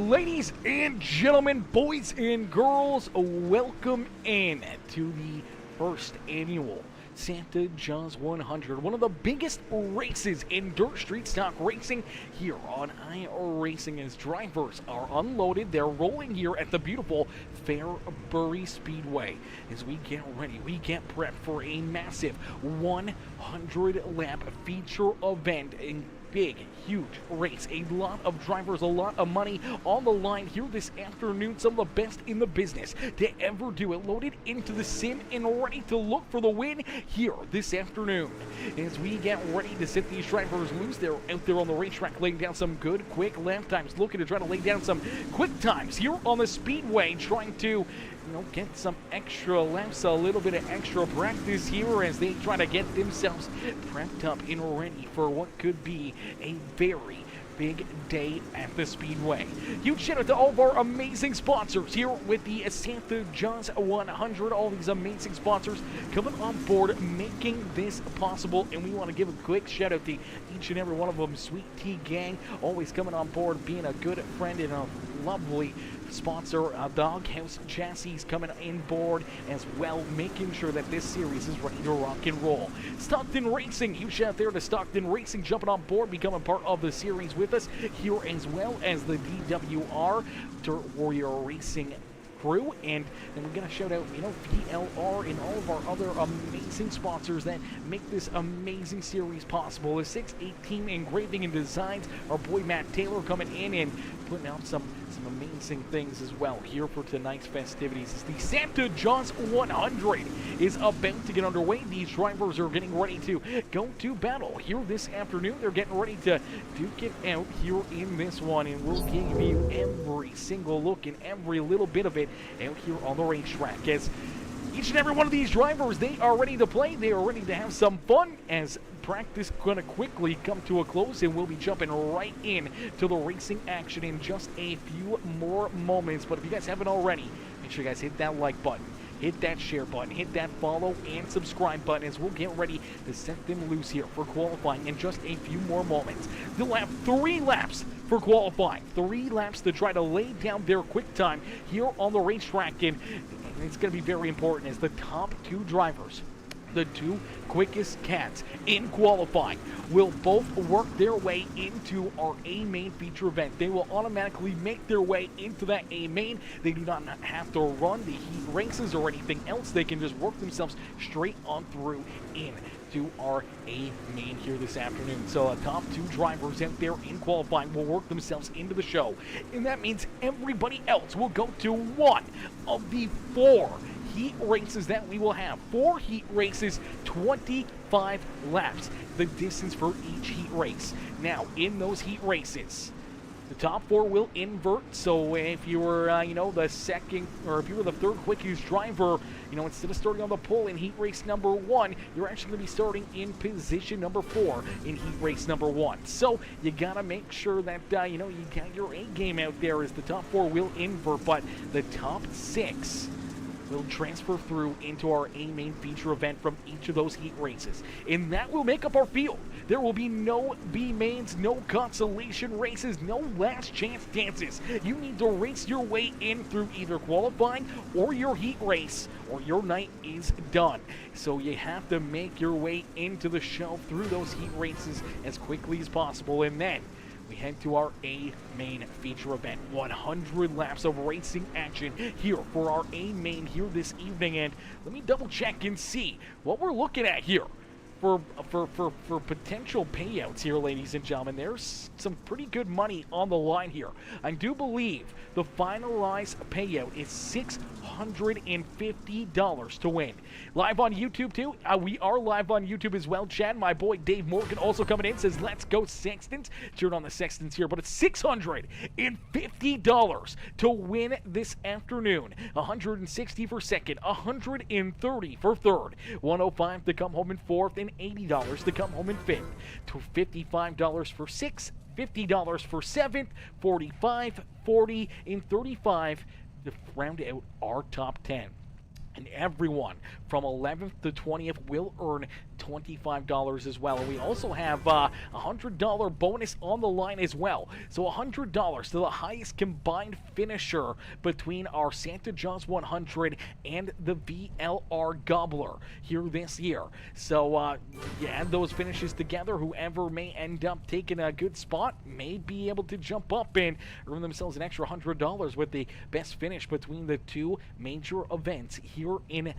Ladies and gentlemen, boys and girls, welcome in to the first annual Santa Jaws 100, one of the biggest races in dirt street stock racing here on iRacing. As drivers are unloaded, they're rolling here at the beautiful Fairbury Speedway. As we get ready, we get prepped for a massive 100-lap feature event in big, huge race. A lot of drivers, a lot of money on the line here this afternoon. Some of the best in the business to ever do it. Loaded into the sim and ready to look for the win here this afternoon. As we get ready to set these drivers loose, they're out there on the racetrack laying down some good, quick lap times. Looking to try to lay down some quick times here on the speedway. Trying to get some extra laps, a little bit of extra practice here as they try to get themselves prepped up and ready for what could be a very big day at the Speedway. Huge shout out to all of our amazing sponsors here with the Santa Jaws 100. All these amazing sponsors coming on board, making this possible. And we want to give a quick shout out to each and every one of them. Sweet Tea Gang, always coming on board, being a good friend and a lovely sponsor. Doghouse Chassis coming in board as well, making sure that this series is ready to rock and roll. Stockton Racing, huge shout out there to Stockton Racing, jumping on board, becoming part of the series with us here, as well as the DWR Dirt Warrior Racing crew. And then we're going to shout out, VLR and all of our other amazing sponsors that make this amazing series possible. The 618 Engraving and Designs, our boy Matt Taylor coming in and putting out some amazing things as well here for tonight's festivities. As the Santa Jaws 100 is about to get underway. These drivers are getting ready to go to battle here this afternoon. They're getting ready to duke it out here in this one, and we'll give you every single look and every little bit of it out here on the racetrack. As each and every one of these drivers, they are ready to play. They are ready to have some fun as practice going to quickly come to a close, and we'll be jumping right in to the racing action in just a few more moments. But if you guys haven't already, make sure you guys hit that like button, hit that share button, hit that follow and subscribe button as we'll get ready to set them loose here for qualifying in just a few more moments. They'll have 3 laps for qualifying, 3 laps to try to lay down their quick time here on the racetrack, and it's going to be very important as the top 2 drivers, the 2 quickest cats in qualifying, will both work their way into our A main feature event. They will automatically make their way into that A main. They do not have to run the heat races or anything else. They can just work themselves straight on through into our A main here this afternoon. So the top 2 drivers out there in qualifying will work themselves into the show, and that means everybody else will go to one of the 4 heat races that we will have. 4 heat races, 25 laps, the distance for each heat race. Now, in those heat races, the top 4 will invert. So if you were, the second, or if you were the 3rd quickest driver, instead of starting on the pole in heat race number 1, you're actually going to be starting in position number 4 in heat race number 1. So you got to make sure that, you got your A game out there, as the top 4 will invert, but the top 6 will transfer through into our A main feature event from each of those heat races, and that will make up our field. There will be no B mains, no consolation races, no last chance dances. You need to race your way in through either qualifying or your heat race, or your night is done. So you have to make your way into the show through those heat races as quickly as possible, and then we head to our A main feature event. 100 laps of racing action here for our A main here this evening. And let me double check and see what we're looking at here for potential payouts here, ladies and gentlemen. There's some pretty good money on the line here. I do believe the finalized payout is $650 to win. Live on YouTube too. We are live on YouTube as well. Chad, my boy Dave Morgan, also coming in, says, "Let's go Sextons." Turn on the Sextons here, but it's $650 to win this afternoon. 160 for second, 130 for third, 105 to come home in fourth, and $80 to come home in fifth. To $55 for sixth, $50 for seventh, 45, 40, and 35 to round out our top 10. And everyone from 11th to 20th will earn $25 as well. And we also have a $100 bonus on the line as well. So $100 to the highest combined finisher between our Santa Jaws 100 and the VLR Gobbler here this year. So you add those finishes together, whoever may end up taking a good spot may be able to jump up and earn themselves an extra $100 with the best finish between the two major events here in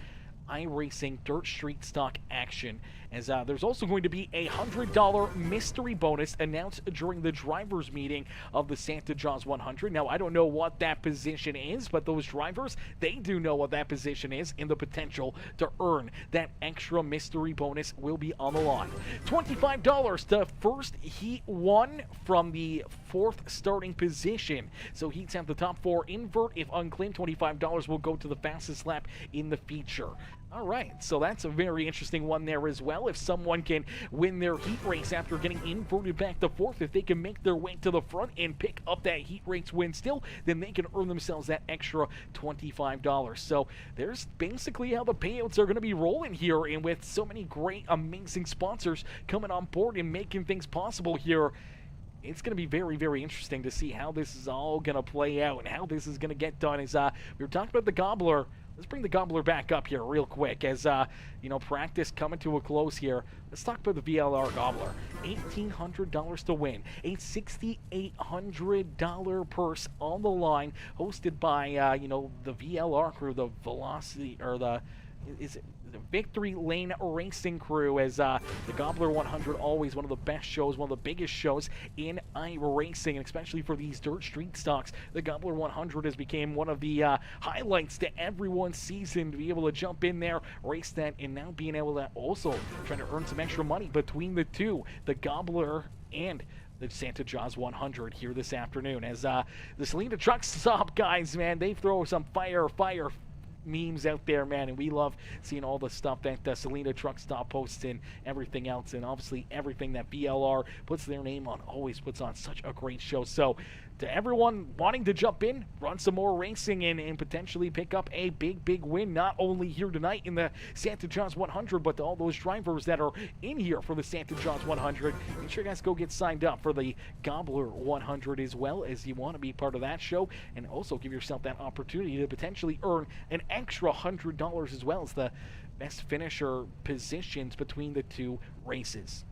iRacing Dirt Street Stock action. As there's also going to be a $100 mystery bonus announced during the drivers meeting of the Santa Jaws 100. Now, I don't know what that position is, but those drivers, they do know what that position is, and the potential to earn that extra mystery bonus will be on the line. $25 to first Heat 1 from the 4th starting position. So heats have the top 4 invert. If unclaimed, $25 will go to the fastest lap in the feature. All right, so that's a very interesting one there as well. If someone can win their heat race after getting inverted back to 4th, if they can make their way to the front and pick up that heat race win still, then they can earn themselves that extra $25. So there's basically how the payouts are going to be rolling here, and with so many great, amazing sponsors coming on board and making things possible here, it's going to be very, very interesting to see how this is all going to play out and how this is going to get done. As we were talking about the Gobbler, let's bring the Gobbler back up here real quick as, practice coming to a close here. Let's talk about the VLR Gobbler. $1,800 to win. A $6,800 purse on the line, hosted by, the VLR crew, the Velocity, or the Victory Lane Racing crew, as the Gobbler 100, always one of the best shows, one of the biggest shows in iRacing, and especially for these dirt street stocks. The Gobbler 100 has become one of the highlights to everyone's season, to be able to jump in there, race that, and now being able to also try to earn some extra money between the two, the Gobbler and the Santa Jaws 100 here this afternoon. As the Selena Truck Stop guys, man, they throw some fire memes out there, man, and we love seeing all the stuff that Selena Truck Stop posts and everything else, and obviously everything that VLR puts their name on always puts on such a great show. So to everyone wanting to jump in, run some more racing, and potentially pick up a big win, not only here tonight in the Santa Jaws 100, but to all those drivers that are in here for the Santa Jaws 100, make sure you guys go get signed up for the Gobbler 100 as well, as you want to be part of that show, and also give yourself that opportunity to potentially earn an extra $100 as well as the best finisher positions between the two races.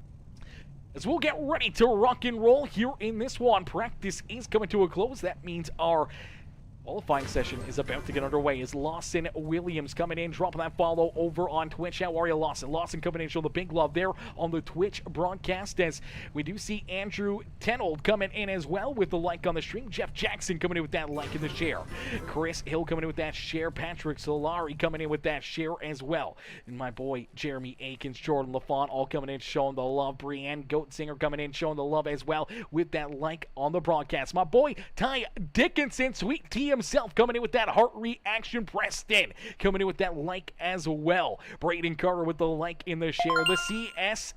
As we'll get ready to rock and roll here in this one, practice is coming to a close. That means our qualifying session is about to get underway as Lawson Williams coming in, dropping that follow over on Twitch. How are you, Lawson? Lawson coming in, showing the big love there on the Twitch broadcast, as we do see Andrew Tenold coming in as well with the like on the stream. Jeff Jackson coming in with that like in the share. Chris Hill coming in with that share. Patrick Solari coming in with that share as well. And my boy Jeremy Akins, Jordan LaFont all coming in, showing the love. Brienne Goatsinger coming in, showing the love as well with that like on the broadcast. My boy Ty Dickinson, Sweet T himself, coming in with that heart reaction. Preston coming in with that like as well. Braden Carter with the like in the share. The CSC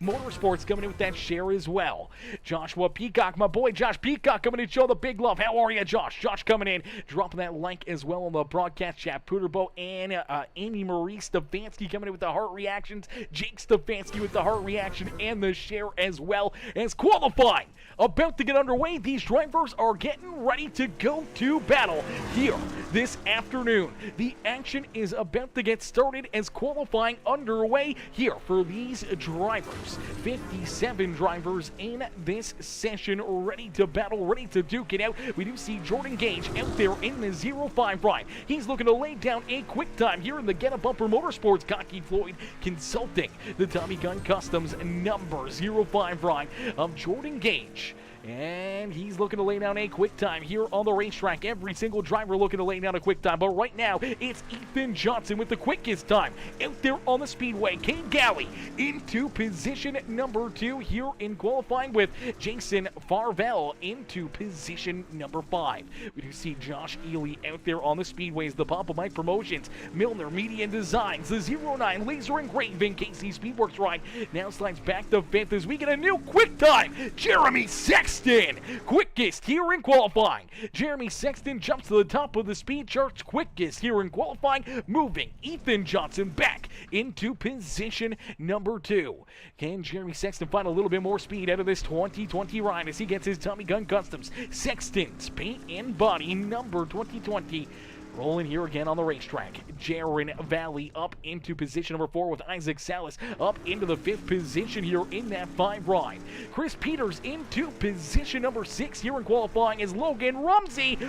Motorsports coming in with that share as well. Joshua Peacock, my boy Josh Peacock, coming in, show the big love. How are you, Josh? Josh coming in, dropping that like as well on the broadcast chat. Puderbo and Amy Marie Stefanski coming in with the heart reactions. Jake Stefanski with the heart reaction and the share as well. As qualifying about to get underway, these drivers are getting ready to go to battle here this afternoon. The action is about to get started as qualifying underway here for these drivers. 57 drivers in this session, ready to battle, ready to duke it out. We do see Jordan Gage out there in the 05 ride. He's looking to lay down a quick time here in the Get a Bumper Motorsports. Cocky Floyd Consulting, the Tommy Gun Customs number 05 ride of Jordan Gage. And he's looking to lay down a quick time here on the racetrack. Every single driver looking to lay down a quick time. But right now, it's Ethan Johnson with the quickest time out there on the speedway. Kane Galley into position number 2 here in qualifying, with Jason Farvell into position number 5. We do see Josh Ely out there on the speedways. The Papa Mike Promotions, Milner Media and Designs, the 09 Laser Engraving, KC Speedworks ride now slides back to 5th as we get a new quick time. Jeremy Sexton Sexton, quickest here in qualifying. Jeremy Sexton jumps to the top of the speed charts, quickest here in qualifying, moving Ethan Johnson back into position number 2. Can Jeremy Sexton find a little bit more speed out of this 2020 ride as he gets his Tommy Gun Customs? Sexton's paint and body number 2020. Rolling here again on the racetrack. Jaron Valley up into position number 4 with Isaac Salas up into the 5th position here in that 5 ride. Chris Peters into position number 6 here in qualifying as Logan Rumsey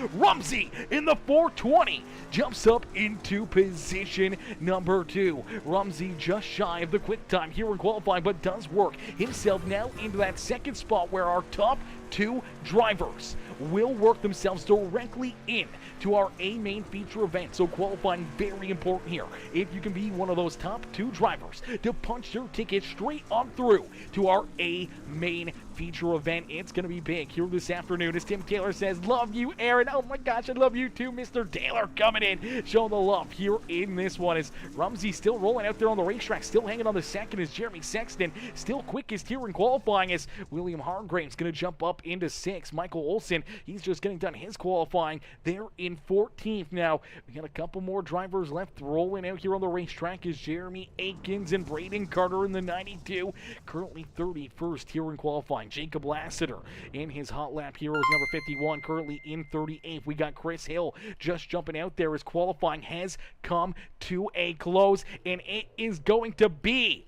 in the 420 jumps up into position number 2. Rumsey just shy of the quick time here in qualifying, but does work himself now into that 2nd spot where our top 2 drivers will work themselves directly in to our A main feature event. So qualifying very important here. If you can be one of those top 2 drivers to punch your ticket straight on through to our A main feature event, it's going to be big here this afternoon. As Tim Taylor says, love you, Aaron. Oh my gosh, I love you too, Mr. Taylor, coming in, showing the love here in this one. As Rumsey still rolling out there on the racetrack, still hanging on the 2nd as Jeremy Sexton, still quickest here in qualifying as William Hargrave's going to jump up into 6. Michael Olson, he's just getting done his qualifying. They're in 14th now. We got a couple more drivers left rolling out here on the racetrack as Jeremy Akins and Braden Carter in the 92, currently 31st here in qualifying. Jacob Lassiter in his hot lap hero is number 51, currently in 38th. We got Chris Hill just jumping out there as qualifying has come to a close, and it is going to be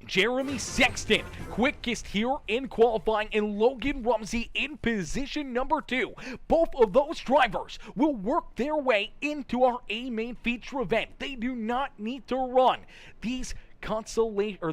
Jeremy Sexton, quickest here in qualifying, and Logan Rumsey in position number 2. Both of those drivers will work their way into our A main feature event. They do not need to run these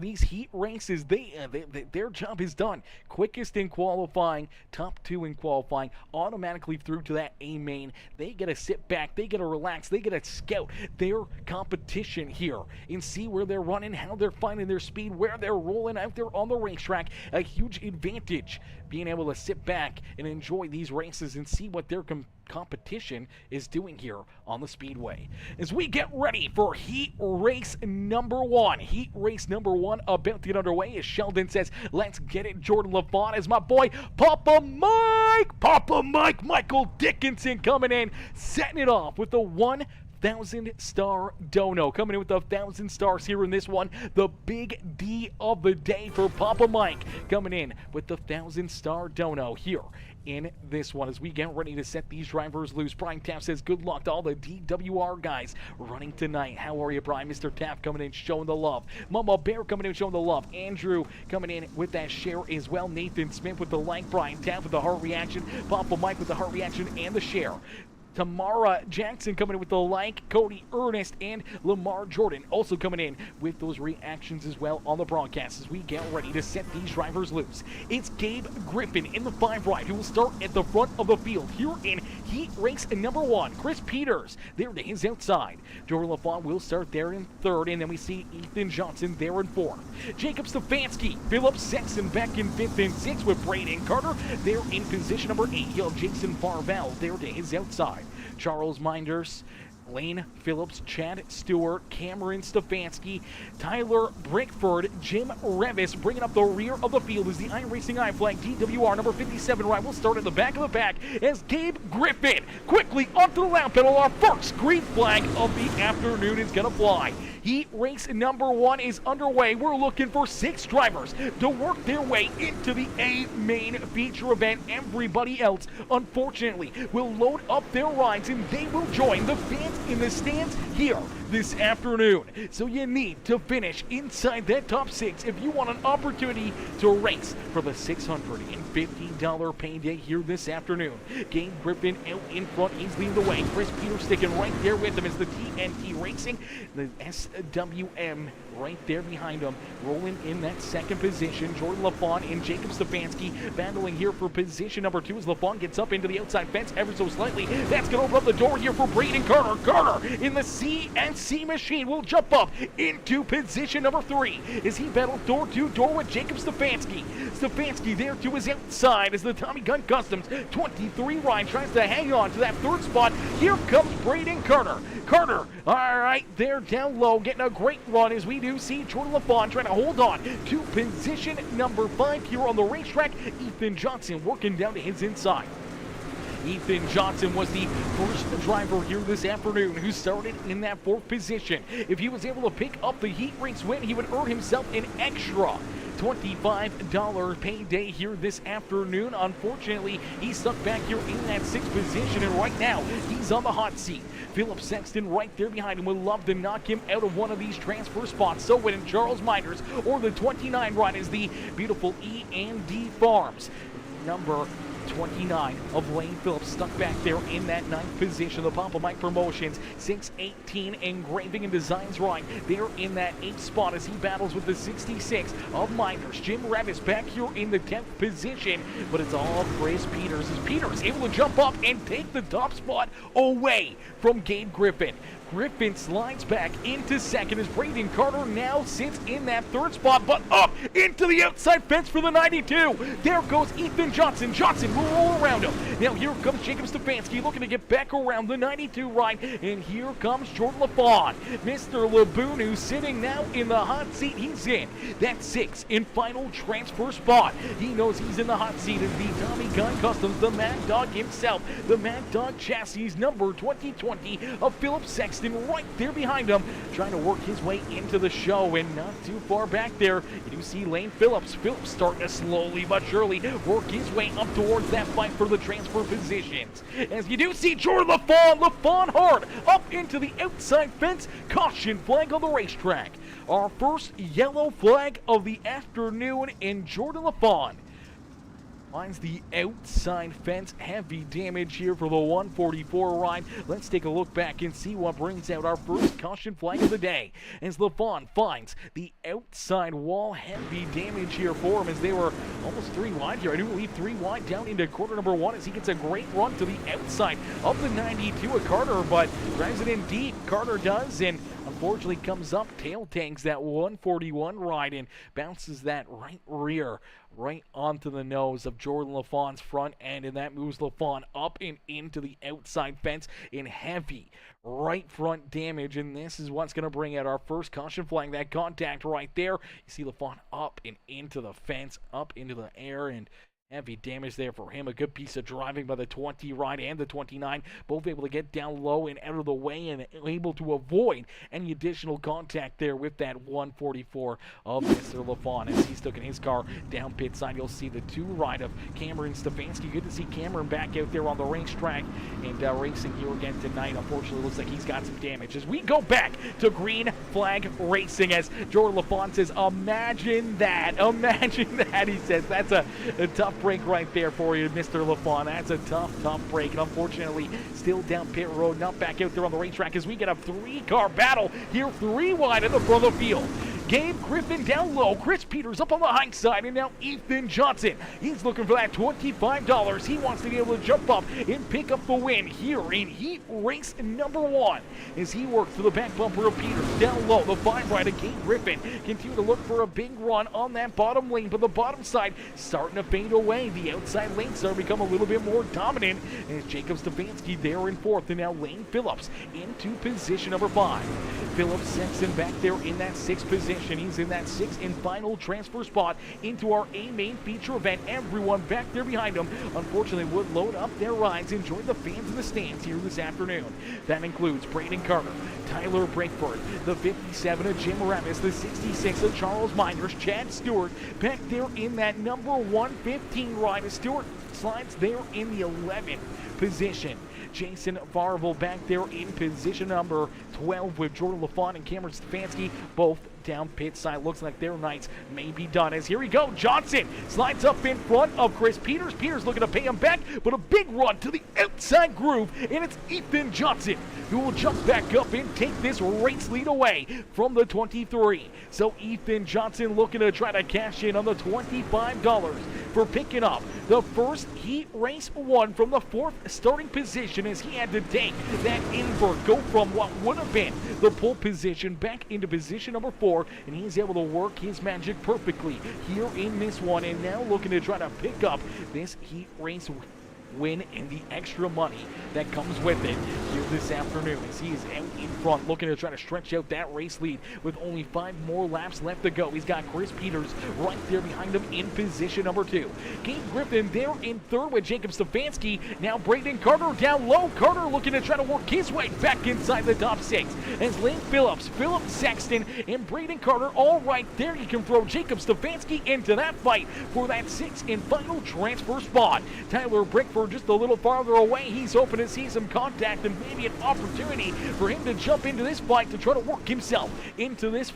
these heat races. Their job is done. Quickest in qualifying, top 2 in qualifying, automatically through to that A main. They get to sit back, they get to relax, they get to scout their competition here and see where they're running, how they're finding their speed, where they're rolling out there on the racetrack. A huge advantage being able to sit back and enjoy these races and see what their competition is doing here on the Speedway. As we get ready for heat race number 1. Heat race number 1 about to get underway as Sheldon says, let's get it. Jordan LaFont is my boy, Papa Mike, Michael Dickinson coming in, setting it off with the 1,000-star dono. Coming in with 1,000 stars here in this one. The big D of the day for Papa Mike. Coming in with the 1,000-star dono here in this one as we get ready to set these drivers loose. Brian Taft says good luck to all the DWR guys running tonight. How are you, Brian? Mr. Taft coming in showing the love. Mama Bear coming in showing the love. Andrew coming in with that share as well. Nathan Smith with the like. Brian Taft with the heart reaction. Papa Mike with the heart reaction and the share. Tamara Jackson coming in with the like, Cody Ernest and Lamar Jordan also coming in with those reactions as well on the broadcast as we get ready to set these drivers loose. It's Gabe Griffin in the 5 ride who will start at the front of the field here in heat race number 1. Chris Peters there to his outside. Jordan LaFont will start there in 3rd, and then we see Ethan Johnson there in 4th. Jacob Stefanski, Philip Sexton back in 5th and 6th with Braden Carter there in position number 8. He'll Jason Farvel there to his outside. Charles Minders, Lane Phillips, Chad Stewart, Cameron Stefanski, Tyler Brickford, Jim Revis bringing up the rear of the field as the iRacing iFlag DWR number 57 ride will start at the back of the pack as Gabe Griffin quickly onto the lap pedal. Our first green flag of the afternoon is going to fly. Heat race number 1 is underway. We're looking for 6 drivers to work their way into the A main feature event. Everybody else, unfortunately, will load up their rides and they will join the fans in the stands here this afternoon. So you need to finish inside that top 6 if you want an opportunity to race for the $650 payday here this afternoon. Gabe Griffin out in front, he's leading the way. Chris Peters sticking right there with him as the TNT Racing, the SWM right there behind him, rolling in that 2nd position. Jordan LaFont and Jacob Stefanski battling here for position number 2 as LaFont gets up into the outside fence ever so slightly. That's going to open up the door here for Braden Carter. Carter in the CNC RC Machine will jump up into position number 3 as he battles door to door with Jacob Stefanski. Stefanski there to his outside as the Tommy Gun Customs 23 ride tries to hang on to that 3rd spot. Here comes Braden Carter. Carter, all right, there down low, getting a great run as we do see Jordan LaFawn trying to hold on to position number 5 here on the racetrack. Ethan Johnson working down to his inside. Ethan Johnson was the first driver here this afternoon who started in that 4th position. If he was able to pick up the heat race win, he would earn himself an extra $25 payday here this afternoon. Unfortunately, he's stuck back here in that 6th position, and right now, he's on the hot seat. Philip Sexton right there behind him would love to knock him out of one of these transfer spots. So when Charles Miners or the 29 ride is the beautiful E&D Farms. Number 29 of Lane Phillips stuck back there in that 9th position. The Papa Mike Promotions 618 Engraving and Designs ride there in that 8th spot as he battles with the 66 of Miners. Jim Ravis back here in the 10th position, but it's all Chris Peters as Peters able to jump up and take the top spot away from Gabe Griffin. Griffin slides back into 2nd as Braden Carter now sits in that 3rd spot, but up into the outside fence for the 92. There goes Ethan Johnson. Johnson will roll around him. Now here comes Jacob Stefanski looking to get back around the 92 ride, and here comes Jordan LaFawn. Mr. Laboon, who's sitting now in the hot seat. He's in that 6th and final transfer spot. He knows he's in the hot seat as the Tommy Gun Customs, the Mad Dog himself, the Mad Dog chassis number 2020 of Philip Sexton right there behind him, trying to work his way into the show, and not too far back there, you do see Lane Phillips. Phillips starting to slowly but surely work his way up towards that fight for the transfer positions. As you do see Jordan LaFawn hard up into the outside fence. Caution flag on the racetrack. Our first yellow flag of the afternoon, and Jordan LaFawn finds the outside fence. Heavy damage here for the 144 ride. Let's take a look back and see what brings out our first caution flag of the day. As LaFawn finds the outside wall. Heavy damage here for him as they were almost 3 wide here. I do believe 3 wide down into quarter number 1 as he gets a great run to the outside of the 92 of Carter, but drives it in deep. Carter does, and unfortunately comes up, tail tanks that 141 ride and bounces that right rear right onto the nose of Jordan LaFawn's front end, and that moves LaFawn up and into the outside fence in heavy right front damage, and this is what's going to bring out our first caution flag. That contact right there, you see LaFawn up and into the fence, up into the air, and heavy damage there for him. A good piece of driving by the 20 ride and the 29. Both able to get down low and out of the way and able to avoid any additional contact there with that 144 of Mr. LaFawn. As he's taking his car down pit side, you'll see the 2 ride of Cameron Stefanski. Good to see Cameron back out there on the racetrack and racing here again tonight. Unfortunately, looks like he's got some damage. As we go back to green flag racing, as Jordan LaFawn says, imagine that. Imagine that, he says. That's a tough break right there for you, Mr. LaFawn. That's a tough break, and unfortunately still down pit road, not back out there on the racetrack as we get a 3-car battle here, 3 wide in the front of the field. Gabe Griffin down low, Chris Peters up on the high side, and now Ethan Johnson. He's looking for that $25. He wants to be able to jump up and pick up the win here in heat race number 1 as he works to the back bumper of Peters. Down low, the 5 rider Gabe Griffin continue to look for a big run on that bottom lane, but the bottom side starting to fade away. The outside lanes start to become a little bit more dominant, and it's Jacob Stefanski there in 4th, and now Lane Phillips into position number 5. Phillips Sexton back there in that 6th position. He's in that 6th and final transfer spot into our A-Main feature event. Everyone back there behind him, unfortunately, would load up their rides and join the fans in the stands here this afternoon. That includes Braden Carter, Tyler Breakford, the 57 of Jim Ravis, the 66 of Charles Miners, Chad Stewart back there in that number 115 ride. Stewart slides there in the 11th position. Jason Varvel back there in position number 12 with Jordan LaFawn and Cameron Stefanski both down pit side. Looks like their nights may be done, as here we go. Johnson slides up in front of Chris Peters. Peters looking to pay him back, but a big run to the outside groove, and it's Ethan Johnson who will jump back up and take this race lead away from the 23. So Ethan Johnson looking to try to cash in on the $25 for picking up the first heat race won from the 4th starting position as he had to take that invert, go from what would have been the pole position back into position number 4, and he's able to work his magic perfectly here in this one, and now looking to try to pick up this heat race win and the extra money that comes with it here this afternoon as he is out in front looking to try to stretch out that race lead with only 5 more laps left to go. He's got Chris Peters right there behind him in position number 2. Gabe Griffin there in 3rd with Jacob Stefanski. Now Braden Carter down low. Carter looking to try to work his way back inside the top 6 as Lane Phillips, Philip Sexton, and Braden Carter all right there. You can throw Jacob Stefanski into that fight for that 6th and final transfer spot. Tyler Brickford just a little farther away. He's hoping to see some contact and maybe an opportunity for him to jump into this fight to try to work himself into this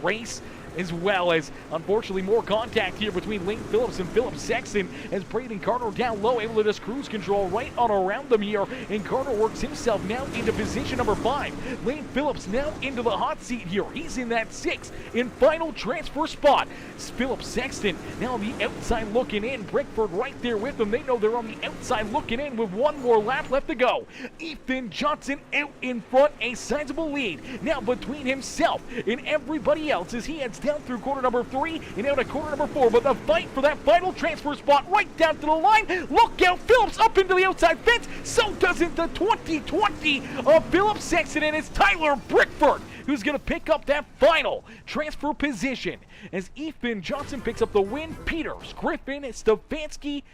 race, as well as, unfortunately, more contact here between Lane Phillips and Philip Sexton as Braden Carter down low, able to just cruise control right on around them here, and Carter works himself now into position number 5. Lane Phillips now into the hot seat here. He's in that 6th and final transfer spot. Philip Sexton now on the outside looking in. Brickford right there with them. They know they're on the outside looking in with 1 more lap left to go. Ethan Johnson out in front, a sizable lead now between himself and everybody else as he heads down through quarter number 3 and out of quarter number 4. But the fight for that final transfer spot right down to the line. Look out, Phillips up into the outside fence. So doesn't the 2020 of Philip Sexton, and it's Tyler Brickford who's going to pick up that final transfer position as Ethan Johnson picks up the win. Peters, Griffin, Stefanski,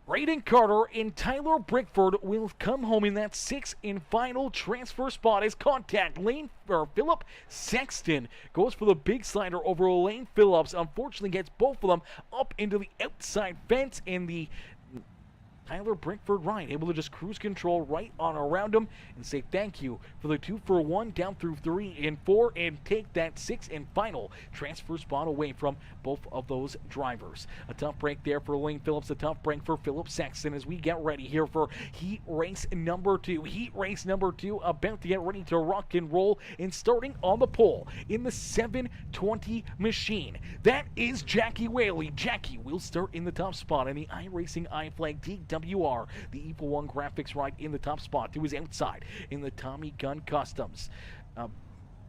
Braden Carter, and Tyler Brickford will come home in that 6th and final transfer spot as contact. Philip Sexton goes for the big slider over Lane Phillips. Unfortunately gets both of them up into the outside fence, and the Tyler Brickford right, able to just cruise control right on around him and say thank you for the 2 for 1 down through 3 and 4 and take that 6th and final transfer spot away from both of those drivers. A tough break there for Lane Phillips, a tough break for Philip Sexton as we get ready here for heat race number 2. Heat race number 2 about to get ready to rock and roll, and starting on the pole in the 720 machine. That is Jackie Whaley. Jackie will start in the top spot in the iRacing iFlag TWR, the Equal One graphics ride in the top spot. To his outside in the Tommy Gun Customs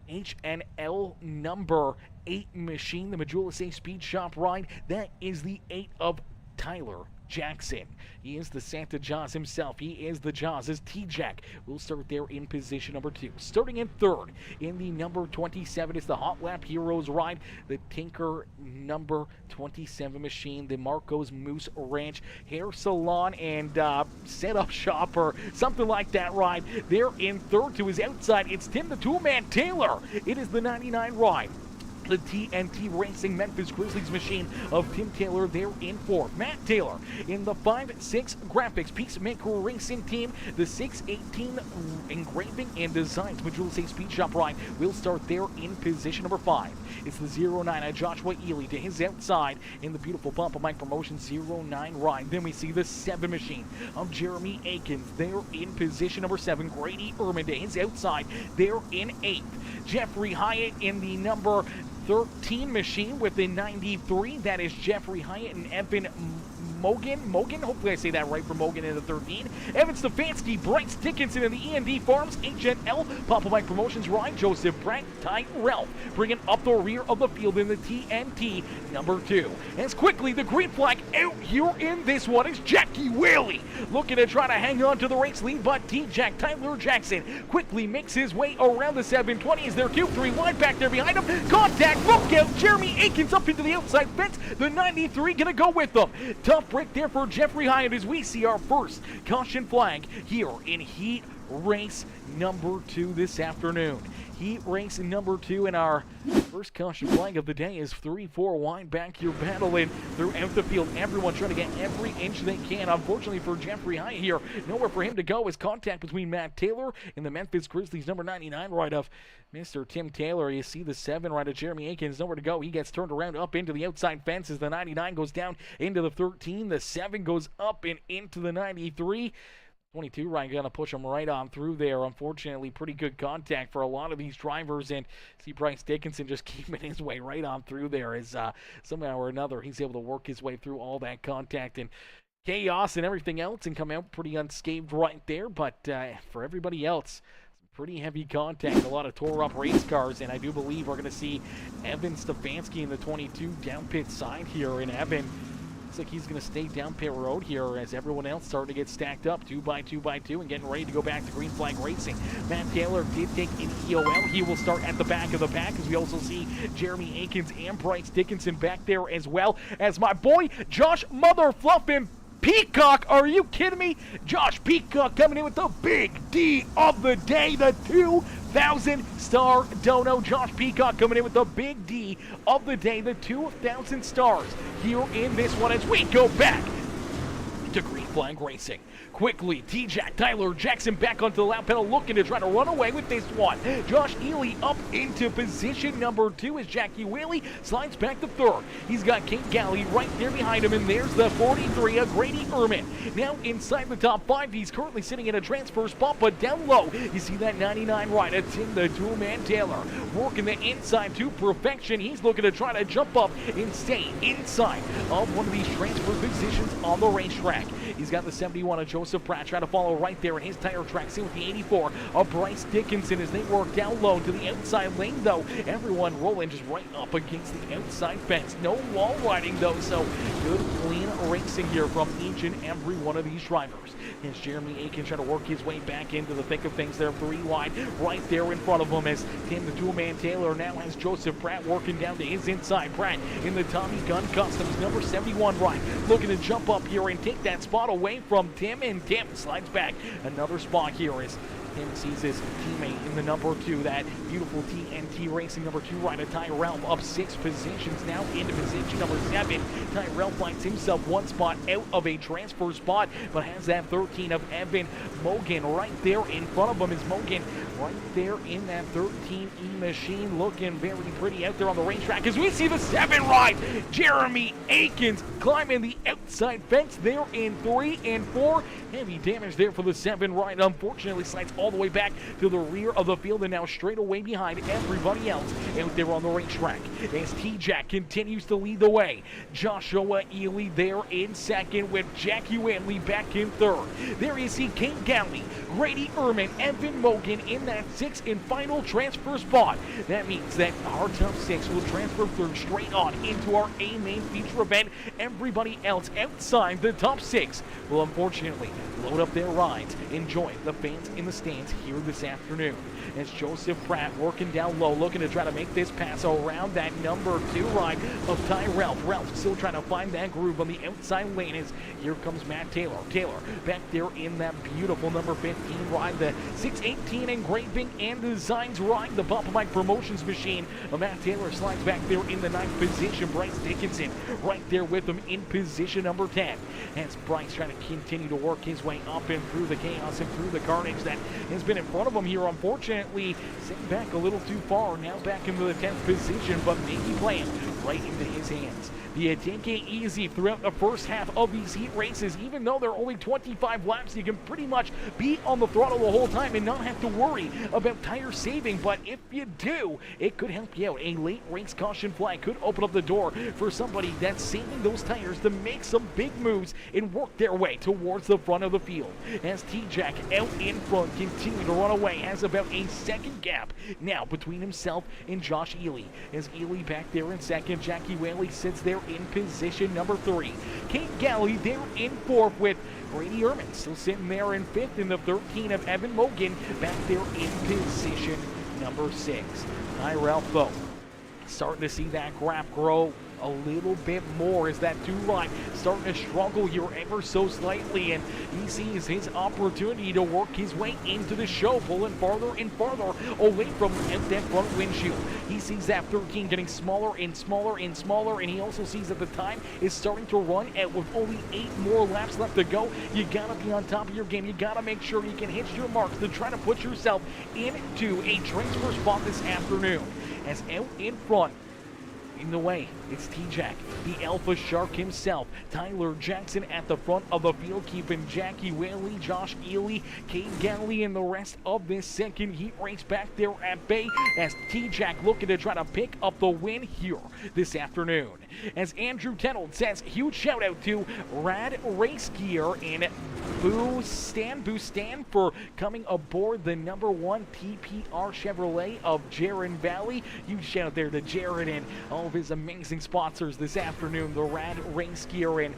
HNL number 8 machine, the Majula Say Speed Shop ride. That is the 8 of Tyler Jackson. He is the Santa Jaws himself. He is the Jaws as T-Jack will start there in position number 2. Starting in 3rd in the number 27 is the Hot Lap Heroes ride, the Tinker number 27 machine, the Marco's Moose Ranch Hair Salon and Setup Shop or something like that ride. There in 3rd to his outside, it's Tim the Toolman Taylor. It is the 99 ride, the TNT Racing Memphis Grizzlies machine of Tim Taylor there in 4th. Matt Taylor in the 5-6 graphics Peacemaker Racing team, the 618 engraving and designs Majula Say Speed Shop ride will start there in position number 5. It's the 09 Joshua Ely to his outside in the beautiful Bump of Mike Promotion 09 ride. Then we see the 7 machine of Jeremy Akins there in position number 7. Grady Ehrman to his outside there in 8th. Jeffrey Hyatt in the number 13 machine with the 93. That is Jeffrey Hyatt and Evan Mogan, hopefully I say that right for Mogan in the 13. Evan Stefanski, Bryce Dickinson in the E&D Farms HNL Papa Mike Promotions ride. Joseph Brandt, Ty Ralph bringing up the rear of the field in the TNT number 2. As quickly the green flag out here in this one is Jackie Whaley looking to try to hang on to the race lead, but T-Jack Tyler Jackson quickly makes his way around the 720. Is there 2-3 wide back there behind him? Contact, look out, Jeremy Akins up into the outside fence. The 93 gonna go with them. Tough break there for Jeffrey Hyatt as we see our first caution flag here in heat race number 2 this afternoon. Heat race number 2, and our first caution flag of the day is 3-4 wide back here battling throughout the field. Everyone trying to get every inch they can. Unfortunately for Jeffrey Hyatt here, nowhere for him to go is contact between Matt Taylor and the Memphis Grizzlies number 99 ride of Mr. Tim Taylor. You see the 7 right of Jeremy Akins, nowhere to go. He gets turned around up into the outside fence as the 99 goes down into the 13. The 7 goes up and into the 93. 22 right, gonna push him right on through there. Unfortunately, pretty good contact for a lot of these drivers, and see Bryce Dickinson just keeping his way right on through there as somehow or another he's able to work his way through all that contact and chaos and everything else and come out pretty unscathed right there. But for everybody else, pretty heavy contact, a lot of tore up race cars, and I do believe we're going to see Evan Stefanski in the 22 down pit side here, and Evan looks like he's going to stay down pit road here as everyone else starting to get stacked up 2 by 2 by 2 and getting ready to go back to green flag racing. Matt Taylor did take an EOL. He will start at the back of the pack as we also see Jeremy Akins and Bryce Dickinson back there as well as my boy Josh Motherfluffin Peacock. Are you kidding me? Josh Peacock coming in with the big D of the day, the 2,000-star dono. Josh Peacock coming in with the big D of the day, the 2,000 stars here in this one as we go back to green flag racing. Quickly, T-Jack, Tyler Jackson back onto the lap pedal looking to try to run away with this one. Josh Ely up into position number 2 as Jackie Whaley slides back to 3rd. He's got Kate Galley right there behind him, and there's the 43 of Grady Ehrman. Now inside the top 5, he's currently sitting in a transfer spot, but down low, you see that 99 right. It's in the two-man Taylor, working the inside to perfection. He's looking to try to jump up and stay inside of one of these transfer positions on the racetrack. He's got the 71 of Joseph Pratt trying to follow right there in his tire tracks in with the 84 of Bryce Dickinson as they work down low to the outside lane, though. Everyone rolling just right up against the outside fence. No wall riding, though, so good, clean racing here from each and every one of these drivers. As Jeremy Akins trying to work his way back into the thick of things there, 3 wide, right there in front of him as Tim the two-man Taylor now has Joseph Pratt working down to his inside. Pratt in the Tommy Gunn Customs, number 71 right, looking to jump up here and take that spot away from Tim, and Tim slides back another spot here as Tim sees his teammate in the number 2, that beautiful TNT Racing number 2 rider Tyrell up 6 positions now into position number 7. Tyrell finds himself 1 spot out of a transfer spot, but has that 13 of Evan Mogan right there in front of him. Is Mogan right there in that 13E machine, looking very pretty out there on the racetrack as we see the 7 ride. Jeremy Akins climbing the outside fence there in 3 and 4. Heavy damage there for the 7 ride. Unfortunately, slides all the way back to the rear of the field and now straight away behind everybody else out there on the racetrack. As T-Jack continues to lead the way. Joshua Ely there in 2nd with Jackie Whaley back in 3rd. There you see Kate Galley, Grady Ehrman, Evan Mogan in that 6th and final transfer spot. That means that our top 6 will transfer third straight on into our A main feature event. Everybody else outside the top 6 will unfortunately load up their rides, enjoy the fans in the stands here this afternoon. As Joseph Pratt working down low, looking to try to make this pass around that number 2 ride of Tyrell. Ralph still trying to find that groove on the outside lane as here comes Matt Taylor. Taylor back there in that beautiful number 15 ride, the 618 engraving and designs ride, the Papa Mike Promotions machine. Matt Taylor slides back there in the 9th position. Bryce Dickinson right there with him in position number 10. As Bryce trying to continue to work his way up and through the chaos and through the carnage that has been in front of him here. Unfortunately, sitting back a little too far, now back into the 10th position, but maybe playing right into his hands. You take it easy throughout the first half of these heat races. Even though they're only 25 laps, you can pretty much be on the throttle the whole time and not have to worry about tire saving. But if you do, it could help you out. A late race caution flag could open up the door for somebody that's saving those tires to make some big moves and work their way towards the front of the field. As T-Jack out in front, continue to run away, has about a 2nd gap now between himself and Josh Ely. As Ely back there in 2nd, Jackie Whaley sits there in position number 3. Kate Galley there in 4th with Grady Ehrman still sitting there in 5th, in the 13 of Evan Mogan back there in position number 6. Tyrell though starting to see that gap grow a little bit more as that 2 line starting to struggle here ever so slightly, and he sees his opportunity to work his way into the show, pulling farther and farther away from that front windshield. He sees that 13 getting smaller and smaller and smaller, and he also sees that the time is starting to run out with only 8 more laps left to go. You gotta be on top of your game. You gotta make sure you can hit your marks to try to put yourself into a transfer spot this afternoon. As out in front, in the way It's T-Jack, the Alpha Shark himself. Tyler Jackson at the front of the field, keeping Jackie Whaley, Josh Ely, Cade Galley, and the rest of this second heat race back there at bay as T-Jack looking to try to pick up the win here this afternoon. As Andrew Tenold says, huge shout out to Rad Race Gear and Bustan for coming aboard the #1 TPR Chevrolet of Jaron Valley. Huge shout out there to Jared and all of his amazing sponsors this afternoon, the Rad Race Gear and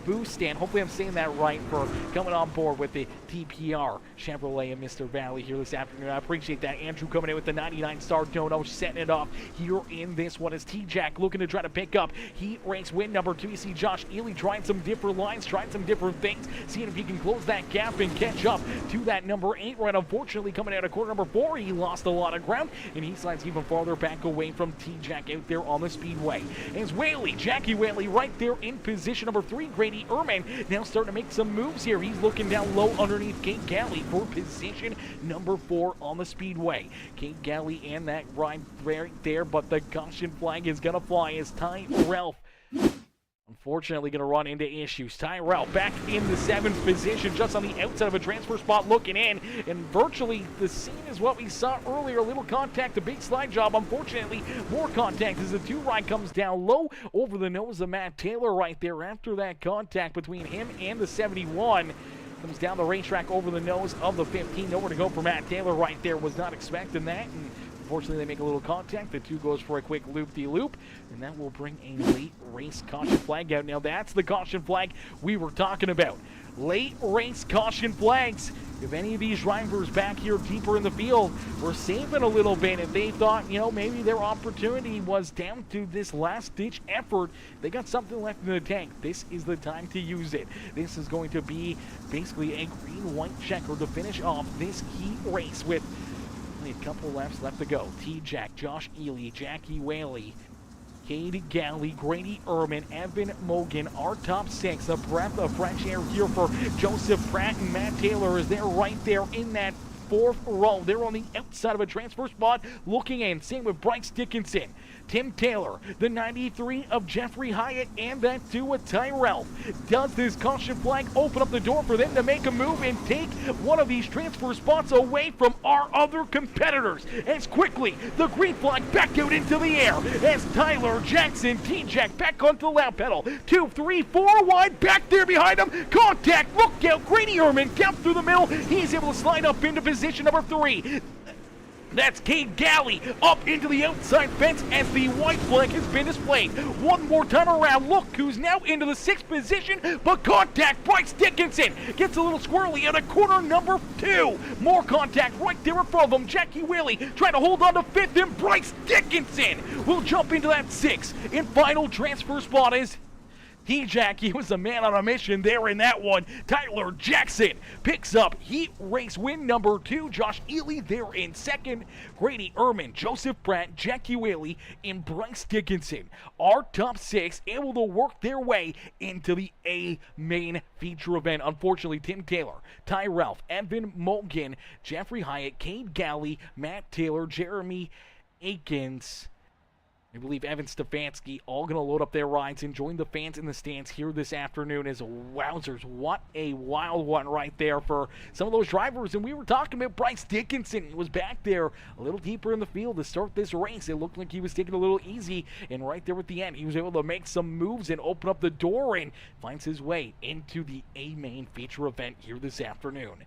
Bustan. Hopefully I'm saying that right, for coming on board with the TPR Chevrolet and Mr. Valley here this afternoon. I appreciate that. Andrew coming in with the 99-star dono, setting it off here in this one as T-Jack looking to try to pick up heat race win #2. You see Josh Ely trying some different lines, trying some different things, seeing if he can close that gap and catch up to that #8 run. Unfortunately, coming out of corner #4, he lost a lot of ground, and he slides even farther back away from T-Jack out there on the speedway. As Whaley, Jackie Whaley, right there in position #3. Grady Ehrman now starting to make some moves here. He's looking down low underneath Cade Galley for position #4 on the speedway. Cade Galley and that ride right there, but the caution flag is going to fly as Ty Ralph unfortunately going to run into issues. Tyrell back in the 7th position, just on the outside of a transfer spot looking in, and virtually the scene is what we saw earlier. A little contact, a big slide job. Unfortunately, more contact as the 2 ride comes down low over the nose of Matt Taylor right there after that contact between him and the 71. Comes down the racetrack over the nose of the 15. Nowhere to go for Matt Taylor right there. Was not expecting that. And unfortunately, they make a little contact. The 2 goes for a quick loop-de-loop, and that will bring a late race caution flag out. Now, that's the caution flag we were talking about. Late race caution flags. If any of these drivers back here deeper in the field were saving a little bit, if they thought, maybe their opportunity was down to this last-ditch effort, they got something left in the tank. This is the time to use it. This is going to be basically a green-white checker to finish off this heat race with only a couple laps left to go. T-Jack, Josh Ely, Jackie Whaley, Cade Galley, Grady Ehrman, Evan Mogan, our top 6. A breath of fresh air here for Joseph Pratt, and Matt Taylor is there right there in that 4th row. They're on the outside of a transfer spot looking in. Same with Bryce Dickinson. Tim Taylor, the 93 of Jeffrey Hyatt, and that 2 of Tyrell. Does this caution flag open up the door for them to make a move and take one of these transfer spots away from our other competitors? As quickly, the green flag back out into the air as Tyler Jackson, T-Jack back onto the lap pedal. 2, 3, 4 wide, back there behind him. Contact, look out, Grady Ehrman down through the middle. He's able to slide up into position #3. That's Cade Galley up into the outside fence as the white flag has been displayed. One more time around. Look who's now into the 6th position, but contact. Bryce Dickinson gets a little squirrely at a corner #2. More contact right there in front of him. Jackie Whaley trying to hold on to 5th, and Bryce Dickinson will jump into that 6th. And final transfer spot is T-Jack. He was a man on a mission there in that one. Tyler Jackson picks up heat race win #2. Josh Ely there in 2nd. Grady Ehrman, Joseph Pratt, Jackie Whaley, and Bryce Dickinson. Our top 6 able to work their way into the A main feature event. Unfortunately, Tim Taylor, Ty Ralph, Evan Mogan, Jeffrey Hyatt, Cade Galley, Matt Taylor, Jeremy Akins, I believe Evan Stefanski, all going to load up their rides and join the fans in the stands here this afternoon. As wowzers, what a wild one right there for some of those drivers. And we were talking about Bryce Dickinson. He was back there a little deeper in the field to start this race. It looked like he was taking a little easy, and right there at the end, he was able to make some moves and open up the door and finds his way into the A main feature event here this afternoon.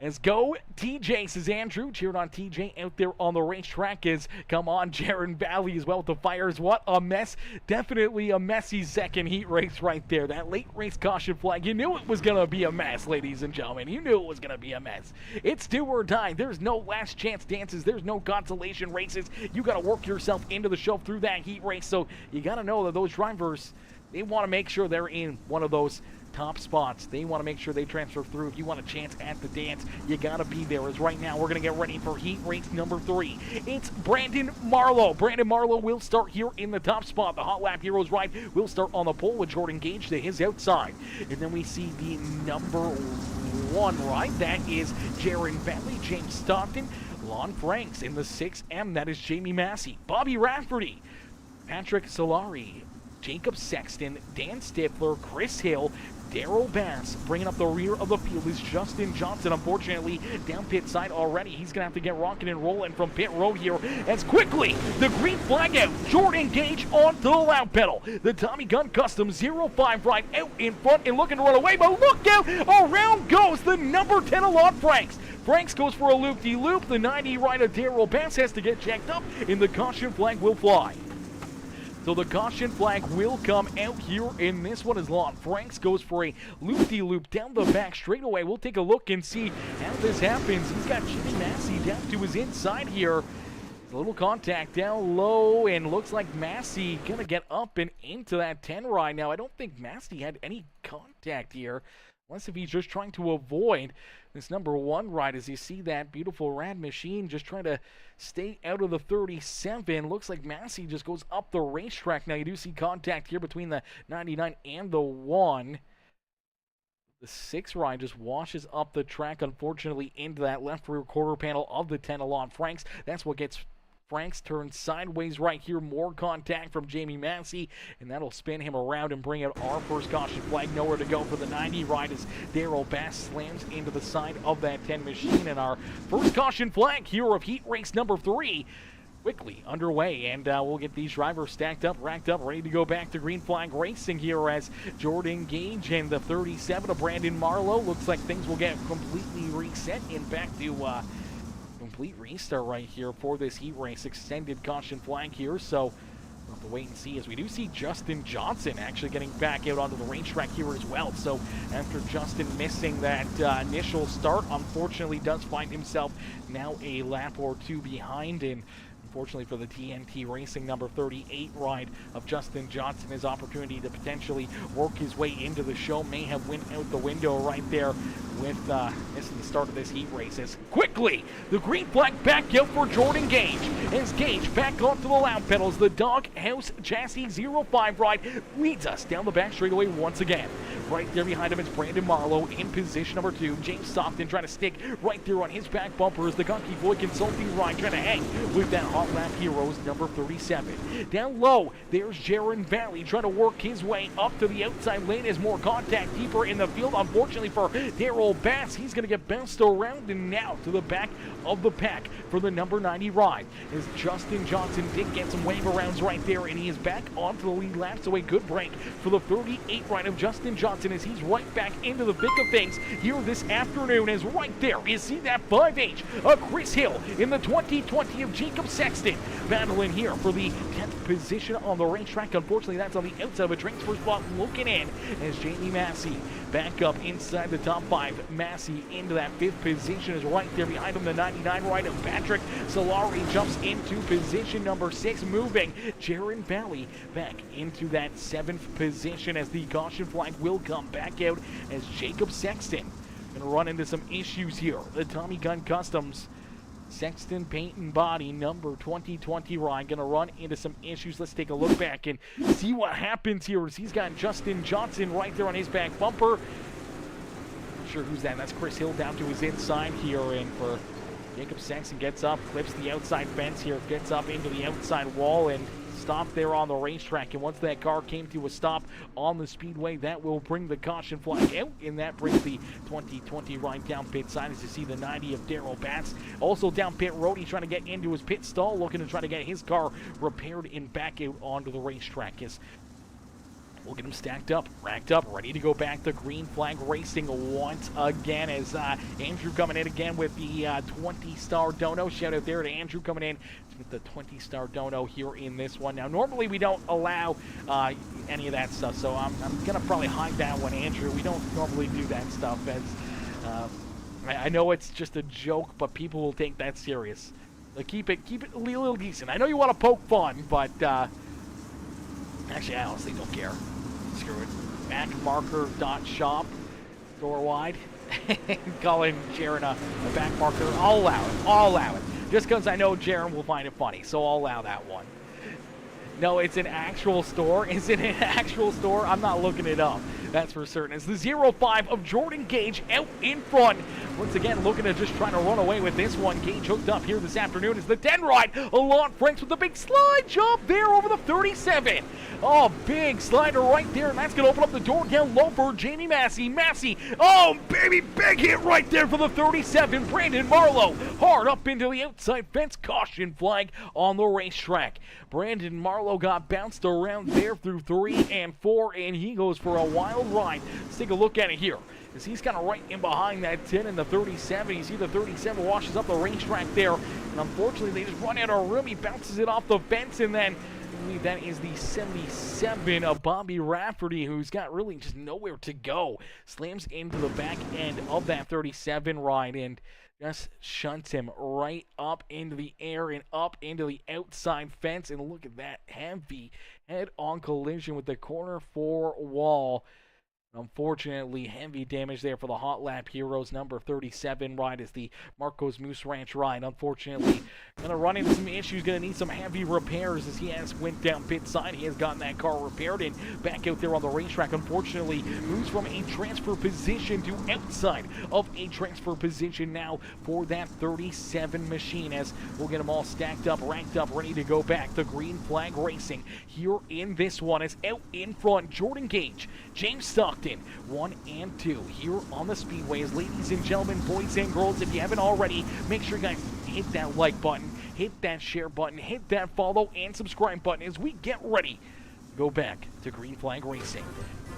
As go TJ, says Andrew, cheered on TJ out there on the racetrack. As come on, Jaron Valley as well with the fires. What a mess. Definitely a messy second heat race right there. That late race caution flag. You knew it was going to be a mess, ladies and gentlemen. You knew it was going to be a mess. It's do or die. There's no last chance dances. There's no consolation races. You got to work yourself into the show through that heat race. So you got to know that those drivers, they want to make sure they're in one of those top spots. They want to make sure they transfer through. If you want a chance at the dance, you got to be there. As right now, we're going to get ready for heat race #3. It's Brandon Marlowe. Brandon Marlowe will start here in the top spot. The Hot Lap Heroes ride will start on the pole with Jordan Gage to his outside. And then we see the #1 ride. That is Jaron Valley, James Stockton, Lon Franks in the 6M. That is Jamie Massey, Bobby Rafferty, Patrick Solari, Jacob Sexton, Dan Stifler, Chris Hill, Daryl Bass. Bringing up the rear of the field is Justin Johnson. Unfortunately, down pit side already. He's going to have to get rocking and rolling from pit road here as quickly the green flag out. Jordan Gage onto the loud pedal. The Tommy Gun Custom 05 ride out in front and looking to run away, but look out! Around goes the number 10 Alon Franks. Franks goes for a loop-de-loop. The 90 rider Daryl Bass has to get jacked up, and the caution flag will fly. So the caution flag will come out here in this one as Lon Franks goes for a loop-de-loop down the back straightaway. We'll take a look and see how this happens. He's got Jimmy Massey down to his inside here. A little contact down low, and looks like Massey gonna get up and into that 10 ride. Now, I don't think Massey had any contact here, unless if he's just trying to avoid this number 1 ride. As you see that beautiful rad machine just trying to stay out of the 37. Looks like Massey just goes up the racetrack. Now you do see contact here between the 99 and the 1. The 6 ride just washes up the track, unfortunately, into that left rear quarter panel of the 10 Alon Franks. That's what gets Franks turned sideways right here. More contact from Jamie Massey, and that'll spin him around and bring out our first caution flag. Nowhere to go for the 90 ride as Daryl Bass slams into the side of that 10 machine. And our first caution flag here of heat race number 3 quickly underway, and we'll get these drivers stacked up, racked up, ready to go back to green flag racing here as Jordan Gage and the 37 of Brandon Marlowe. Looks like things will get completely reset and back to complete restart right here for this heat race. Extended caution flag here, so we'll have to wait and see, as we do see Justin Johnson actually getting back out onto the racetrack here as well. So after Justin missing that initial start, unfortunately does find himself now a lap or 2 behind, and unfortunately for the TNT Racing number 38 ride of Justin Johnson, his opportunity to potentially work his way into the show may have went out the window right there with missing the start of this heat race. As quickly the green flag back out for Jordan Gage, as Gage back onto the loud pedals. The Doghouse Chassis 05 ride leads us down the back straightaway once again. Right there behind him is Brandon Marlowe in position number 2. James Stockton trying to stick right there on his back bumper as the Gunky Boy Consulting ride trying to hang with that Hot Lap Heroes number 37. Down low, there's Jaron Valley trying to work his way up to the outside lane as more contact deeper in the field. Unfortunately for Daryl Bass, he's going to get bounced around and now to the back of the pack for the number 90 ride. As Justin Johnson did get some wave arounds right there, and he is back onto the lead lap, so a good break for the 38 ride of Justin Johnson as he's right back into the thick of things here this afternoon. As right there, you see that 5H of Chris Hill in the 2020 of Jacob Sexton battling here for the 10th position on the racetrack. Unfortunately, that's on the outside of a transfer spot looking in as Jamie Massey back up inside the top 5. Massey into that 5th position is right there behind him. The 99 ride of Patrick Solari jumps into position number 6, moving Jaron Valley back into that 7th position as the caution flag will come back out as Jacob Sexton gonna run into some issues here. The Tommy Gun Customs Sexton paint and body number 2020 ride gonna run into some issues. Let's take a look back and see what happens here as he's got Justin Johnson right there on his back bumper. Not sure who's that. That's Chris Hill down to his inside here, and for Jacob Sexton gets up, clips the outside fence here, gets up into the outside wall and stopped there on the racetrack. And once that car came to a stop on the speedway, that will bring the caution flag out, and that brings the 2020 ride down pit side as you see the 90 of Daryl Bass also down pit road. He's trying to get into his pit stall, looking to try to get his car repaired and back out onto the racetrack. As we'll get him stacked up, racked up, ready to go back to green flag racing once again as Andrew coming in again with the 20-star dono. Shout out there to Andrew coming in with the 20-star dono here in this one. Now, normally we don't allow any of that stuff, so I'm going to probably hide that one, Andrew. We don't normally do that stuff, as I know it's just a joke, but people will take that serious. So keep it a little decent. I know you want to poke fun, but actually, I honestly don't care. Screw it. Backmarker.shop. Door wide. Calling Jaron a back marker. I'll allow it. I'll allow it. Just because I know Jaron will find it funny, so I'll allow that one. No, it's an actual store. Is it an actual store? I'm not looking it up. That's for certain. It's the 0-5 of Jordan Gage out in front. Once again, looking to just try to run away with this one. Gage hooked up here this afternoon as the 10 ride. Alon Franks with a big slide job there over the 37. Oh, big slider right there, and that's going to open up the door down low for Jamie Massey. Massey, oh, baby, big hit right there for the 37. Brandon Marlowe hard up into the outside fence. Caution flag on the racetrack. Brandon Marlowe got bounced around there through 3 and 4, and he goes for a wild ride. Let's take a look at it here, as he's kind of right in behind that 10 and the 37. You see the 37 washes up the racetrack there, and unfortunately they just run out of room. He bounces it off the fence, and then I believe that is the 77 of Bobby Rafferty, who's got really just nowhere to go. Slams into the back end of that 37 ride and just shunts him right up into the air and up into the outside fence. And look at that heavy head-on collision with the corner 4 wall. Unfortunately, heavy damage there for the Hot Lap Heroes. Number 37 ride is the Marcos Moose Ranch ride. Unfortunately, going to run into some issues, going to need some heavy repairs as he has went down pit side. He has gotten that car repaired and back out there on the racetrack. Unfortunately, moves from a transfer position to outside of a transfer position now for that 37 machine, as we'll get them all stacked up, ranked up, ready to go back. The green flag racing here in this one is out in front. Jordan Gage, James Stockton, 1 and 2 here on the Speedways. Ladies and gentlemen, boys and girls, if you haven't already, make sure you guys hit that like button, hit that share button, hit that follow and subscribe button as we get ready to go back to green flag racing.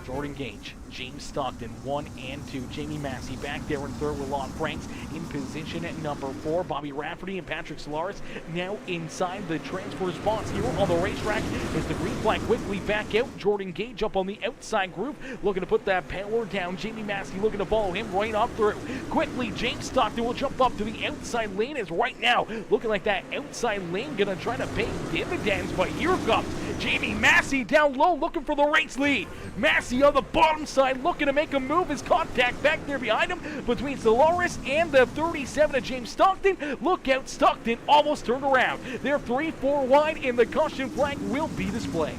Jordan Gage, James Stockton, 1 and 2. Jamie Massey back there in third with Lon Franks in position at number 4. Bobby Rafferty and Patrick Solaris now inside the transfer spots here on the racetrack as the green flag quickly back out. Jordan Gage up on the outside group, looking to put that power down. Jamie Massey looking to follow him right up through. Quickly, James Stockton will jump up to the outside lane, as right now looking like that outside lane gonna try to pay dividends, but here comes Jamie Massey down low looking for the race lead. Massey on the bottom side looking to make a move. His contact back there behind him between Solaris and the 37 of James Stockton. Look out, Stockton almost turned around. They're 3-4 wide and the caution flag will be displayed.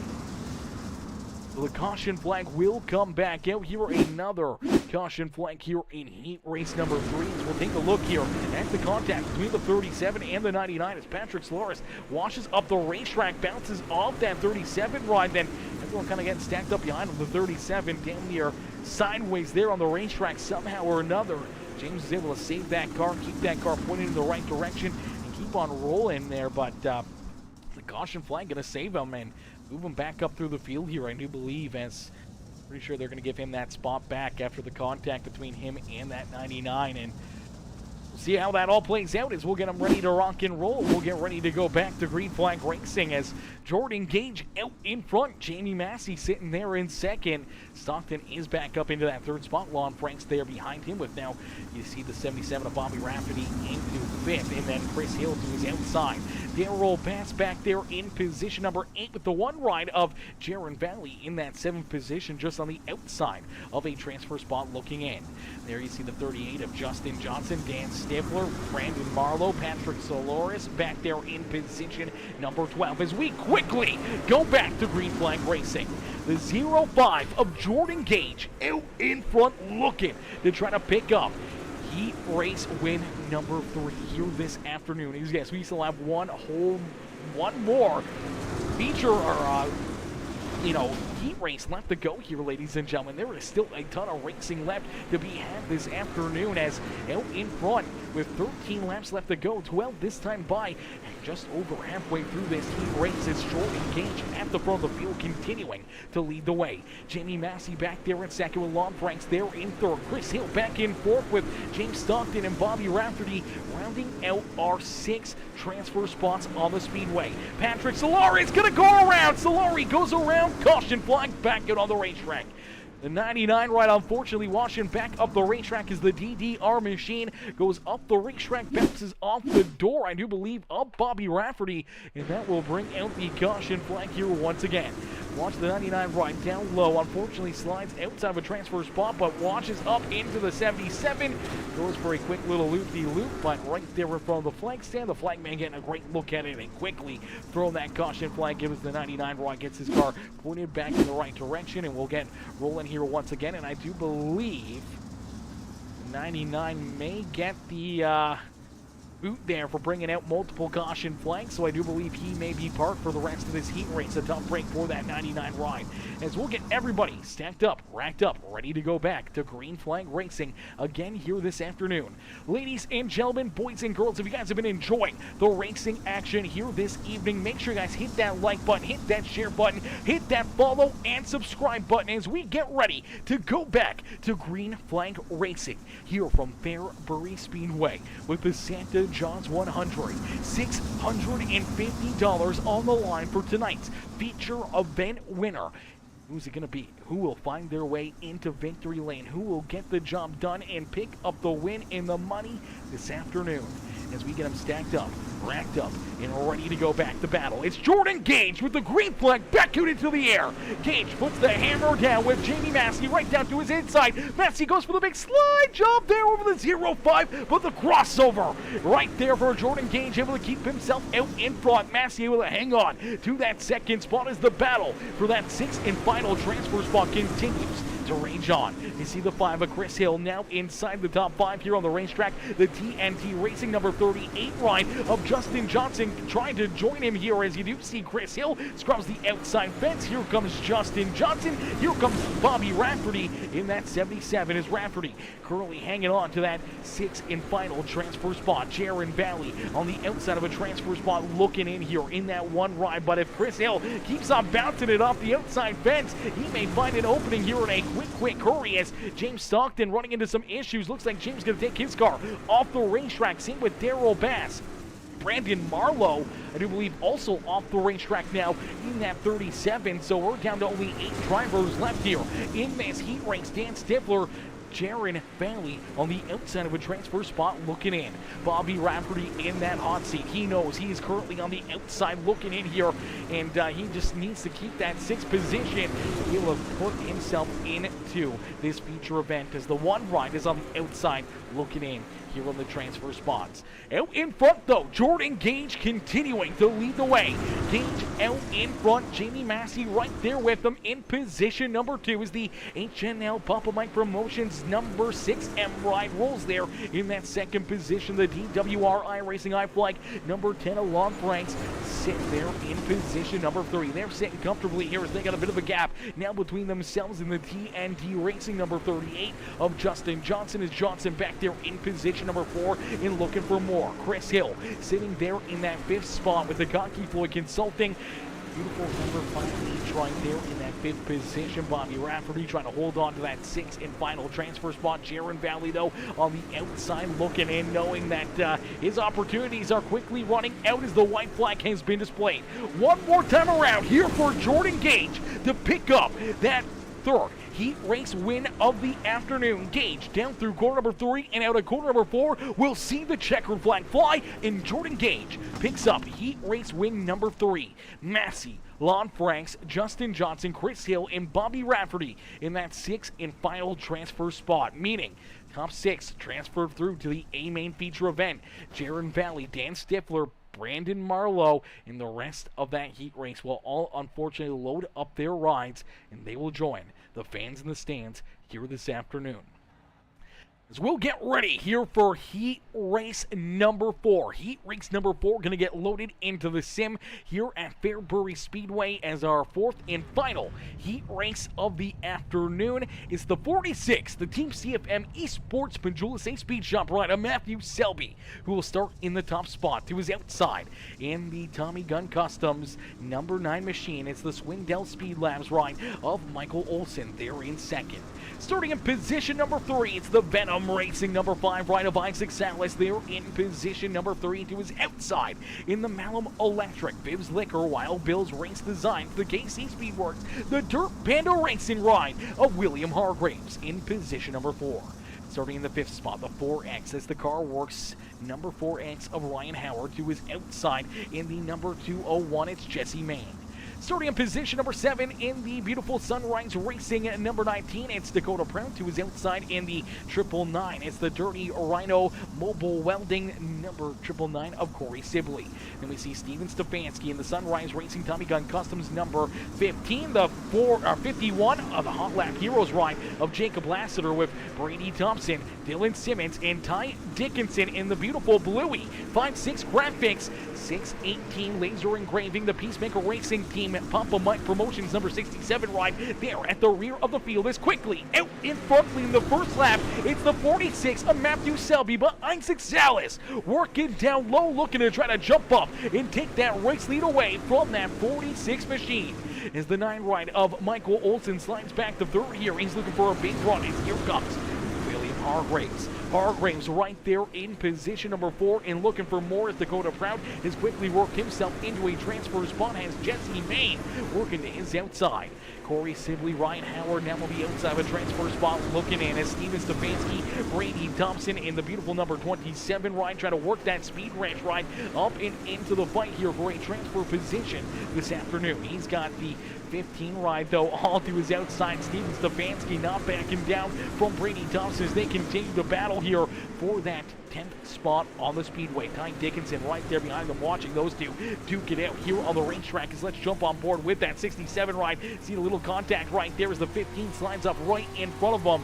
So the caution flag will come back out here. Another caution flag here in heat race number 3. So we'll take a look here at the contact between the 37 and the 99 as Patrick Solaris washes up the racetrack, bounces off that 37 ride, then everyone kind of getting stacked up behind him. The 37 damn near sideways there on the racetrack somehow or another. James is able to save that car, keep that car pointed in the right direction, and keep on rolling there, but the caution flag going to save him and move him back up through the field here, I do believe, as pretty sure they're going to give him that spot back after the contact between him and that 99, and we'll see how that all plays out as we'll get him ready to rock and roll. We'll get ready to go back to green flag racing as Jordan Gage out in front. Jamie Massey sitting there in second. Stockton is back up into that third spot. Lon Franks there behind him with now you see the 77 of Bobby Rafferty into fifth, and then Chris Hill to his outside. Darrell Bass back there in position number 8 with the 1 ride of Jaron Valley in that 7th position just on the outside of a transfer spot looking in. There you see the 38 of Justin Johnson, Dan Stifler, Brandon Marlowe, Patrick Solaris back there in position number 12 as we quickly go back to green flag racing. The 0-5 of Jordan Gage out in front looking to try to pick up heat race win number 3 here this afternoon. Yes, we still have one more feature or heat race left to go here, ladies and gentlemen. There is still a ton of racing left to be had this afternoon, as out in front with 13 laps left to go, 12 this time by, just over halfway through this heat race is Jordan Gage at the front of the field continuing to lead the way. Jamie Massey back there in second with Lon Franks there in third. Chris Hill back in fourth with James Stockton and Bobby Rafferty rounding out our 6 transfer spots on the Speedway. Patrick Solari is going to go around. Solari goes around. Caution flag back out on the racetrack. The 99 ride unfortunately washing back up the racetrack as the DDR machine goes up the racetrack, bounces off the door, I do believe, of Bobby Rafferty, and that will bring out the caution flag here once again. Watch the 99 ride down low. Unfortunately, slides outside of a transfer spot, but launches up into the 77. Goes for a quick little loop-de-loop, but right there in front of the flag stand, the flag man getting a great look at it and quickly throwing that caution flag. Gives the 99 ride, gets his car pointed back in the right direction, and we'll get rolling here once again. And I do believe 99 may get the boot there for bringing out multiple caution flags, so I do believe he may be parked for the rest of this heat race. A tough break for that 99 ride, as we'll get everybody stacked up, racked up, ready to go back to green flag racing again here this afternoon. Ladies and gentlemen, boys and girls, if you guys have been enjoying the racing action here this evening, make sure you guys hit that like button, hit that share button, hit that follow and subscribe button as we get ready to go back to green flag racing here from Fairbury Speedway with the Santa Jaws 100. $650 on the line for tonight's feature event winner. Who's it going to be? Who will find their way into victory lane? Who will get the job done and pick up the win and the money this afternoon? As we get them stacked up, racked up, and ready to go back to battle. It's Jordan Gage with the green flag back out into the air. Gage puts the hammer down with Jamie Massey right down to his inside. Massey goes for the big slide job there over the 0-5, but the crossover right there for Jordan Gage, able to keep himself out in front. Massey able to hang on to that second spot as the battle for that sixth and final transfer spot continues to rage on. You see the 5 of Chris Hill now inside the top 5 here on the racetrack. The TNT Racing number 38 ride of Justin Johnson trying to join him here, as you do see Chris Hill scrubs the outside fence. Here comes Justin Johnson. Here comes Bobby Rafferty in that 77 as Rafferty currently hanging on to that 6th and final transfer spot. Jaron Valley on the outside of a transfer spot looking in here in that one ride, but if Chris Hill keeps on bouncing it off the outside fence, he may find an opening here in a quick hurry as James Stockton running into some issues. Looks like James going to take his car off the racetrack. Same with Darrell Bass. Brandon Marlowe, I do believe, also off the racetrack now in that 37. So we're down to only 8 drivers left here in this heat race. Dan Stifler, Jaron Valley on the outside of a transfer spot looking in. Bobby Rafferty in that hot seat. He knows he is currently on the outside looking in here, and he just needs to keep that 6th position to be able to put himself into this feature event, as the one ride is on the outside looking in here on the transfer spots. Out in front, though, Jordan Gage continuing to lead the way. Gage out in front. Jamie Massey right there with them in position number 2 as the HNL Papa Mike Promotions number 6 M ride rolls there in that 2nd position. The DWR Racing iFlag number 10 Alon Franks sit there in position number 3. They're sitting comfortably here as they got a bit of a gap now between themselves and the TNT Racing number 38 of Justin Johnson, as Johnson back there in position number 4 and looking for more. Chris Hill sitting there in that 5th spot with the Cocky Floyd Consulting. Beautiful number 5 each right there in that 5th position. Bobby Rafferty trying to hold on to that 6th and final transfer spot. Jaron Valley, though, on the outside looking in, knowing that his opportunities are quickly running out as the white flag has been displayed. One more time around here for Jordan Gage to pick up that 3rd heat race win of the afternoon. Gage down through corner number 3 and out of corner number 4. We'll see the checkered flag fly, and Jordan Gage picks up heat race win number 3. Massey, Lon Franks, Justin Johnson, Chris Hill, and Bobby Rafferty in that 6th and final transfer spot, meaning top 6 transferred through to the A main feature event. Jaron Valley, Dan Stifler, Brandon Marlowe, and the rest of that heat race will all unfortunately load up their rides, and they will join the fans in the stands here this afternoon. As we'll get ready here for heat race number 4. Heat race number 4 going to get loaded into the sim here at Fairbury Speedway as our 4th and final heat race of the afternoon. It's the 46th, the Team CFM Esports Pendulous A Speed Shop rider Matthew Selby, who will start in the top spot. To his outside in the Tommy Gun Customs number 9 machine, it's the Swindell Speed Labs ride of Michael Olson there in 2nd. Starting in position number 3, it's the Venom Racing number 5 ride of Isaac Salas there in position number 3. To his outside in the Malum Electric Bibs Liquor Wild Bill's Race Design, the KC Speedworks, the Dirt Panda Racing ride of William Hargraves in position number 4. Starting in the 5th spot, the 4X as the Car Works number 4X of Ryan Howard. To his outside in the number 201, it's Jesse Main. Starting in position number 7 in the beautiful Sunrise Racing number 19, it's Dakota Prout, who is outside in the 999. It's the Dirty Rhino Mobile Welding number 999 of Corey Sibley. Then we see Steven Stefanski in the Sunrise Racing Tommy Gun Customs number 15, the 51 of the Hot Lap Heroes ride of Jacob Lassiter with Brady Thompson, Dylan Simmons, and Ty Dickinson in the beautiful Bluey 5.6 graphics, 618 laser engraving, the Peacemaker Racing Team Papa Mike Promotions number 67 ride there at the rear of the field is quickly out in front in the first lap. It's the 46 of Matthew Selby, but Isaac Salas working down low, looking to try to jump up and take that race lead away from that 46 machine. As the 9 ride of Michael Olsen slides back to third here, he's looking for a big run, and here comes William Hargraves. Hargraves right there in position number 4 and looking for more as Dakota Prout has quickly worked himself into a transfer spot as Jesse Main working to his outside. Corey Sibley, Ryan Howard now will be outside of a transfer spot looking in as Steven Stefanski, Brady Thompson in the beautiful number 27 ride trying to work that Speed Ranch ride up and into the fight here for a transfer position this afternoon. He's got the 15 ride though all to his outside. Steven Stefanski not backing down from Brady Thompson as they continue to battle here for that 10th spot on the Speedway. Ty Dickinson right there behind them watching those two duke it out here on the racetrack as let's jump on board with that 67 ride. See a little contact right there as the 15 slides up right in front of them.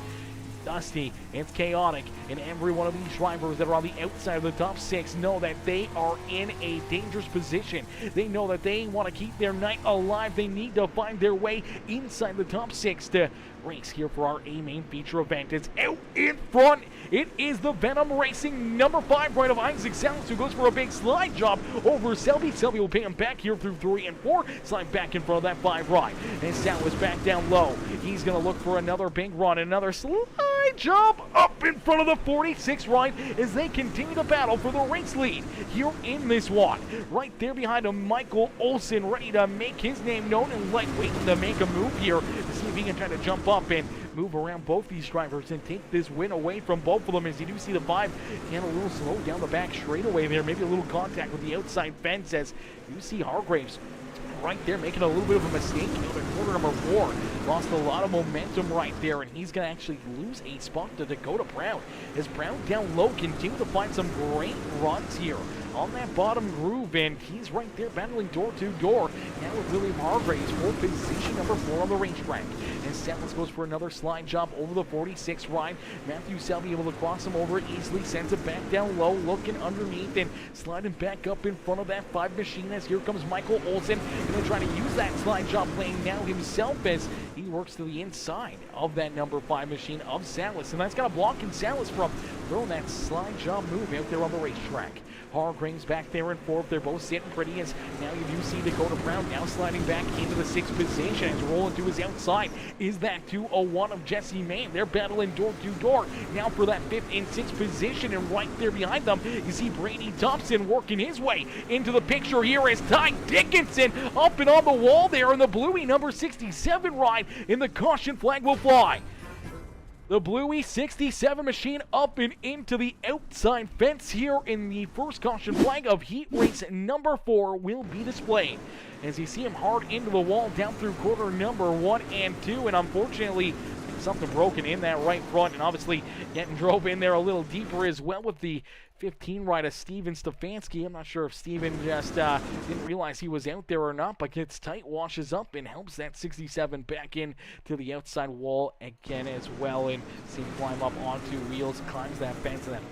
Dusty, it's chaotic, and every one of these drivers that are on the outside of the top 6 know that they are in a dangerous position. They know that they want to keep their night alive. They need to find their way inside the top 6 to race here for our A-Main feature event. It's out in front. It is the Venom Racing number 5 ride of Isaac Salas, who goes for a big slide job over Selby. Selby will pay him back here through 3 and 4. Slide back in front of that 5 ride. And Salas back down low. He's going to look for another big run, another slide job up in front of the 46 ride as they continue to battle for the race lead here in this one. Right there behind him, Michael Olsen ready to make his name known and waiting to make a move here to see if he can try to jump up and move around both these drivers and take this win away from both of them. As you do see the 5 and a little slow down the back straightaway there, maybe a little contact with the outside fence as you see Hargraves right there making a little bit of a mistake. The quarter number 4 lost a lot of momentum right there, and he's going to actually lose a spot to Dakota Prout as Prout down low continue to find some great runs here on that bottom groove, and he's right there battling door to door now with William Hargraves for position number 4 on the racetrack. And Salas goes for another slide job over the 46 ride. Matthew Selby able to cross him over easily, sends it back down low, looking underneath and sliding back up in front of that 5 machine as here comes Michael Olsen. Going to try to use that slide job lane now himself as he works to the inside of that number 5 machine of Salas. And that's got a block in Salas from throwing that slide job move out there on the racetrack. Hargraves back there in 4th. They're both sitting pretty as now you do see Dakota Prout now sliding back into the 6th position as rolling to his outside is that 201 of Jesse Main. They're battling door to door now for that 5th and 6th position, and right there behind them you see Brady Thompson working his way into the picture here as Ty Dickinson up and on the wall there in the Bluey number 67 ride, and the caution flag will fly. The Bluey 67 machine up and into the outside fence here in the first caution flag of heat race number 4 will be displayed. As you see him hard into the wall down through quarter number 1 and 2, and unfortunately something broken in that right front, and obviously getting drove in there a little deeper as well with the 15 ride of Steven Stefanski. I'm not sure if Steven just didn't realize he was out there or not, but gets tight, washes up, and helps that 67 back in to the outside wall again as well, and see him climb up onto wheels, climbs that fence, and then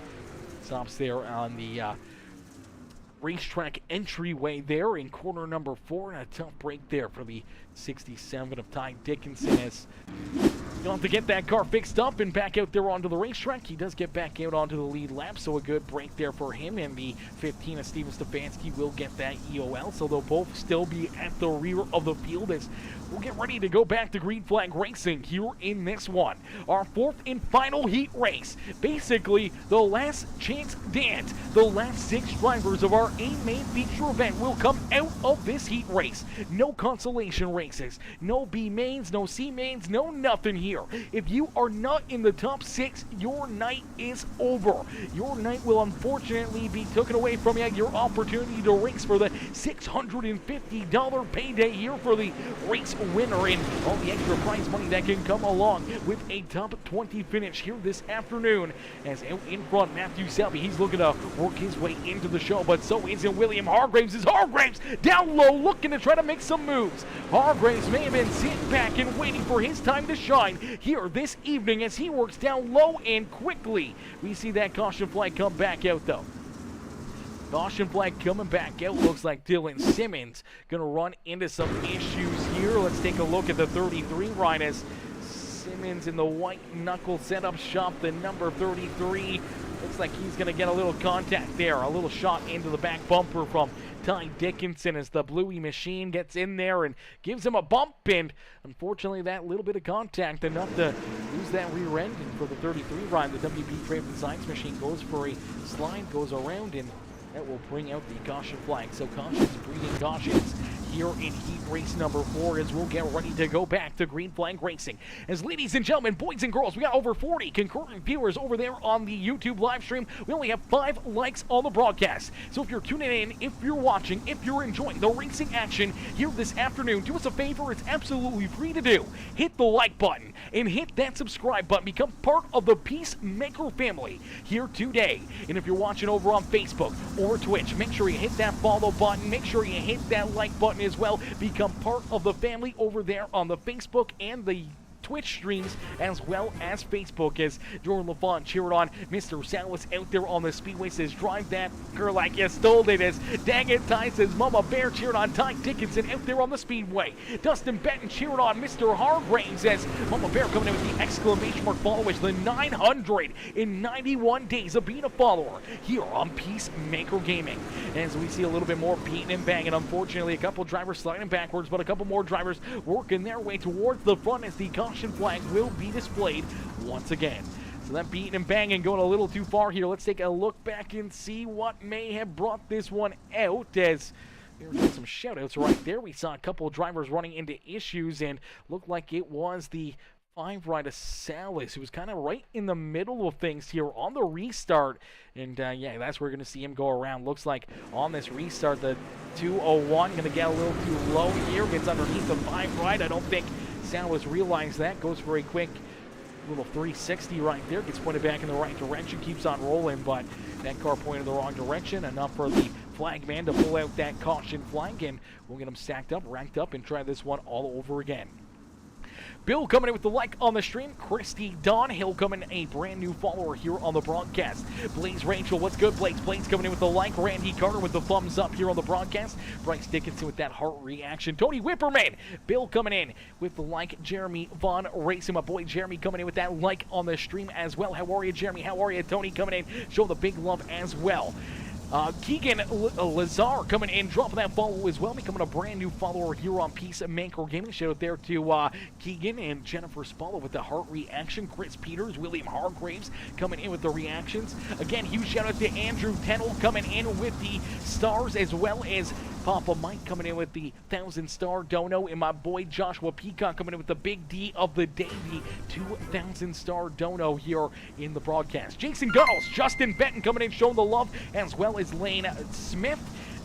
stops there on the racetrack entryway there in corner number 4, and a tough break there for the 67 of Ty Dickinson as you'll have to get that car fixed up and back out there onto the racetrack. He does get back out onto the lead lap, so a good break there for him, and the 15 of Steven Stefanski will get that EOL, so they'll both still be at the rear of the field as we'll get ready to go back to green flag racing here in this one. Our 4th and final heat race. Basically, the last chance dance. The last 6 drivers of our a main feature event will come out of this heat race. No consolation races, no B mains, no C mains, no nothing here. If you are not in the top 6, your night is over. Your night will unfortunately be taken away from you. Your opportunity to race for the $650 payday here for the race winner and all the extra prize money that can come along with a top 20 finish here this afternoon. As out in front, Matthew Selby, he's looking to work his way into the show, but so isn't William Hargraves. Hargraves down low looking to try to make some moves. Hargraves may have been sitting back and waiting for his time to shine here this evening as he works down low and quickly. We see that caution flag come back out though. Caution flag coming back out. Looks like Dylan Simmons going to run into some issues here. Let's take a look at the 33 ride as Simmons in the white knuckle setup shop, the number 33. Looks like he's going to get a little contact there. A little shot into the back bumper from Ty Dickinson as the Bluey machine gets in there and gives him a bump. And unfortunately, that little bit of contact enough to lose that rear end. And for the 33 ride, the WB Craven Science machine goes for a slide, goes around, and that will bring out the caution flag. So cautions breeding cautions here in heat race number 4 as we'll get ready to go back to green flag racing. As ladies and gentlemen, boys and girls, we got over 40 concurrent viewers over there on the YouTube live stream. We only have 5 likes on the broadcast. So if you're tuning in, if you're watching, if you're enjoying the racing action here this afternoon, do us a favor. It's absolutely free to do. Hit the like button and hit that subscribe button. Become part of the Peacemaker family here today. And if you're watching over on Facebook or Twitch, make sure you hit that follow button. Make sure you hit that like button as well. Become part of the family over there on the Facebook and the Twitch streams as well as Facebook as Jordan LaFont cheering on Mr. Salas out there on the speedway. Says drive that girl like you stole it. As dang it Ty says Mama Bear cheering on Ty Dickinson out there on the speedway. Dustin Benton cheering on Mr. Hargraves as Mama Bear coming in with the exclamation mark followers. The 991 days of being a follower here on Peacemaker Gaming. As we see a little bit more beating and banging. Unfortunately, a couple drivers sliding backwards, but a couple more drivers working their way towards the front as the caution flag will be displayed once again. So that beating and banging going a little too far here. Let's take a look back and see what may have brought this one out as we were getting some shout-outs right there. We saw a couple of drivers running into issues and looked like it was the 5 rider Salas, who was kind of right in the middle of things here on the restart. And yeah, that's where we're going to see him go around. Looks like on this restart, the 201 going to get a little too low here. Gets underneath the 5 ride. I don't think Salas realized that. Goes for a quick little 360 right there. Gets pointed back in the right direction. Keeps on rolling, but that car pointed the wrong direction. Enough for the flag man to pull out that caution flag. And we'll get them stacked up, ranked up, and try this one all over again. Bill coming in with the like on the stream. Christy Donhill coming in, a brand new follower here on the broadcast. Blaze Rachel, what's good, Blaze? Blaze coming in with the like. Randy Carter with the thumbs up here on the broadcast. Bryce Dickinson with that heart reaction. Tony Whipperman, Bill coming in with the like. Jeremy Vaughn Racing, my boy Jeremy coming in with that like on the stream as well. How are you, Jeremy? How are you? Tony coming in, show the big love as well. Keegan Lazar coming in, dropping that follow as well, becoming a brand new follower here on Peacemaker Gaming. Shout out there to Keegan and Jennifer Spalla with the heart reaction. Chris Peters, William Hargraves coming in with the reactions. Again, huge shout out to Andrew Tennell coming in with the stars, as well as Papa Mike coming in with the 1,000-star dono, and my boy Joshua Peacock coming in with the big D of the day, the 2,000-star dono here in the broadcast. Jason Gunnels, Justin Benton coming in, showing the love, as well as Lane Smith,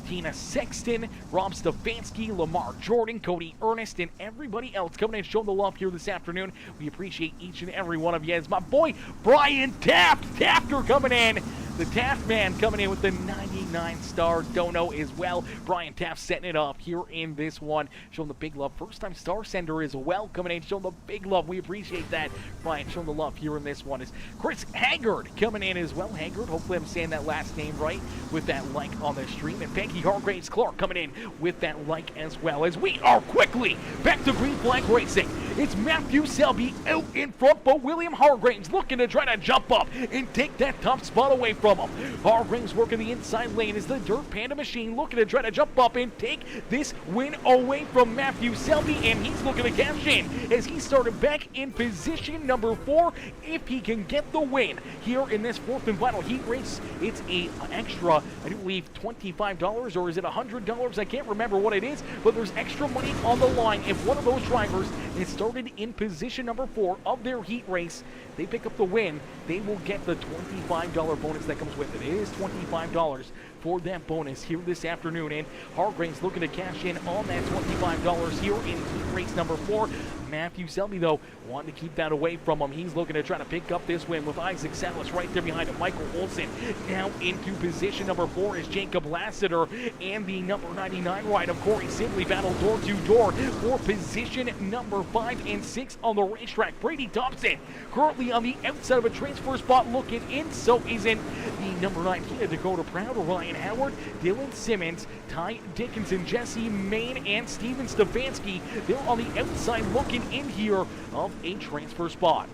Tina Sexton, Rob Stefanski, Lamar Jordan, Cody Ernest, and everybody else coming in showing the love here this afternoon. We appreciate each and every one of you. As my boy Brian Tafter coming in. The Taft man coming in with the 99-star dono as well. Brian Taft setting it up here in this one, showing the big love. First-time star sender as well coming in, showing the big love. We appreciate that. Brian showing the love here in this one is Chris Haggard coming in as well. Haggard, hopefully I'm saying that last name right, with that like on the stream. And Becky Hargraves Clark coming in with that like as well. As we are quickly back to green flag racing It's Matthew Selby out in front, but William Hargraves looking to try to jump up and take that top spot away from him. Hargraves working the inside lane as the Dirt Panda machine looking to try to jump up and take this win away from Matthew Selby, and he's looking to cash in as he started back in position number 4 if he can get the win here in this 4th and final heat race. It's an extra, I do believe, $25, or is it $100? I can't remember what it is, but there's extra money on the line. If one of those drivers is started in position number 4 of their heat race, they pick up the win, they will get the $25 bonus that comes with it. It is $25 for that bonus here this afternoon, and Hargraves looking to cash in on that $25 here in heat race number 4. Matthew Selby, though, wanting to keep that away from him. He's looking to try to pick up this win with Isaac Salas right there behind him. Michael Olson now into position number 4 is Jacob Lassiter, and the number 99 ride of Corey Sibley battle door to door for position number 5 and 6 on the racetrack. Brady Thompson currently on the outside of a transfer spot looking in, so isn't the number 19 Dakota Proud, Ryan Howard, Dylan Simmons, Ty Dickinson, Jesse Main, and Steven Stefanski. They're on the outside looking in here of a transfer spot.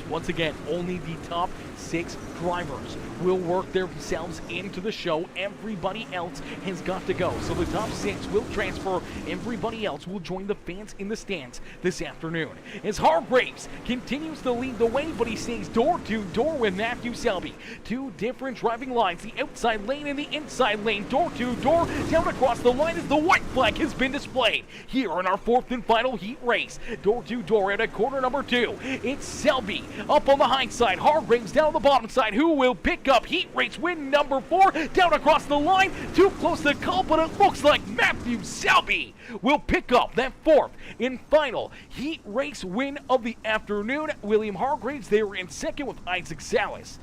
Once again, only the top 6 drivers will work themselves into the show. Everybody else has got to go. So the top 6 will transfer. Everybody else will join the fans in the stands this afternoon. As Hargraves continues to lead the way, but he stays door to door with Matthew Selby. 2 different driving lines, the outside lane and the inside lane, door to door, down across the line as the white flag has been displayed here in our 4th and final heat race. Door to door at corner number 2. It's Selby up on the high side, Hargraves down on the bottom side, who will pick up heat race win number 4 down across the line. Too close to call, but it looks like Matthew Selby will pick up that 4th and final heat race win of the afternoon. William Hargraves there in second with Isaac Salas,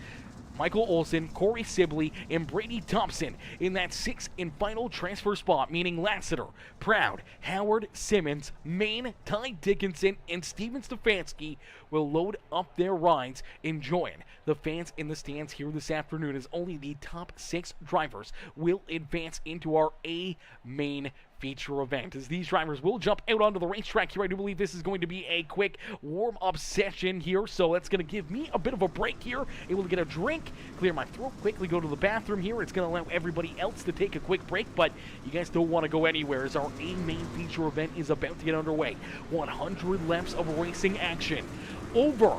Michael Olson, Corey Sibley, and Brady Thompson in that 6th and final transfer spot, meaning Lassiter, Proud, Howard, Simmons, Main, Ty Dickinson, and Steven Stefanski will load up their rides and join the fans in the stands here this afternoon, as only the top 6 drivers will advance into our A-main feature event, as these drivers will jump out onto the racetrack here. I do believe this is going to be a quick warm-up session here, so that's going to give me a bit of a break here, able to get a drink, clear my throat, quickly go to the bathroom here. It's going to allow everybody else to take a quick break, but you guys don't want to go anywhere, as our A-main feature event is about to get underway. 100 laps of racing action, over,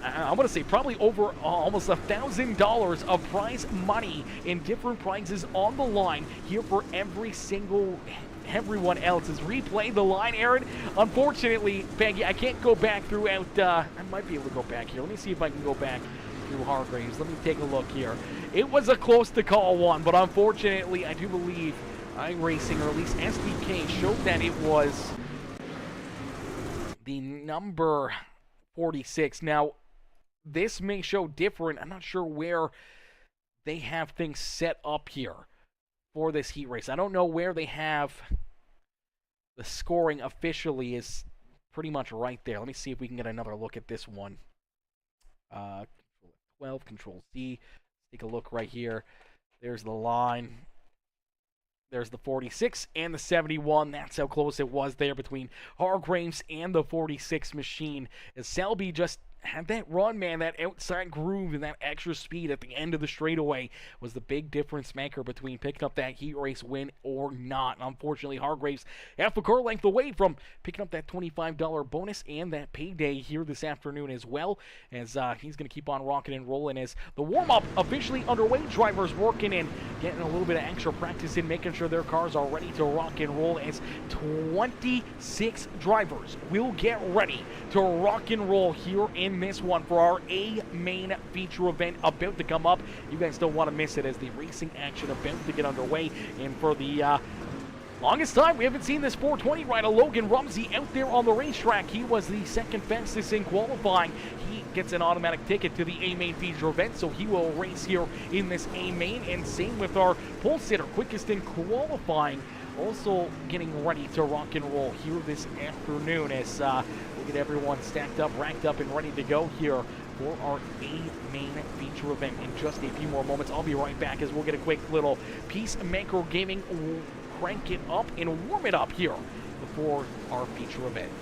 I'm going to say probably over almost $1,000 of prize money in different prizes on the line here for everyone else. Is replay the line, Aaron? Unfortunately, Peggy, I can't go back throughout, I might be able to go back here. Let me see if I can go back through Hargraves. Let me take a look here. It was a close to call one, but unfortunately, I do believe iRacing, or at least SDK, showed that it was the number 46. Now, this may show different. I'm not sure where they have things set up here for this heat race. I don't know where they have the scoring officially is pretty much right there. Let me see if we can get another look at this one. Control 12, Control C. Take a look right here. There's the line. There's the 46 and the 71. That's how close it was there between Hargraves and the 46 machine, as Selby just had that run, man. That outside groove and that extra speed at the end of the straightaway was the big difference maker between picking up that heat race win or not. And unfortunately, Hargraves half a car length away from picking up that $25 bonus and that payday here this afternoon as well, as he's going to keep on rocking and rolling as the warm-up officially underway. Drivers working and getting a little bit of extra practice in, making sure their cars are ready to rock and roll, as 26 drivers will get ready to rock and roll here in this one for our A-main feature event about to come up. You guys don't want to miss it, as the racing action about to get underway. And for the longest time, we haven't seen this 420 rider, Logan Rumsey, out there on the racetrack. He was the second fastest in qualifying. He gets an automatic ticket to the A-main feature event, so he will race here in this A-main. And same with our pole sitter, quickest in qualifying, also getting ready to rock and roll here this afternoon, as we'll get everyone stacked up, racked up, and ready to go here for our A-main feature event in just a few more moments. I'll be right back as we'll get a quick little Peacemaker Gaming, crank it up and warm it up here before our feature event.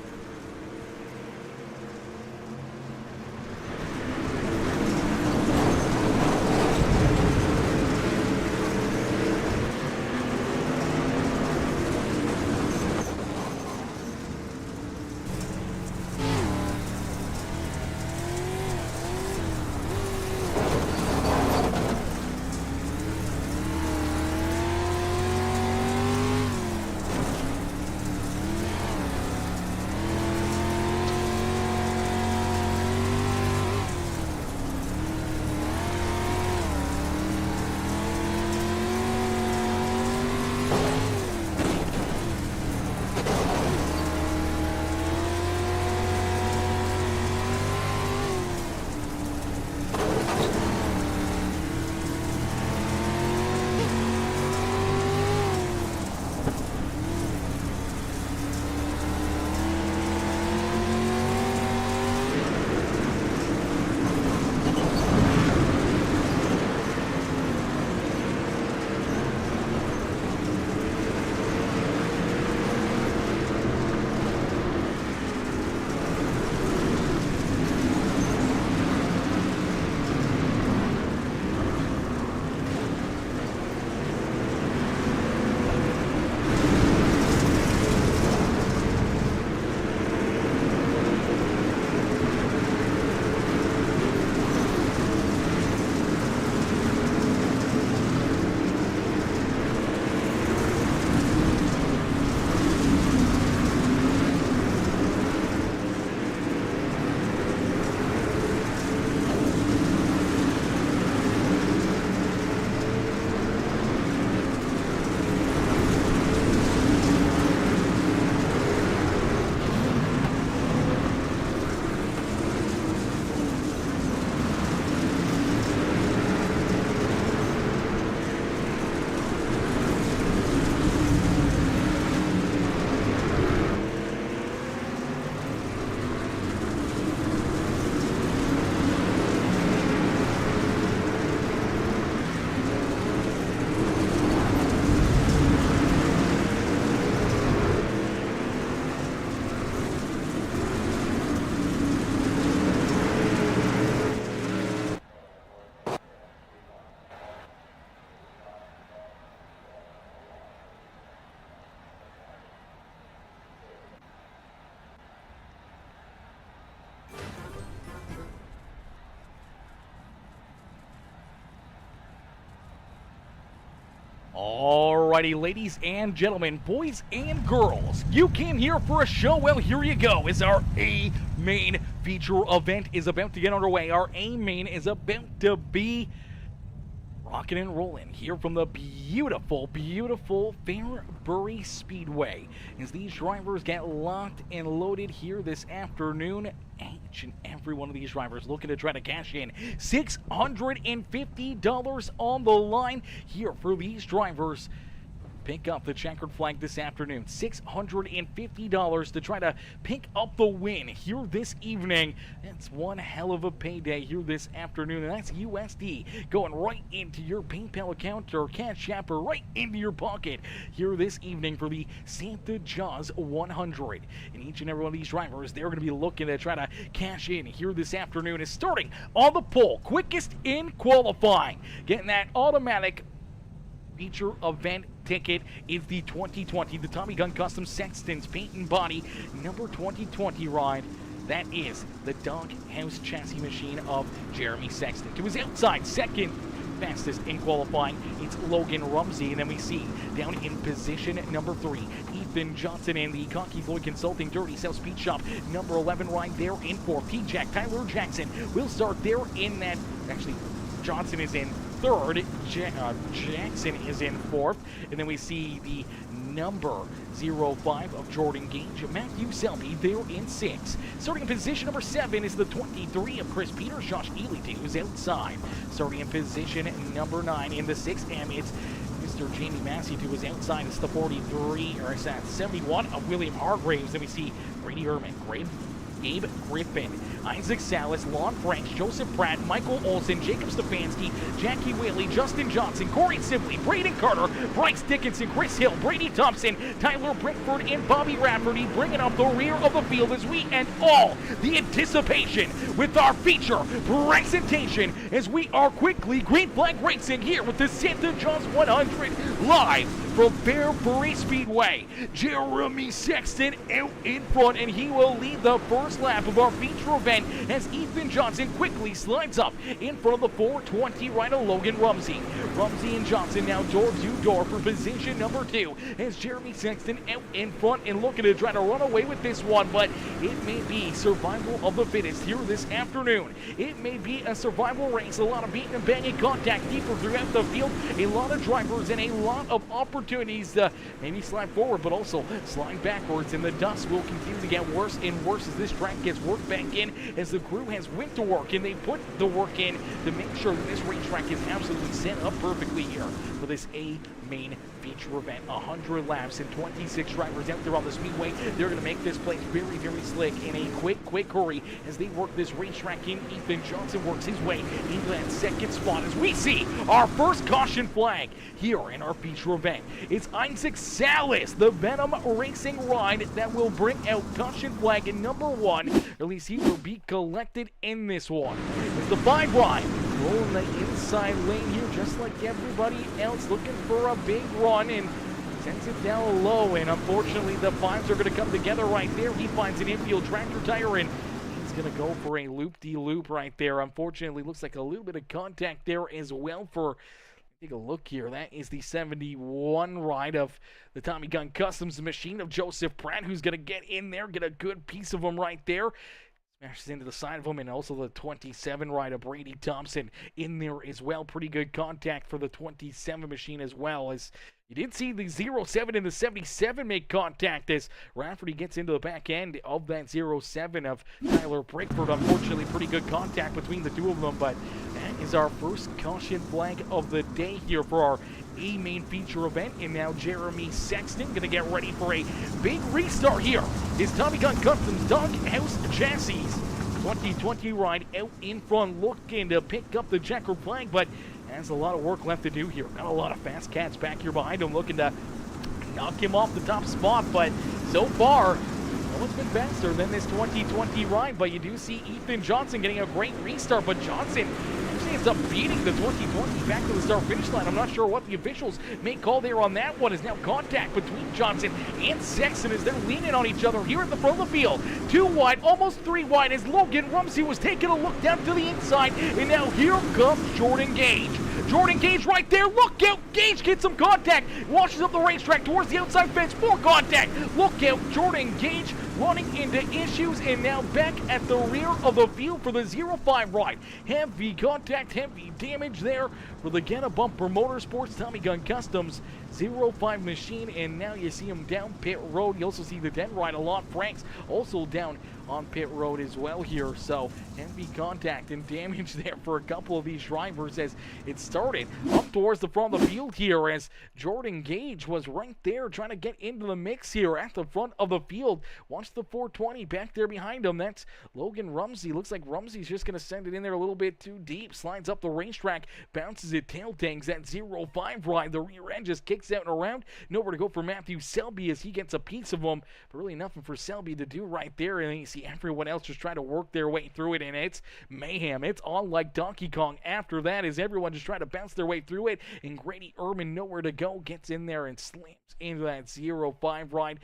Alrighty, ladies and gentlemen, boys and girls, you came here for a show. Well, here you go. As our A main feature event is about to get underway. Our A main is about to be rocking and rolling here from the beautiful, beautiful Fairbury Speedway. As these drivers get locked and loaded here this afternoon, each and every one of these drivers looking to try to cash in $650 on the line here for these drivers. Pick up the checkered flag this afternoon. $650 to try to pick up the win here this evening. That's one hell of a payday here this afternoon, and that's USD going right into your PayPal account or Cash App or right into your pocket here this evening for the Santa Jaws 100. And each and every one of these drivers, they're going to be looking to try to cash in here this afternoon. Is starting on the pole, quickest in qualifying, getting that automatic feature event ticket is the 2020, the Tommy Gun Custom Sexton's paint and body number 2020 ride. That is the doghouse chassis machine of Jeremy Sexton. To his outside, second fastest in qualifying, it's Logan Rumsey. And then we see down in position number 3, Ethan Johnson and the Cocky Floyd Consulting Dirty South Speed Shop number 11 ride there in 4th. T-Jack Tyler Jackson will start there in that, actually Johnson is in 3rd, Jackson is in 4th, and then we see the number 05 of Jordan Gage, Matthew Selby there in 6th. Starting in position number 7 is the 23 of Chris Peters, Josh Ely to his outside. Starting in position number 9 in the 6M, it's Mr. Jamie Massey to his outside. It's the 43, or it's that 71 of William Hargraves. Then we see Brady Herman, Gabe Griffin, Isaac Salas, Lon French, Joseph Pratt, Michael Olson, Jacob Stefanski, Jackie Whaley, Justin Johnson, Corey Sibley, Braden Carter, Bryce Dickinson, Chris Hill, Brady Thompson, Tyler Brickford, and Bobby Rafferty bringing up the rear of the field as we end all the anticipation with our feature presentation as we are quickly green flag racing here with the Santa Jaws 100 live from Fairbury Speedway. Jeremy Sexton out in front, and he will lead the first lap of our feature event as Ethan Johnson quickly slides up in front of the 420 rider Logan Rumsey. Rumsey and Johnson now door to door for position number 2 as Jeremy Sexton out in front and looking to try to run away with this one, but it may be survival of the fittest here this afternoon. It may be a survival race, a lot of beating and banging contact deeper throughout the field, a lot of drivers and a lot of opportunities to maybe slide forward but also slide backwards, and the dust will continue to get worse and worse as this track gets worked back in, as the crew has went to work and they put the work in to make sure that this racetrack is absolutely set up perfectly here for this A main feature event. 100 laps and 26 drivers out there on the speedway. They're going to make this place very, very slick in a quick hurry as they work this racetrack in. Ethan Johnson works his way into that second spot as we see our first caution flag here in our feature event. It's Isaac Salas, the Venom Racing ride, that will bring out caution flag in number 1. At least he will be collected in this one. It's the 5 ride rolling the inside lane here just like everybody else, looking for a big run and sends it down low, and unfortunately the 5s are going to come together right there. He finds an infield tractor tire and he's going to go for a loop-de-loop right there. Unfortunately, looks like a little bit of contact there as well for, take a look here, that is the 71 ride of the Tommy Gun Customs machine of Joseph Pratt, who's going to get in there, get a good piece of him right there. Smashes into the side of him, and also the 27 ride of Brady Thompson in there as well. Pretty good contact for the 27 machine as well, as you did see the 07 and the 77 make contact as Rafferty gets into the back end of that 07 of Tyler Brickford. Unfortunately, pretty good contact between the two of them, but that is our first caution flag of the day here for our A main feature event. And now Jeremy Sexton going to get ready for a big restart here. His Tommy Gun Customs Doghouse Chassis 2020 ride out in front, looking to pick up the checkered flag, but has a lot of work left to do here. Got a lot of fast cats back here behind him looking to knock him off the top spot, but so far no one's been faster than this 2020 ride. But you do see Ethan Johnson getting a great restart, but Johnson actually ends up beating the 2020 back to the start-finish line. I'm not sure what the officials may call there on that one. Is now contact between Johnson and Sexton as they're leaning on each other here at the front of the field. 2 wide, almost 3 wide, as Logan Rumsey was taking a look down to the inside, and now here comes Jordan Gage. Jordan Gage right there. Look out. Gage gets some contact. Washes up the racetrack towards the outside fence. More contact. Look out. Jordan Gage running into issues and now back at the rear of the field for the 0-5 ride. Heavy contact, heavy damage there for the Get a Bumper Motorsports Tommy Gun Customs 0-5 machine, and now you see him down pit road. You also see the 10 ride Alon Franks also down on pit road as well here. So heavy contact and damage there for a couple of these drivers as it started up towards the front of the field here, as Jordan Gage was right there trying to get into the mix here at the front of the field. Watch the 420 back there behind him. That's Logan Rumsey. Looks like Rumsey's just going to send it in there a little bit too deep. Slides up the racetrack, bounces it, tail tangs that 0-5 ride. The rear end just kicks out and around. Nowhere to go for Matthew Selby as he gets a piece of him, but really nothing for Selby to do right there. And then you see everyone else just trying to work their way through it, and it's mayhem. It's on like Donkey Kong after that as everyone just trying to bounce their way through it, and Grady Ehrman, nowhere to go, gets in there and slams into that 0-5 ride.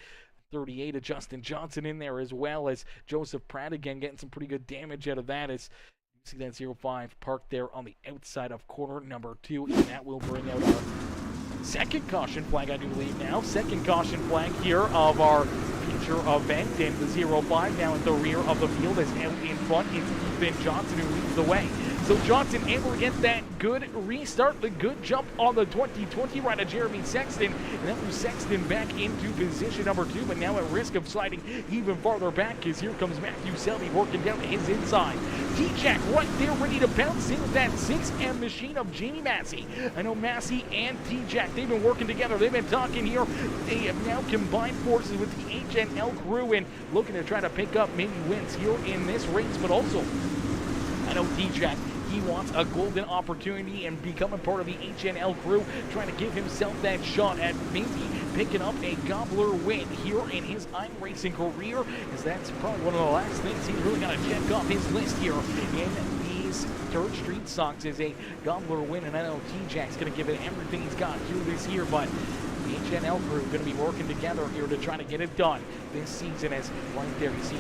38 of Justin Johnson in there, as well as Joseph Pratt again getting some pretty good damage out of that as you see that 0-5 parked there on the outside of corner number 2, and that will bring out our second caution flag, I do believe now. Second caution flag here of our feature event, and the 0-5 now at the rear of the field as out in front it's Ethan Johnson who leads the way. So Johnson able to get that good restart, the good jump on the 2020 ride of Jeremy Sexton, and that moves Sexton back into position number 2, but now at risk of sliding even farther back as here comes Matthew Selby working down to his inside. T-Jack right there ready to bounce into that 6M machine of Jamie Massey. I know Massey and T-Jack, they've been working together. They've been talking here. They have now combined forces with the HNL crew and looking to try to pick up maybe wins here in this race, but also I know T-Jack, he wants a golden opportunity and becoming part of the HNL crew, trying to give himself that shot at maybe picking up a gobbler win here in his iRacing career, as that's probably one of the last things he's really got to check off his list here in these Dirt Street Sox is a gobbler win, and I know T-Jack's going to give it everything he's got here this year, but the HNL crew going to be working together here to try to get it done this season. As right there you see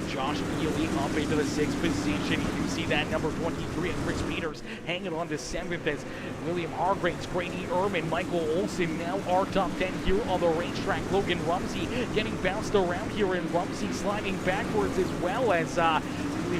Josh Ely up into the 6th position. You see that number 23 and Chris Peters hanging on to 7th as William Hargraves, Grady Ehrman, Michael Olson now are top 10 here on the racetrack. Logan Rumsey getting bounced around here, and Rumsey sliding backwards as well as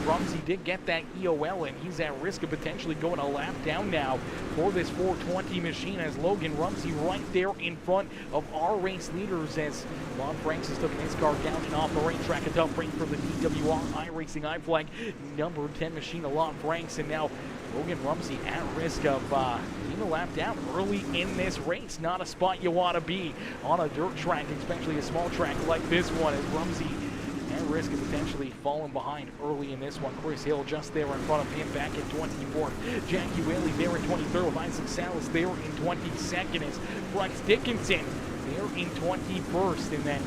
Rumsey did get that EOL, and he's at risk of potentially going a lap down now for this 420 machine as Logan Rumsey right there in front of our race leaders as Lon Franks has taken his car down and off the racetrack. A tough break for the DWR iRacing iFlag number 10 machine, Lon Franks, and now Logan Rumsey at risk of being a lap down early in this race. Not a spot you want to be on a dirt track, especially a small track like this one, as Rumsey at risk of potentially falling behind early in this one. Chris Hill just there in front of him back in 24th. Jackie Whaley there in 23rd with Isaac Salas there in 22nd as Flex Dickinson there in 21st, and then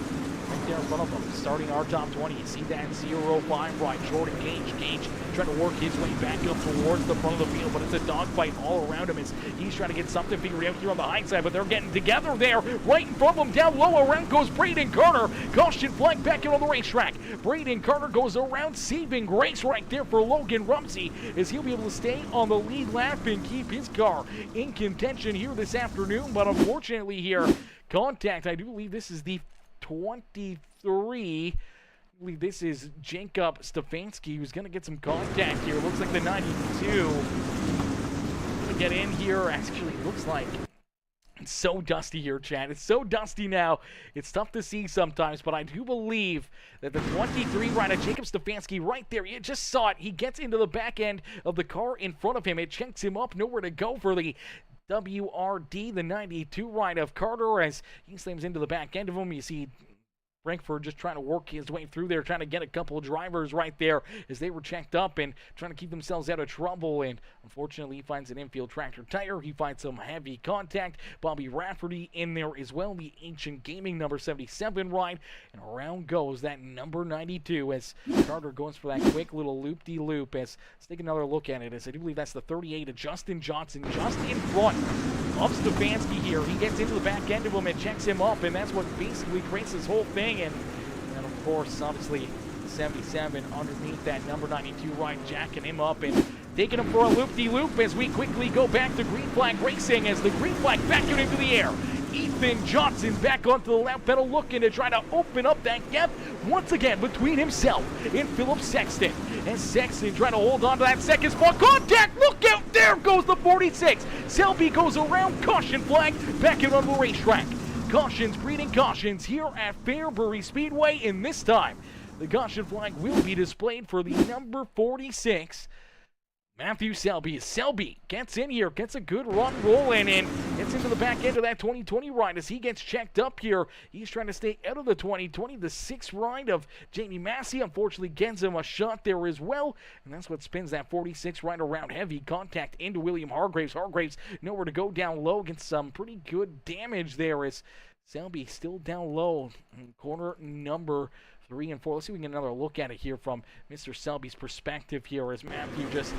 right there in front of them, starting our top 20. You see that 0-5 right. Jordan Gage trying to work his way back up towards the front of the field, but it's a dogfight all around him as he's trying to get something figured out here on the high side, but they're getting together there. Right in front of them, down low, around goes Braden Carter. Caution flag back in on the racetrack. Braden Carter goes around, saving grace right there for Logan Rumsey, as he'll be able to stay on the lead lap and keep his car in contention here this afternoon, but unfortunately here, contact, I do believe this is the 23. I believe this is Jacob Stefanski who's going to get some contact here. Looks like the 92 going to get in here. Actually, looks like it's so dusty here, Chad. It's so dusty now. It's tough to see sometimes, but I do believe that the 23 rider, Jacob Stefanski, right there, you just saw it. He gets into the back end of the car in front of him. It checks him up. Nowhere to go for the WRD, the 92 ride of Carter, as he slams into the back end of him. You see Frankfurt just trying to work his way through there, trying to get a couple of drivers right there as they were checked up and trying to keep themselves out of trouble. And unfortunately, he finds an infield tractor tire. He finds some heavy contact. Bobby Rafferty in there as well, the Ancient Gaming number 77 ride. And around goes that number 92 as Carter goes for that quick little loop-de-loop. As let's take another look at it, as I do believe that's the 38 of Justin Johnson just in front of Stefanski here. He gets into the back end of him and checks him up, and that's what basically creates this whole thing. And then, of course, obviously, 77 underneath that number 92 ride, jacking him up, and taking him for a loop-de-loop as we quickly go back to green flag racing as the green flag back out into the air. Ethan Johnson back onto the lap pedal, looking to try to open up that gap once again between himself and Philip Sexton. And Sexton trying to hold on to that second spot. Contact! Look out! There goes the 46. Selby goes around. Caution flag back out on the racetrack. Cautions greeting cautions here at Fairbury Speedway, and this time the caution flag will be displayed for the number 46. Matthew Selby. Selby gets in here, gets a good run rolling, and gets into the back end of that 2020 ride as he gets checked up here. He's trying to stay out of the 2020. The 6th ride of Jamie Massey unfortunately gets him a shot there as well, and that's what spins that 46 right around heavy. Contact into William Hargraves. Hargraves nowhere to go down low, gets some pretty good damage there as Selby still down low in corner number 3 and 4. Let's see if we can get another look at it here from Mr. Selby's perspective here as Matthew just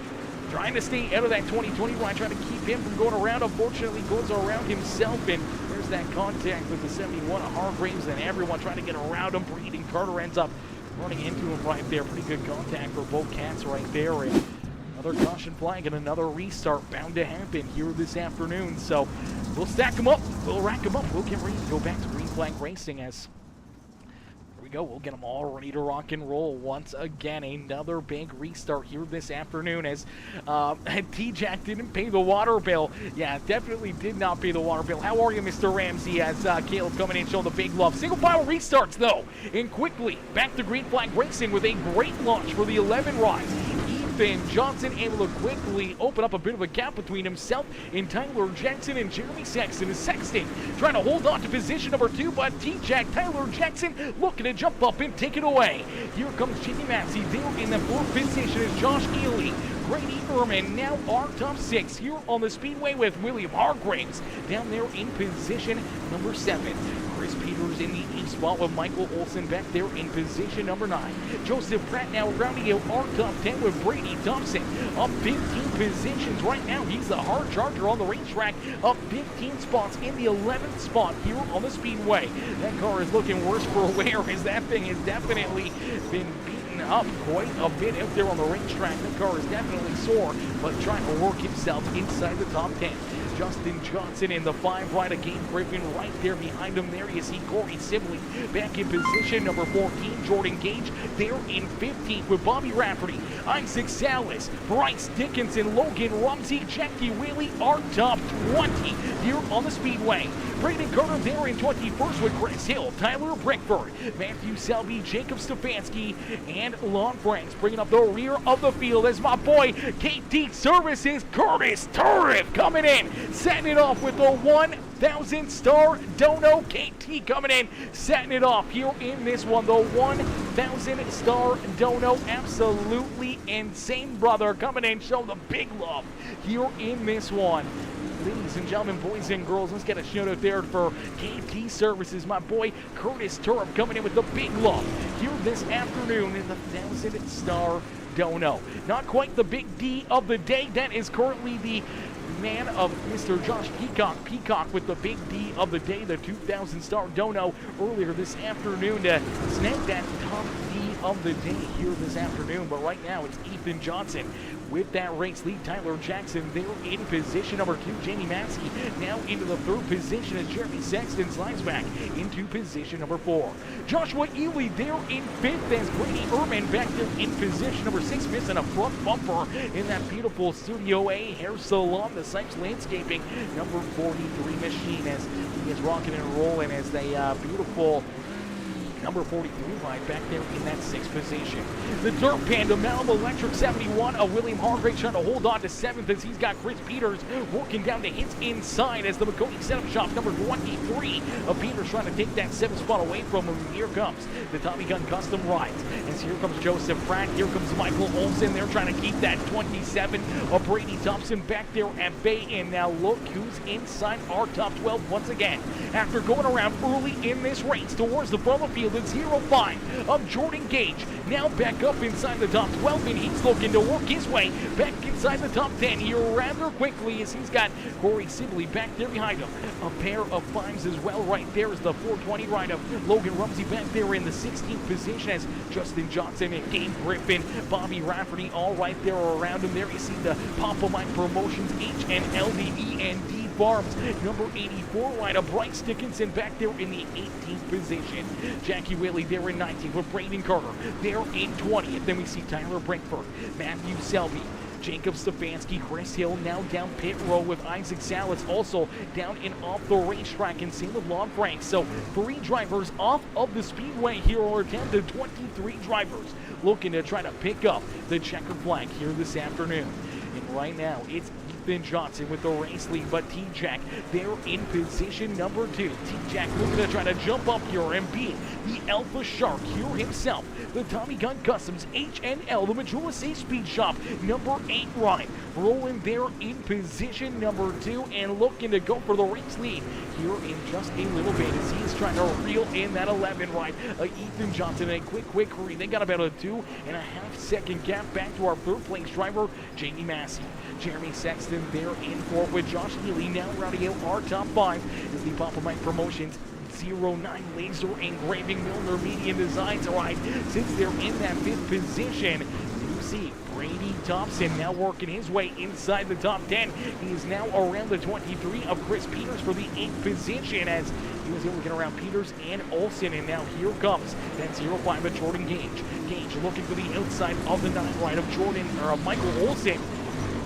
trying to stay out of that 2020 ride, trying to keep him from going around. Unfortunately, goes around himself, and there's that contact with the 71 of Hargraves and everyone trying to get around him. Braden Carter ends up running into him right there. Pretty good contact for both cats right there. And another caution flag and another restart bound to happen here this afternoon. So we'll stack them up, we'll rack them up, we'll get ready to go back to green flag racing as we go. We'll get them all ready to rock and roll once again. Another big restart here this afternoon as T-Jack didn't pay the water bill. Yeah, definitely did not pay the water bill. How are you, Mr. Ramsey, as Caleb coming in showing the big love. Single file restarts, though, and quickly back to green flag racing with a great launch for the 11 ride. Ethan Johnson able to quickly open up a bit of a gap between himself and Tyler Jackson and Jeremy Sexton. Is Sexton trying to hold on to position number 2, but T-Jack, Tyler Jackson looking to jump up and take it away. Here comes Jimmy Massey there in the 4th position is Josh Ely. Grady Ehrman now our top 6 here on the Speedway with William Hargraves down there in position number 7. Chris Peters in the east spot with Michael Olsen back there in position number 9. Joseph Pratt now rounding out our top 10 with Brady Thompson up 15 positions right now. He's the hard charger on the racetrack, up 15 spots in the 11th spot here on the Speedway. That car is looking worse for wear as that thing has definitely been beaten up quite a bit out there on the racetrack. The car is definitely sore, but trying to work himself inside the top 10. Justin Johnson in the 5 right of Gabe Griffin right there behind him. There you see Corey Sibley back in position number 14. Jordan Gage there in 15th with Bobby Rafferty, Isaac Salas, Bryce Dickinson, Logan Rumsey, Jackie Whaley are top 20 here on the Speedway. Braden Carter there in 21st with Chris Hill, Tyler Brickford, Matthew Selby, Jacob Stefanski, and Lon Franks bringing up the rear of the field as my boy KT Services Curtis Turriff coming in, setting it off with the 1,000 star dono. KT coming in, setting it off here in this one. The 1,000 star dono, absolutely insane brother coming in, show the big love here in this one. Ladies and gentlemen, boys and girls, let's get a shout out there for KT Services. My boy Curtis Turriff coming in with the big love here this afternoon in the 1,000 star dono. Not quite the big D of the day. That is currently the man of Mr. Josh Peacock. Peacock with the big D of the day, the 2,000 star dono earlier this afternoon to snag that top D of the day here this afternoon. But right now it's Ethan Johnson with that race lead. Tyler Jackson there in position number 2. Jamie Massey now into the 3rd position as Jeremy Sexton slides back into position number 4. Joshua Ely there in 5th as Brady Ehrman back there in position number 6, missing a front bumper in that beautiful Studio A hair salon, the Sipes Landscaping number 43 machine as he is rocking and rolling as they beautiful number 43 ride back there in that 6th position. The Dirt Panda Malibu Electric 71 of William Hargraves trying to hold on to 7th as he's got Chris Peters working down to his inside as the McConey Setup Shop number 23 of Peters trying to take that 7th spot away from him. Here comes the Tommy Gun Custom Rides as here comes Joseph Pratt, here comes Michael Olsen. They're trying to keep that 27 of Brady Thompson back there at bay, and now look who's inside our top 12 once again. After going around early in this race towards the front of the field, field. It's 0-5 of Jordan Gage. Now back up inside the top 12, and he's looking to work his way back inside the top 10 here rather quickly as he's got Corey Sibley back there behind him. A pair of 5s as well right there is the 420 ride of Logan Rumsey back there in the 16th position as Justin Johnson and Gabe Griffin, Bobby Rafferty all right there around him. There you see the Papa Mike Promotions HNLDEND Farms number 84 rider Bryce Dickinson back there in the 18th position. Jackie Whaley there in 19th with Braden Carter there in 20th. Then we see Tyler Brinkford, Matthew Selby, Jacob Stefanski, Chris Hill now down pit row with Isaac Salas also down and off the racetrack, and same with Lon Frank. So 3 drivers off of the speedway here, or down to 23 drivers looking to try to pick up the checkered flag here this afternoon. And right now it's Ethan Johnson with the race lead, but T-Jack there in position number 2. T-Jack looking to try to jump up here and beat the Alpha Shark here himself. The Tommy Gun Customs HNL, the Majula Safe Speed Shop number 8 ride, rolling there in position number 2 and looking to go for the race lead here in just a little bit as he's trying to reel in that 11 ride. Ethan Johnson in a quick hurry. They got about a 2.5 second gap back to our 3rd place driver, Jamie Massey. Jeremy Sexton there in 4th with Josh Healy now rounding out our top 5 as the Papa Mike Promotions 09 Laser Engraving Milner Medium Designs ride since they're in that 5th position. You see Brady Thompson now working his way inside the top 10. He is now around the 23 of Chris Peters for the 8th position as he was able to get around Peters and Olsen, and now here comes that 05 of Jordan Gage. Gage looking for the outside of the 9 right of Michael Olsen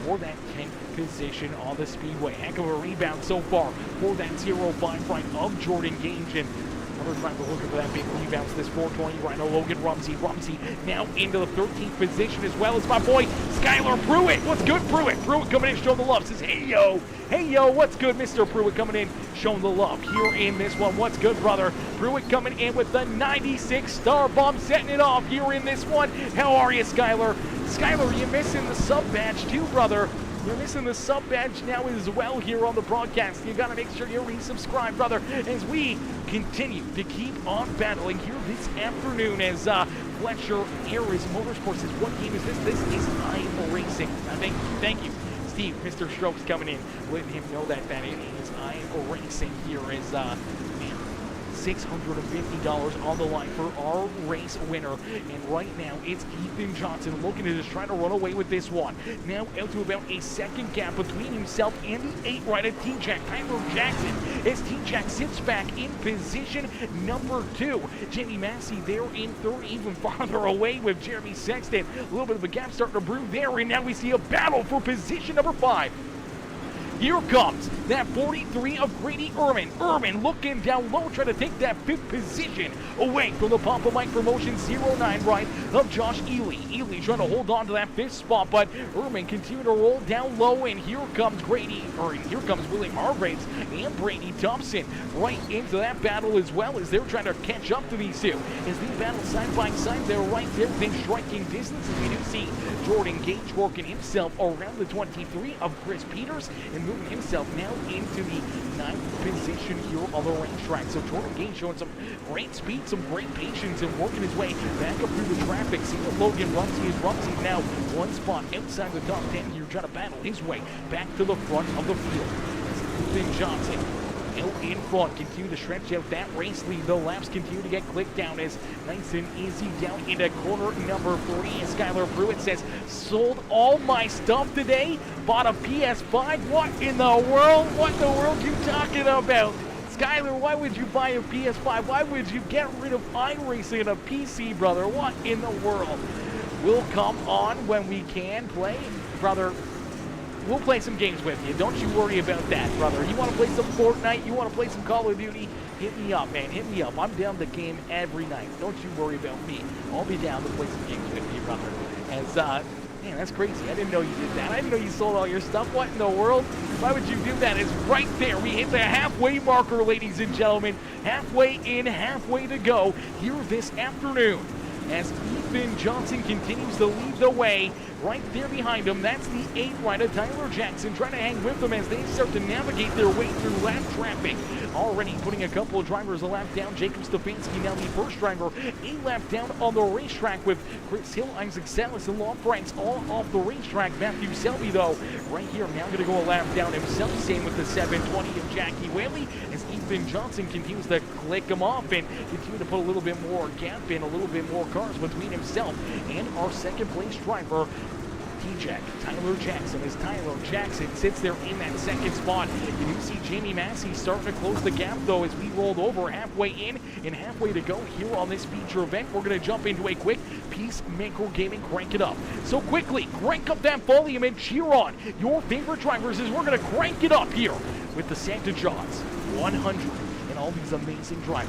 for that 10th position on the speedway. Heck of a rebound so far for that 05 right of Jordan Gage, and another driver looking for that big rebound. This 420 right of Logan Rumsey. Rumsey now into the 13th position as well as my boy Skylar Pruitt. What's good, Pruitt? Pruitt coming in showing the love. Says, hey yo, what's good, Mr. Pruitt coming in showing the love here in this one. What's good, brother? Pruitt coming in with the 96 star bomb, setting it off here in this one. How are you, Skylar? Skylar, you're missing the sub badge too, brother. You're missing the sub badge now as well here on the broadcast. You gotta make sure you're resubscribed, brother, as we continue to keep on battling here this afternoon as Fletcher Harris Motorsports says, what game is this? This is iRacing. Thank you. Steve, Mr. Strokes coming in, letting him know that it is iRacing here as $650 on the line for our race winner. And right now, it's Ethan Johnson looking to just try to run away with this one. Now out to about a second gap between himself and the 8 right of T-Jack, Tyler Jackson, as T-Jack sits back in position number 2. Jamie Massey there in 3rd, even farther away with Jeremy Sexton. A little bit of a gap starting to brew there, and now we see a battle for position number 5. Here comes that 43 of Grady Ehrman. Ehrman looking down low, trying to take that 5th position away from the Papa Mike Promotions 09 ride of Josh Ely. Ely trying to hold on to that 5th spot, but Ehrman continuing to roll down low, and here comes here comes William Hargraves and Brady Thompson right into that battle as well as they're trying to catch up to these two. As they battle side by side, they're right there within striking distance, as we do see Jordan Gage working himself around the 23 of Chris Peters and moving himself now into the 9th position here on the racetrack. So Jordan Gage showing some great speed, some great patience, and working his way back up through the traffic. See what Logan Rumsey is. Rumsey now 1 spot outside the top 10 here, trying to battle his way back to the front of the field. Ethan Johnson out in front, continue to stretch out that race lead. The laps continue to get clicked down as nice and easy down into corner number 3. And Skylar Pruitt says, sold all my stuff today, bought a PS5. What in the world? What in the world you talking about? Skylar, why would you buy a PS5? Why would you get rid of iRacing and a PC, brother? What in the world? We'll come on when we can play, brother. We'll play some games with you. Don't you worry about that, brother. You want to play some Fortnite? You want to play some Call of Duty? Hit me up, man. Hit me up. I'm down to game every night. Don't you worry about me. I'll be down to play some games with you, brother. As, man, that's crazy. I didn't know you did that. I didn't know you sold all your stuff. What in the world? Why would you do that? It's right there. We hit the halfway marker, ladies and gentlemen. Halfway in, halfway to go here this afternoon, as Ethan Johnson continues to lead the way right there behind him. That's the 8 rider, Tyler Jackson, trying to hang with them as they start to navigate their way through lap traffic. Already putting a couple of drivers a lap down. Jacob Stefanski now the first driver, a lap down on the racetrack with Chris Hill, Isaac Salas, and Law Franks all off the racetrack. Matthew Selby, though, right here now going to go a lap down himself. Same with the 720 of Jackie Whaley as Ethan Johnson continues to click him off and continue to put a little bit more gap in, a little bit more cars between himself and our second place driver, T-Jack, Tyler Jackson. As Tyler Jackson sits there in that second spot, you do see Jamie Massey starting to close the gap, though, as we rolled over halfway in and halfway to go here on this feature event. We're going to jump into a quick Peacemaker Gaming Crank It Up. So quickly, crank up that volume and cheer on your favorite drivers as we're going to crank it up here with the Santa Jaws 100 and all these amazing drivers.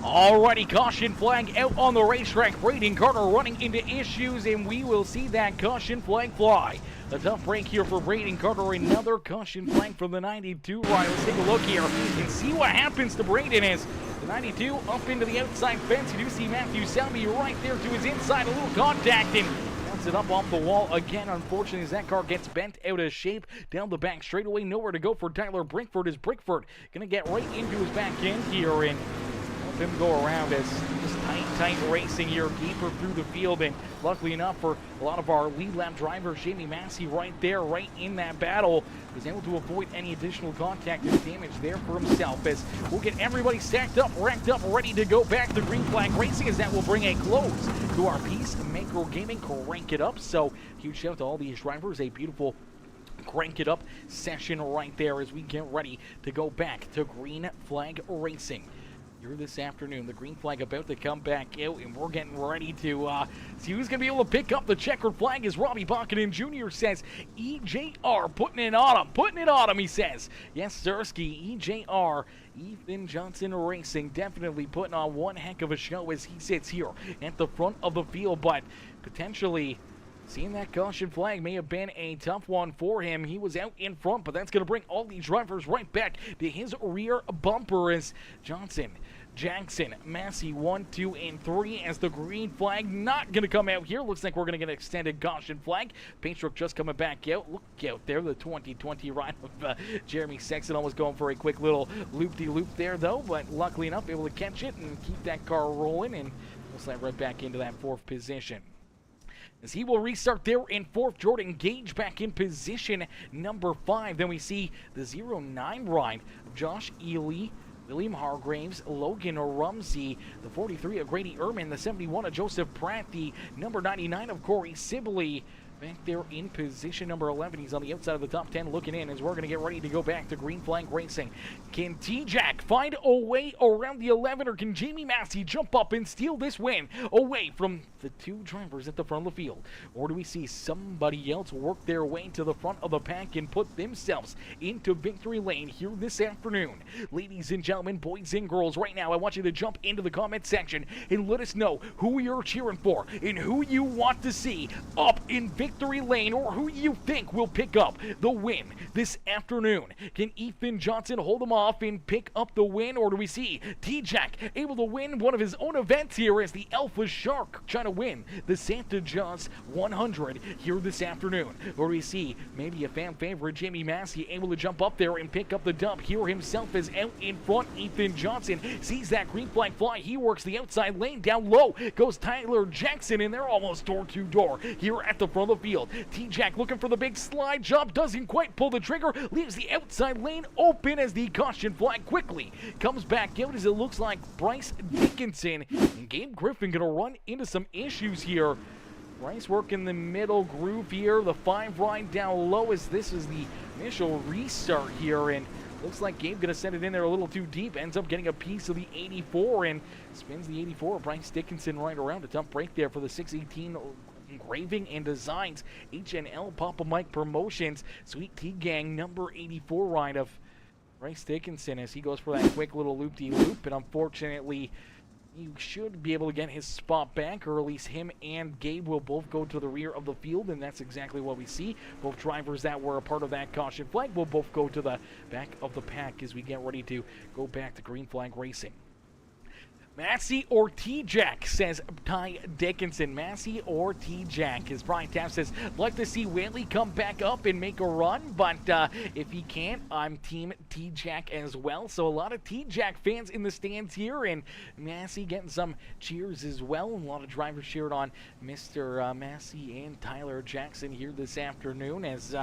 Alrighty, caution flag out on the racetrack. Braden Carter running into issues, and we will see that caution flag fly. A tough break here for Braden Carter. Another caution flag from the 92 rider. Let's take a look here and see what happens to Braden as the 92 up into the outside fence. You do see Matthew Selby right there to his inside. A little contact and bounce it up off the wall again. Unfortunately, as that car gets bent out of shape down the back straightaway. Nowhere to go for Tyler Brickford as Brickford going to get right into his back end here and him go around as just tight racing here deeper through the field. And luckily enough for a lot of our lead lap drivers, Jamie Massey right there, right in that battle, was able to avoid any additional contact and damage there for himself. As we'll get everybody stacked up, racked up, ready to go back to green flag racing, as that will bring a close to our Peacemaker Gaming Crank It Up. So huge shout out to all these drivers. A beautiful Crank It Up session right there as we get ready to go back to green flag racing here this afternoon. The green flag about to come back out, and we're getting ready to see who's going to be able to pick up the checkered flag, as Robbie Buchanan Jr. says. EJR putting it on him, he says. Yes, Sirski, EJR, Ethan Johnson Racing, definitely putting on one heck of a show as he sits here at the front of the field, but potentially seeing that caution flag may have been a tough one for him. He was out in front, but that's going to bring all these drivers right back to his rear bumper as Johnson Jackson, Massey 1, 2, and 3 as the green flag not going to come out here. Looks like we're going to get an extended caution flag. Paint stroke just coming back out. Look out there, the 2020 ride of Jeremy Sexton almost going for a quick little loop-de-loop there though, but luckily enough able to catch it and keep that car rolling, and we'll slide right back into that 4th position. As he will restart there in 4th, Jordan Gage back in position number 5. Then we see the 09 ride of Josh Ely, William Hargraves, Logan Rumsey, the 43 of Grady Ehrman, the 71 of Joseph Pratt, the number 99 of Corey Sibley. Back there in position number 11. He's on the outside of the top 10 looking in as we're going to get ready to go back to green flag racing. Can T-Jack find a way around the 11, or can Jamie Massey jump up and steal this win away from the 2 drivers at the front of the field? Or do we see somebody else work their way to the front of the pack and put themselves into victory lane here this afternoon? Ladies and gentlemen, boys and girls, right now I want you to jump into the comment section and let us know who you're cheering for and who you want to see up in victory lane, or who you think will pick up the win this afternoon. Can Ethan Johnson hold him off and pick up the win, or do we see T-Jack able to win one of his own events here as the Alpha Shark trying to win the Santa Jaws 100 here this afternoon? Or do we see maybe a fan favorite, Jamie Massey, able to jump up there and pick up the dub here himself as out in front? Ethan Johnson sees that green flag fly. He works the outside lane. Down low goes Tyler Jackson, and they're almost door to door here at the front of the field. T-Jack looking for the big slide job, doesn't quite pull the trigger, leaves the outside lane open as the caution flag quickly comes back out as it looks like Bryce Dickinson and Gabe Griffin gonna run into some issues here. Bryce working the middle groove here, the 5 ride down low as this is the initial restart here, and looks like Gabe gonna send it in there a little too deep, ends up getting a piece of the 84 and spins the 84. Bryce Dickinson right around. A tough break there for the 618 Engraving and Designs HNL Papa Mike Promotions Sweet Tea Gang number 84 ride of Bryce Dickinson as he goes for that quick little loop-de-loop, and unfortunately you should be able to get his spot back, or at least him and Gabe will both go to the rear of the field, and that's exactly what we see. Both drivers that were a part of that caution flag will both go to the back of the pack as we get ready to go back to green flag racing. Massey or T-Jack, says Ty Dickinson. Massey or T-Jack. As Brian Taft says, like to see Whaley come back up and make a run, but if he can't, I'm team T-Jack as well. So a lot of T-Jack fans in the stands here, and Massey getting some cheers as well. And a lot of drivers cheered on Mr. Massey and Tyler Jackson here this afternoon as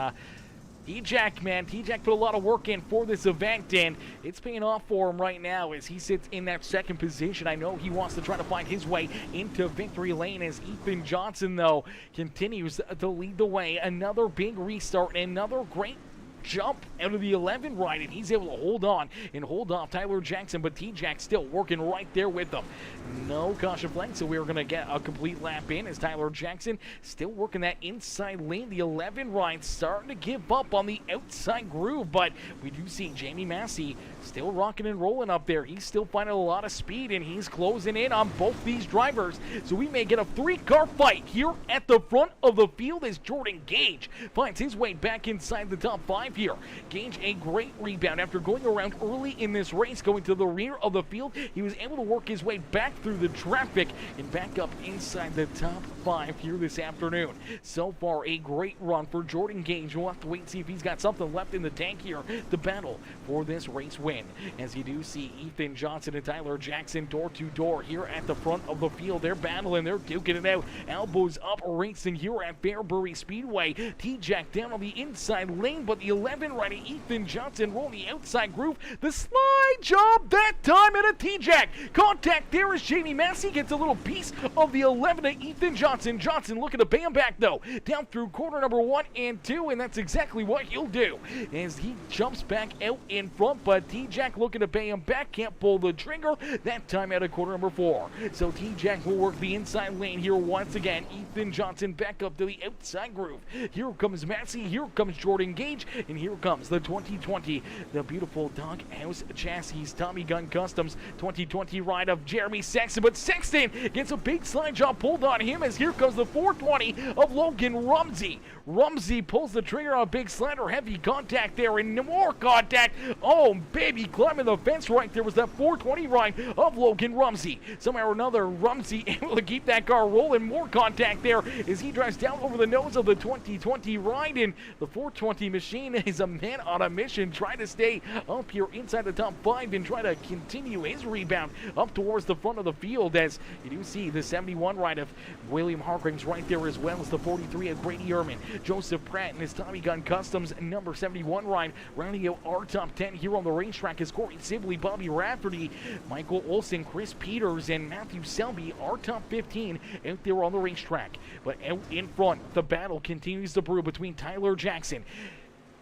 T-Jack, man, T-Jack put a lot of work in for this event, and it's paying off for him right now as he sits in that 2nd position. I know he wants to try to find his way into victory lane as Ethan Johnson, though, continues to lead the way. Another big restart, another great jump out of the 11 ride, and he's able to hold on and hold off Tyler Jackson, but T-Jack still working right there with them. No caution flag, so we're going to get a complete lap in as Tyler Jackson still working that inside lane. The 11 ride starting to give up on the outside groove, but we do see Jamie Massey still rocking and rolling up there. He's still finding a lot of speed, and he's closing in on both these drivers, so we may get a 3-car fight here at the front of the field as Jordan Gage finds his way back inside the top 5 here. Gage, a great rebound after going around early in this race, going to the rear of the field. He was able to work his way back through the traffic and back up inside the top 5 here this afternoon. So far, a great run for Jordan Gage. We'll have to wait and see if he's got something left in the tank here to battle for this race win. As you do see Ethan Johnson and Tyler Jackson door to door here at the front of the field. They're battling, they're duking it out. Elbows up racing here at Fairbury Speedway. T-Jack down on the inside lane, but the 11 rider Ethan Johnson rolling the outside groove. The slide job that time at a T-Jack. Contact there as Jamie Massey gets a little piece of the 11 to Ethan Johnson. Johnson looking to pay him back though. Down through corner number 1 and 2, and that's exactly what he'll do as he jumps back out in front, but T-Jack looking to pay him back. Can't pull the trigger that time out of corner number 4. So T-Jack will work the inside lane here once again. Ethan Johnson back up to the outside groove. Here comes Massey, here comes Jordan Gage, and here comes the 2020, the beautiful Doghouse Chassis Tommy Gun Customs 2020 ride of Jeremy Sexton, but Sexton gets a big slide job pulled on him as here comes the 420 of Logan Rumsey. Rumsey pulls the trigger on a big slider, heavy contact there, and more contact. Oh, big baby, climbing the fence right there was that 420 ride of Logan Rumsey. Somehow or another, Rumsey able to keep that car rolling. More contact there as he drives down over the nose of the 2020 ride, and the 420 machine is a man on a mission, trying to stay up here inside the top 5 and try to continue his rebound up towards the front of the field, as you do see the 71 ride of William Hargrings right there, as well as the 43 of Grady Ehrman. Joseph Pratt and his Tommy Gun Customs number 71 ride rounding out our top 10 here on the racetrack is Corey Sibley, Bobby Rafferty, Michael Olson, Chris Peters, and Matthew Selby, our top 15 out there on the racetrack. But out in front, the battle continues to brew between Tyler Jackson,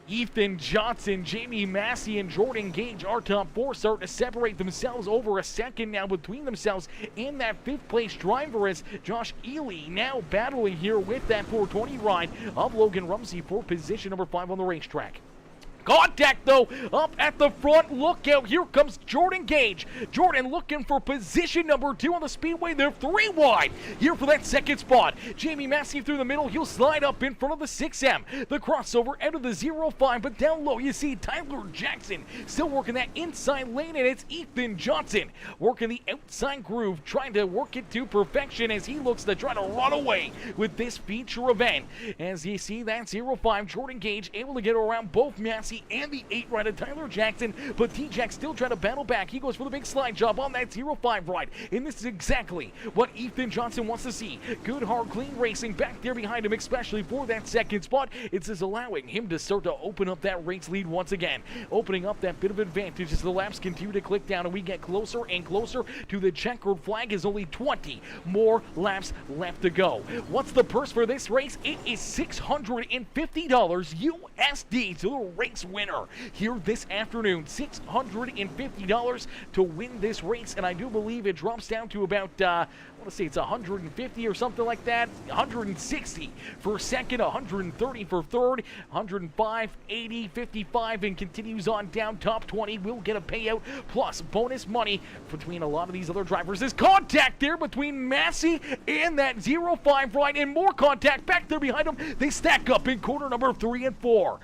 Ethan Johnson, Jamie Massey, and Jordan Gage. Our top 4 start to separate themselves over a second now between themselves in that 5th place driver, as Josh Ely now battling here with that 420 ride of Logan Rumsey for position number 5 on the racetrack. Contact, though, up at the front. Look out. Here comes Jordan Gage. Jordan looking for position number 2 on the speedway. They're 3 wide here for that second spot. Jamie Massey through the middle. He'll slide up in front of the 6M. The crossover out of the 05, but down low you see Tyler Jackson still working that inside lane, and it's Ethan Johnson working the outside groove, trying to work it to perfection as he looks to try to run away with this feature event. As you see that 05, Jordan Gage able to get around both Massey and the 8 ride of Tyler Jackson, but T-Jack still trying to battle back. He goes for the big slide job on that 05 ride, and this is exactly what Ethan Johnson wants to see. Good, hard, clean racing back there behind him, especially for that second spot. It's just allowing him to start to open up that race lead once again, opening up that bit of advantage as the laps continue to click down and we get closer and closer to the checkered flag, as only 20 more laps left to go. What's the purse for this race? It is $650 USD to the race winner here this afternoon. $650 to win this race, and I do believe it drops down to about I want to say it's 150 or something like that. 160 for second, 130 for third, 105, 80, 55, and continues on down. Top 20 will get a payout plus bonus money between a lot of these other drivers. There's contact there between Massey and that 05 ride, and more contact back there behind them. They stack up in corner number 3 and 4.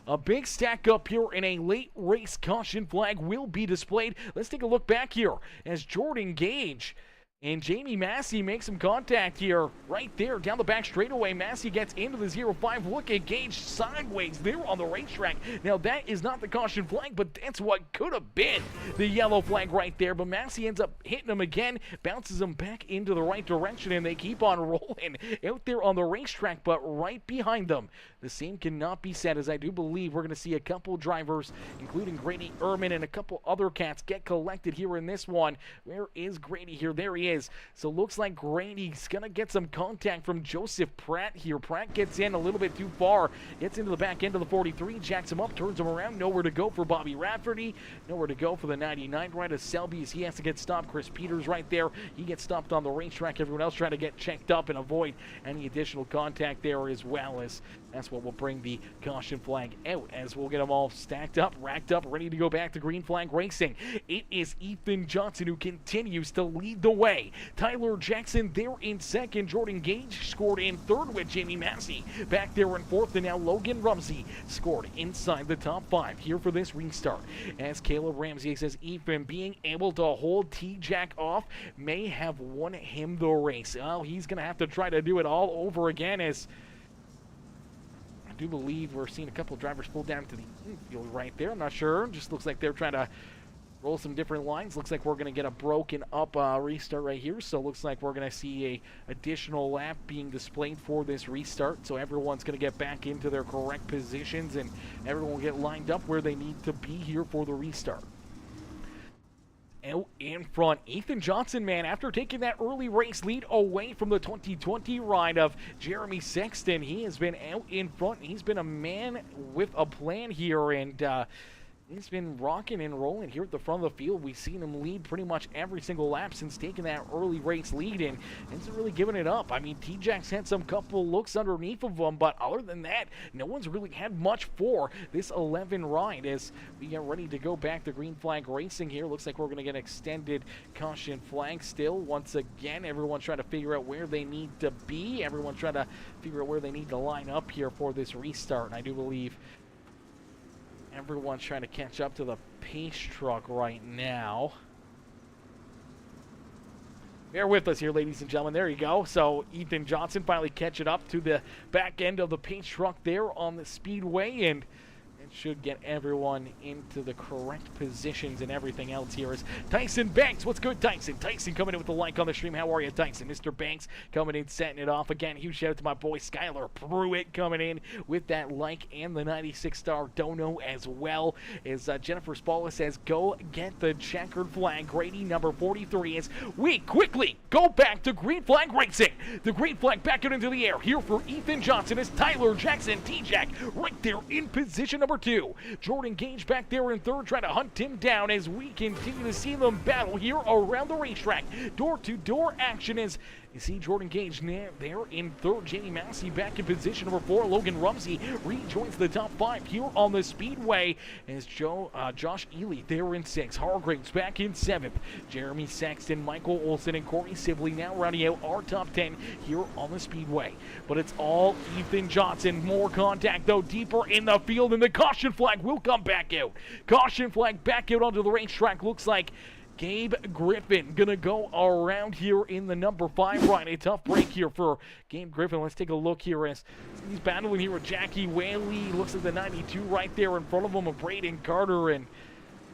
A big stack up here, and a late race caution flag will be displayed. Let's take a look back here as Jordan Gage and Jamie Massey make some contact here. Right there, down the back straightaway, Massey gets into the 05. Look at Gage sideways there on the racetrack. Now, that is not the caution flag, but that's what could have been the yellow flag right there. But Massey ends up hitting him again, bounces him back into the right direction, and they keep on rolling out there on the racetrack. But right behind them, the same cannot be said, as I do believe we're going to see a couple drivers, including Grady Ehrman and a couple other cats, get collected here in this one. Where is Grady here? There he is. So looks like Grady's going to get some contact from Joseph Pratt here. Pratt gets in a little bit too far, gets into the back end of the 43, jacks him up, turns him around. Nowhere to go for Bobby Rafferty. Nowhere to go for the 99 right of Selby, as he has to get stopped. Chris Peters right there. He gets stopped on the racetrack. Everyone else trying to get checked up and avoid any additional contact there, as well as that's what will bring the caution flag out, as we'll get them all stacked up, racked up, ready to go back to green flag racing. It is Ethan Johnson who continues to lead the way. Tyler Jackson there in second. Jordan Gage scored in third with Jamie Massey back there in fourth, and now Logan Rumsey scored inside the top 5 here for this restart. As Caleb Ramsey says, Ethan being able to hold T-Jack off may have won him the race. Well, he's going to have to try to do it all over again, as I do believe we're seeing a couple of drivers pull down to the infield right there. I'm not sure. Just looks like they're trying to roll some different lines. Looks like we're going to get a broken up restart right here. So looks like we're going to see a additional lap being displayed for this restart. So everyone's going to get back into their correct positions, and everyone will get lined up where they need to be here for the restart. Out in front, Ethan Johnson, man, after taking that early race lead away from the 2020 ride of Jeremy Sexton, he has been out in front. He's been a man with a plan here, and he's been rocking and rolling here at the front of the field. We've seen him lead pretty much every single lap since taking that early race lead, and isn't really giving it up. I mean, T-Jack's had some couple looks underneath of him, but other than that, no one's really had much for this 11 ride. As we get ready to go back to green flag racing here, looks like we're going to get extended caution flag still. Once again, everyone's trying to figure out where they need to be. Everyone's trying to figure out where they need to line up here for this restart, and I do believe Everyone's trying to catch up to the pace truck right now. Bear with us here, ladies and gentlemen. There you go. So Ethan Johnson finally catching up to the back end of the pace truck there on the speedway, and it should get everyone into the correct positions and everything else here is Tyson Banks. What's good, Tyson? Tyson coming in with the like on the stream. How are you, Tyson? Mr. Banks coming in, setting it off. Again, huge shout out to my boy Skylar Pruitt coming in with that like and the 96-star dono as well. As Jennifer Spalla says, go get the checkered flag. Grady number 43 as we quickly go back to green flag racing. The green flag back out into the air here for Ethan Johnson as Tyler Jackson, T-Jack, right there in position number 2. Jordan Gage back there in third, trying to hunt him down as we continue to see them battle here around the racetrack. Door-to-door action as you see Jordan Gage there in third. Jamie Massey back in position number 4. Logan Rumsey rejoins the top 5 here on the speedway as Josh Ely there in 6. Hargraves back in 7th. Jeremy Sexton, Michael Olson, and Corey Sibley now rounding out our top 10 here on the speedway. But it's all Ethan Johnson. More contact though deeper in the field, and the caution flag will come back out. Caution flag back out onto the racetrack. Looks like Gabe Griffin gonna go around here in the number 5 ride. A tough break here for Gabe Griffin. Let's take a look here as he's battling here with Jackie Whaley. Looks like the 92 right there in front of him of Braden Carter. And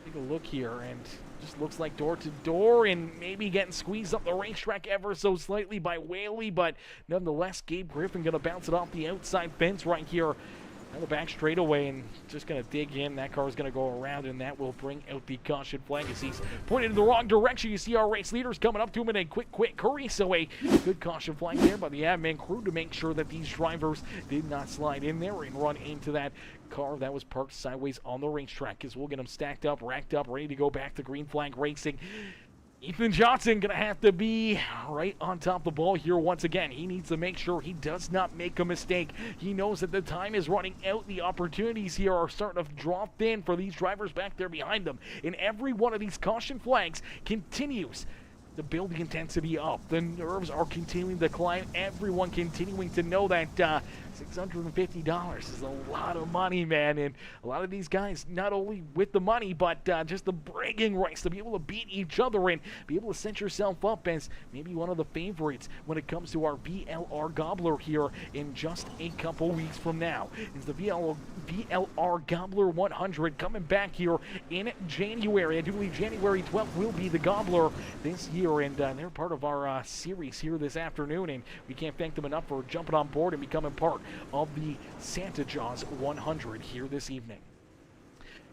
take a look here, and just looks like door to door and maybe getting squeezed up the racetrack ever so slightly by Whaley. But nonetheless, Gabe Griffin gonna bounce it off the outside fence right here. Now the back straightaway and just going to dig in. That car is going to go around, and that will bring out the caution flag as he's pointed in the wrong direction. You see our race leaders coming up to him in a quick hurry. So a good caution flag there by the admin crew to make sure that these drivers did not slide in there and run into that car that was parked sideways on the racetrack. As we'll get them stacked up, racked up, ready to go back to green flag racing. Ethan Johnson going to have to be right on top of the ball here once again. He needs to make sure he does not make a mistake. He knows that the time is running out. The opportunities here are starting to draw thin for these drivers back there behind them. And every one of these caution flags continues to build the intensity up. The nerves are continuing to climb. Everyone continuing to know that $650 is a lot of money, man. And a lot of these guys, not only with the money, but just the bragging rights to be able to beat each other and be able to set yourself up as maybe one of the favorites when it comes to our VLR Gobbler here in just a couple weeks from now. Is the VLR Gobbler 100 coming back here in January. I do believe January 12th will be the Gobbler this year, and they're part of our series here this afternoon, and we can't thank them enough for jumping on board and becoming part of the Santa Jaws 100 here this evening.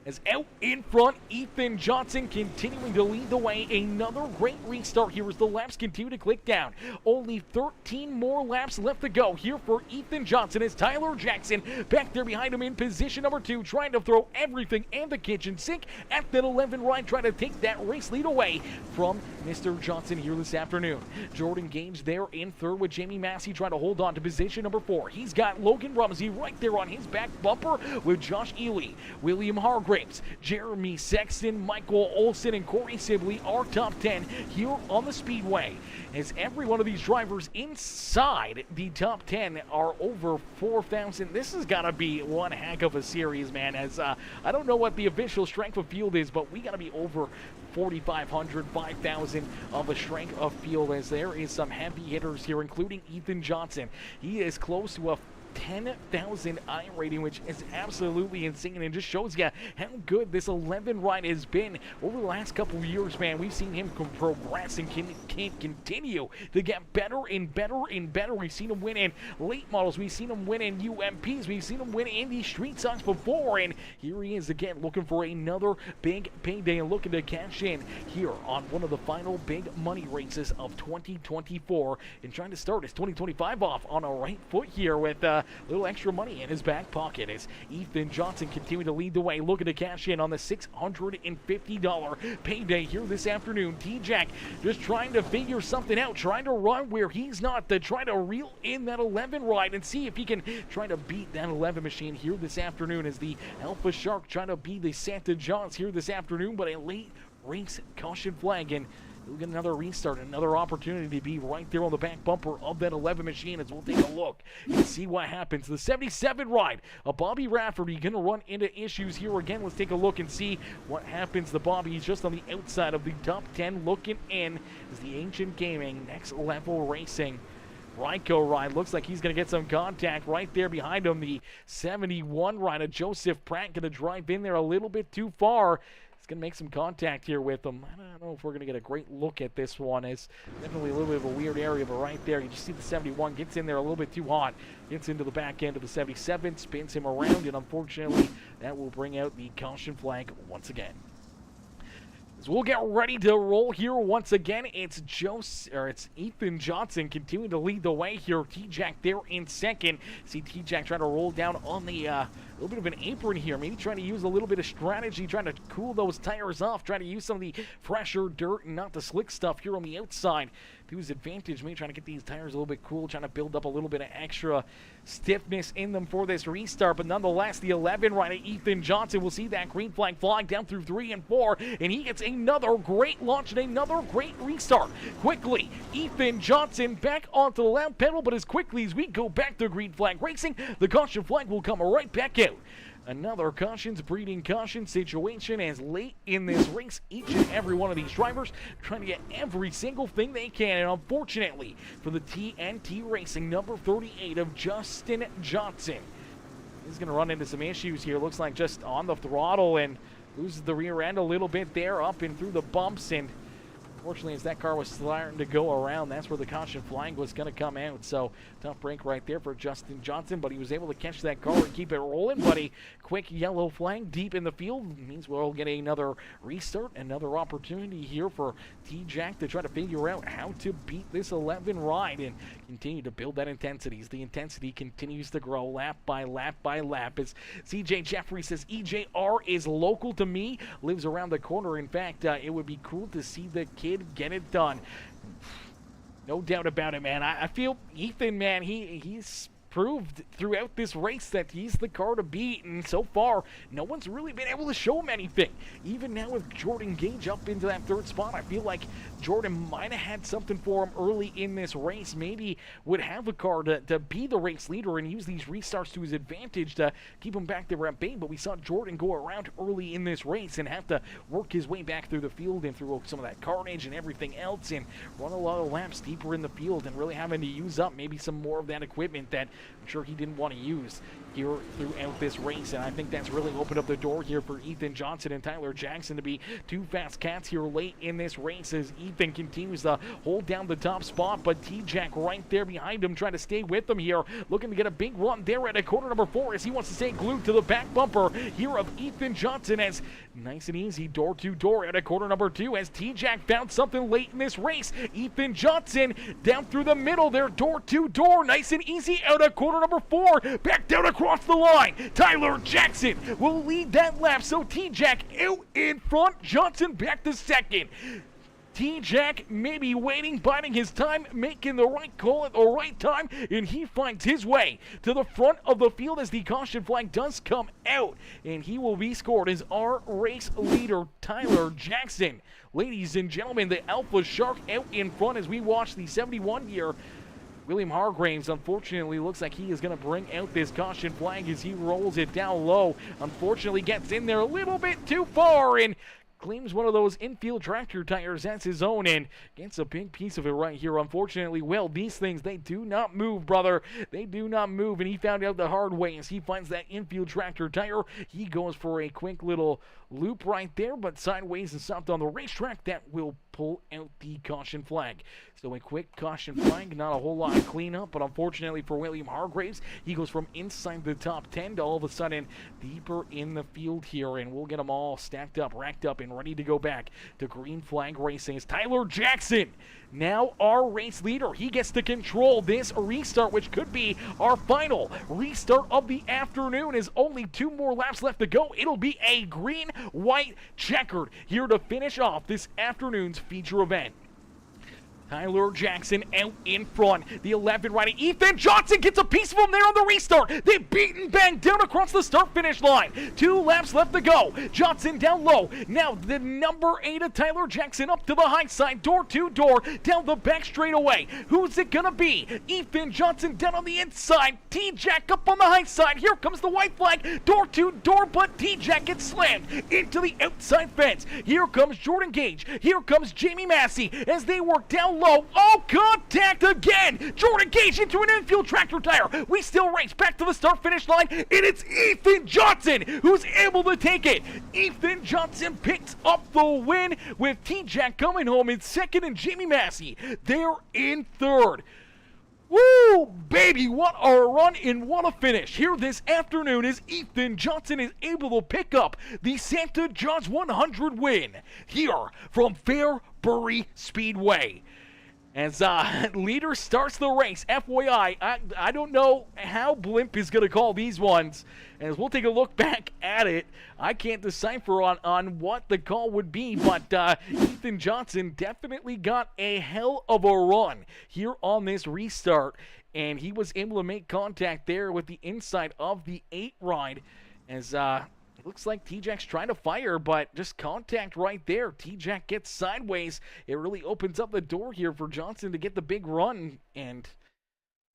As out in front, Ethan Johnson continuing to lead the way. Another great restart here as the laps continue to click down. Only 13 more laps left to go here for Ethan Johnson as Tyler Jackson back there behind him in position number 2, trying to throw everything in the kitchen sink at that 11 ride, trying to take that race lead away from Mr. Johnson here this afternoon. Jordan Gage there in third with Jamie Massey trying to hold on to position number 4. He's got Logan Rumsey right there on his back bumper with Josh Ely, William Hargraves, Jeremy Sexton, Michael Olson, and Corey Sibley are top 10 here on the speedway. As every one of these drivers inside the top 10 are over 4,000. This has got to be one heck of a series, man. As I don't know what the official strength of field is, but we got to be over 4,500, 5,000 of a strength of field, as there is some heavy hitters here, including Ethan Johnson. He is close to a 10,000 I rating, which is absolutely insane, and just shows you how good this 11 ride has been over the last couple of years, man. We've seen him progress and can continue to get better and better and better. We've seen him win in late models, we've seen him win in UMPs, we've seen him win in these street stocks before, and here he is again looking for another big payday and looking to cash in here on one of the final big money races of 2024 and trying to start his 2025 off on a right foot here with a little extra money in his back pocket as Ethan Johnson continuing to lead the way, looking to cash in on the $650 payday here this afternoon. T-Jack just trying to figure something out, trying to run where he's not, to try to reel in that 11 ride and see if he can try to beat that 11 machine here this afternoon, as the Alpha Shark trying to be the Santa Jaws here this afternoon, but a late race caution flag, and We'll get another restart, another opportunity to be right there on the back bumper of that 11 machine as we'll take a look and see what happens. The 77 ride of Bobby Rafferty going to run into issues here again. Let's take a look and see what happens to Bobby. He's just on the outside of the top 10 looking in as the Ancient Gaming Next Level Racing Ryko ride. Looks like he's going to get some contact right there behind him. The 71 ride of Joseph Pratt going to drive in there a little bit too far. He's going to make some contact here with him. I don't know if we're going to get a great look at this one. It's definitely a little bit of a weird area, but right there, you just see the 71 gets in there a little bit too hot. Gets into the back end of the 77, spins him around, and unfortunately, that will bring out the caution flag once again. So we'll get ready to roll here once again. It's Ethan Johnson continuing to lead the way here. T-Jack there in second. See T-Jack trying to roll down on the little bit of an apron here. Maybe trying to use a little bit of strategy, trying to cool those tires off, trying to use some of the fresher dirt and not the slick stuff here on the outside to his advantage. Maybe trying to get these tires a little bit cool, trying to build up a little bit of extra stiffness in them for this restart. But nonetheless, the 11 rider Ethan Johnson will see that green flag flying down through 3 and 4, and he gets another great launch and another great restart. Quickly, Ethan Johnson back onto the loud pedal, but as quickly as we go back to green flag racing, the caution flag will come right back out. Another cautions breeding caution situation as late in this race, each and every one of these drivers trying to get every single thing they can. And unfortunately for the TNT Racing, number 38 of Justin Johnson, he's going to run into some issues here. Looks like just on the throttle and loses the rear end a little bit there, up and through the bumps. And unfortunately, as that car was starting to go around, that's where the caution flag was going to come out. So, tough break right there for Justin Johnson, but he was able to catch that car and keep it rolling. But a quick yellow flag deep in the field means we'll get another restart, another opportunity here for T-Jack to try to figure out how to beat this 11 ride and continue to build that intensity. As the intensity continues to grow lap by lap by lap. As CJ Jeffrey says, EJR is local to me, lives around the corner. In fact, it would be cool to see the kid get it done. No doubt about it, man. I feel Ethan, man, he's proved throughout this race that he's the car to beat, and so far no one's really been able to show him anything. Even now with Jordan Gage up into that third spot, I feel like Jordan might have had something for him early in this race. Maybe would have a car to be the race leader and use these restarts to his advantage to keep him back there at bay. But we saw Jordan go around early in this race and have to work his way back through the field and through some of that carnage and everything else and run a lot of laps deeper in the field and really having to use up maybe some more of that equipment that I'm sure he didn't want to use here throughout this race. And I think that's really opened up the door here for Ethan Johnson and Tyler Jackson to be two fast cats here late in this race as Ethan continues to hold down the top spot, but T-Jack right there behind him trying to stay with him here, looking to get a big run there at a corner number 4 as he wants to stay glued to the back bumper here of Ethan Johnson as nice and easy door to door at a corner number 2 as T-Jack found something late in this race. Ethan Johnson down through the middle there, door to door, nice and easy out of corner number 4, back down across the line. Tyler Jackson will lead that lap, so T-Jack out in front, Johnson back to second. T-Jack maybe waiting, biding his time, making the right call at the right time, and he finds his way to the front of the field as the caution flag does come out, and he will be scored as our race leader, Tyler Jackson. Ladies and gentlemen, the Alpha Shark out in front as we watch the 71 here. William Hargraves, unfortunately, looks like he is going to bring out this caution flag as he rolls it down low. Unfortunately, gets in there a little bit too far and claims one of those infield tractor tires as his own and gets a big piece of it right here. Unfortunately, well, these things, they do not move, brother. They do not move, and he found out the hard way as he finds that infield tractor tire. He goes for a quick little loop right there, but sideways and stopped on the racetrack. That will pull out the caution flag. So a quick caution flag, not a whole lot of cleanup, but unfortunately for William Hargraves, he goes from inside the top 10 to all of a sudden deeper in the field here, and we'll get them all stacked up, racked up, and ready to go back to green flag racing. It's Tyler Jackson, now our race leader. He gets to control this restart, which could be our final restart of the afternoon as only 2 more laps left to go. It'll be a green, white, checkered here to finish off this afternoon's feature event. Tyler Jackson out in front. The 11 rider, Ethan Johnson, gets a piece of him there on the restart. They beat and bang down across the start-finish line. 2 laps left to go. Johnson down low. Now the number 8 of Tyler Jackson up to the high side, door to door, down the back straightaway. Who's it gonna be? Ethan Johnson down on the inside. T-Jack up on the high side. Here comes the white flag, door to door, but T-Jack gets slammed into the outside fence. Here comes Jordan Gage. Here comes Jamie Massey as they work down low. Oh, contact again! Jordan Gage into an infield tractor tire. We still race back to the start-finish line, and it's Ethan Johnson who's able to take it. Ethan Johnson picks up the win with T-Jack coming home in second and Jamie Massey there in third. Woo, baby, what a run and what a finish here this afternoon as Ethan Johnson is able to pick up the Santa Jaws 100 win here from Fairbury Speedway. As leader starts the race, FYI, I don't know how Blimp is going to call these ones. As we'll take a look back at it, I can't decipher on what the call would be, but Ethan Johnson definitely got a hell of a run here on this restart, and he was able to make contact there with the inside of the 8 ride as it looks like T-Jack's trying to fire, but just contact right there. T-Jack gets sideways. It really opens up the door here for Johnson to get the big run, and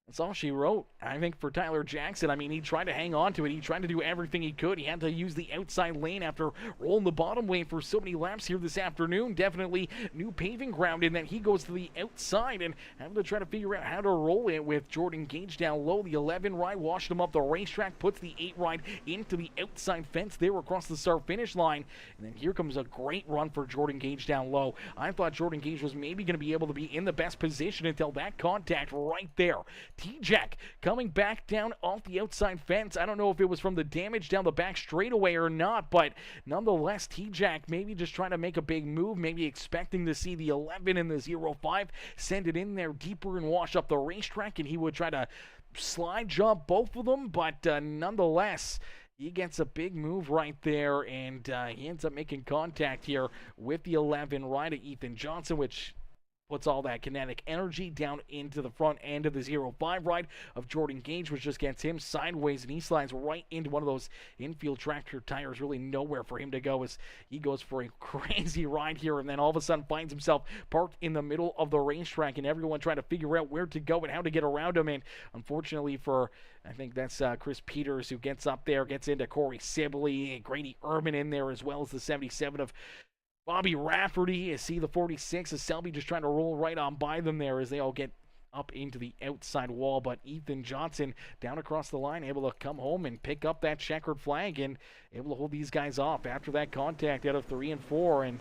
that's all she wrote. I think for Tyler Jackson, I mean, he tried to hang on to it. He tried to do everything he could. He had to use the outside lane after rolling the bottom lane for so many laps here this afternoon. Definitely new paving ground in that he goes to the outside and having to try to figure out how to roll it with Jordan Gage down low. The 11 ride washed him up the racetrack, puts the 8 ride into the outside fence there across the start-finish line. And then here comes a great run for Jordan Gage down low. I thought Jordan Gage was maybe going to be able to be in the best position until that contact right there. T-Jack coming back down off the outside fence. I don't know if it was from the damage down the back straightaway or not, but nonetheless, T-Jack maybe just trying to make a big move, maybe expecting to see the 11 and the 05 send it in there deeper and wash up the racetrack, and he would try to slide jump both of them, but nonetheless, he gets a big move right there, and he ends up making contact here with the 11 right of Ethan Johnson, which puts all that kinetic energy down into the front end of the 05 ride of Jordan Gage, which just gets him sideways, and he slides right into one of those infield tractor tires. Really nowhere for him to go as he goes for a crazy ride here, and then all of a sudden finds himself parked in the middle of the racetrack, and everyone trying to figure out where to go and how to get around him. And unfortunately for, I think that's Chris Peters, who gets up there, gets into Corey Sibley, and Grady Urban in there, as well as the 77 of Bobby Rafferty. You see the 46 of Selby just trying to roll right on by them there as they all get up into the outside wall. But Ethan Johnson down across the line, able to come home and pick up that checkered flag and able to hold these guys off after that contact out of 3 and 4. And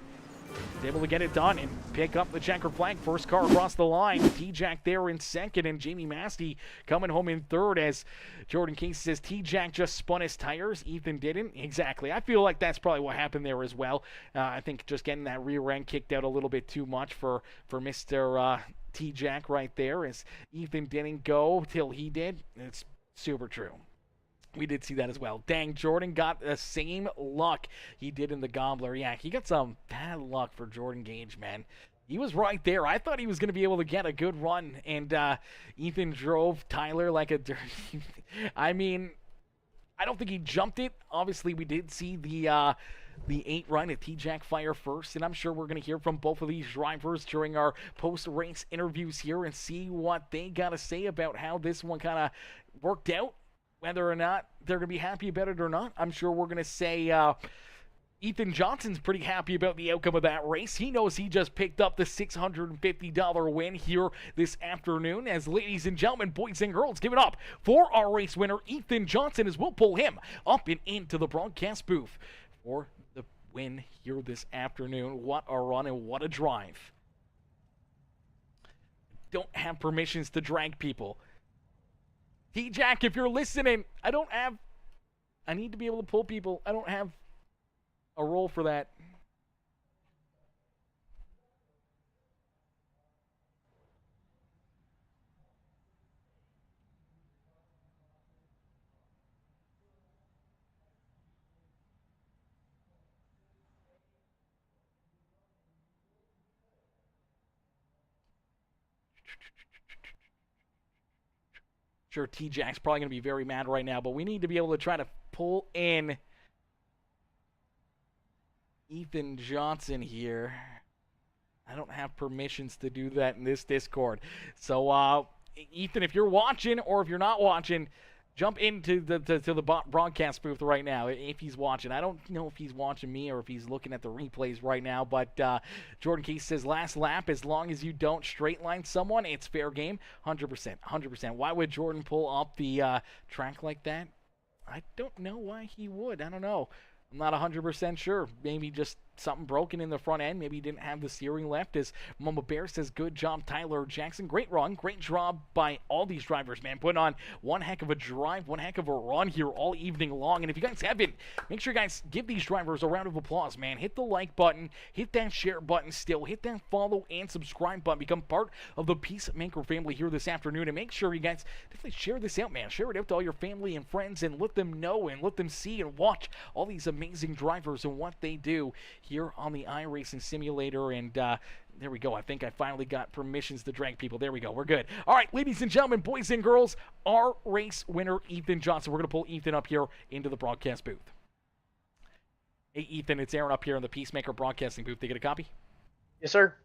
is able to get it done and pick up the checkered flag. First car across the line. T-Jack there in second, and Jamie Massey coming home in third as Jordan Casey says T-Jack just spun his tires. Ethan didn't. Exactly. I feel like that's probably what happened there as well. I think just getting that rear end kicked out a little bit too much for Mr. T-Jack right there, as Ethan didn't go till he did. It's super true. We did see that as well. Dang, Jordan got the same luck he did in the Gobbler. Yeah, he got some bad luck for Jordan Gage, man. He was right there. I thought he was going to be able to get a good run, and Ethan drove Tyler like a dirty... I mean, I don't think he jumped it. Obviously, we did see the 8 run at T-Jack fire first, and I'm sure we're going to hear from both of these drivers during our post-race interviews here and see what they got to say about how this one kind of worked out. Whether or not they're going to be happy about it or not, I'm sure we're going to say Ethan Johnson's pretty happy about the outcome of that race. He knows he just picked up the $650 win here this afternoon. As ladies and gentlemen, boys and girls, give it up for our race winner, Ethan Johnson, as we'll pull him up and into the broadcast booth for the win here this afternoon. What a run and what a drive. Don't have permissions to drag people. T-Jack, if you're listening, I need to be able to pull people. I don't have a role for that. Sure, T-Jack's probably going to be very mad right now, but we need to be able to try to pull in Ethan Johnson here. I don't have permissions to do that in this Discord. So, Ethan, if you're watching or if you're not watching, jump into the broadcast booth right now if he's watching. I don't know if he's watching me or if he's looking at the replays right now, but Jordan Case says last lap, as long as you don't straight line someone, it's fair game. 100%. 100%. Why would Jordan pull up the track like that? I don't know why he would. I don't know. I'm not 100% sure. Maybe just something broken in the front end. Maybe he didn't have the steering left. As Mama Bear says, good job, Tyler Jackson. Great run. Great job by all these drivers, man. Putting on one heck of a drive, one heck of a run here all evening long. And if you guys haven't, make sure you guys give these drivers a round of applause, man. Hit the like button. Hit that share button still. Hit that follow and subscribe button. Become part of the Peacemaker family here this afternoon. And make sure you guys definitely share this out, man. Share it out to all your family and friends and let them know and let them see and watch all these amazing drivers and what they do here on the iRacing Simulator. And there we go. I think I finally got permissions to drag people. There we go. We're good. All right, ladies and gentlemen, boys and girls, our race winner, Ethan Johnson. We're going to pull Ethan up here into the broadcast booth. Hey, Ethan, it's Aaron up here in the Peacemaker broadcasting booth. Did you get a copy? Yes, sir.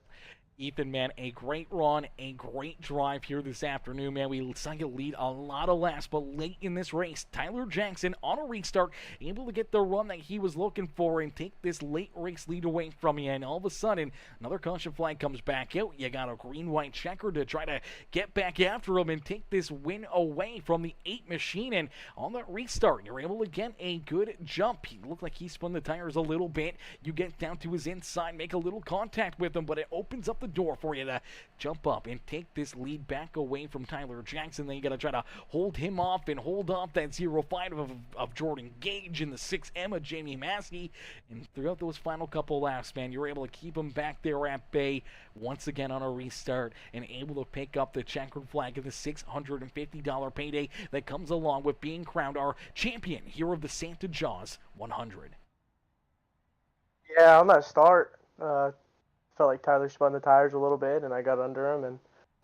Ethan, man, a great run, a great drive here this afternoon, man. We saw you lead a lot of laps, but late in this race, Tyler Jackson on a restart, able to get the run that he was looking for and take this late race lead away from you. And all of a sudden, another caution flag comes back out. You got a green-white checker to try to get back after him and take this win away from the 8 machine. And on that restart, you're able to get a good jump. He looked like he spun the tires a little bit. You get down to his inside, make a little contact with him, but it opens up the door for you to jump up and take this lead back away from Tyler Jackson. Then you got to try to hold him off and hold off that 0.5 of Jordan Gage in the 6M of Jamie Massey. And throughout those final couple laps, man, you're able to keep him back there at bay once again on a restart and able to pick up the checkered flag of the $650 payday that comes along with being crowned our champion here of the Santa Jaws 100. Yeah, on that start, felt like Tyler spun the tires a little bit, and I got under him, and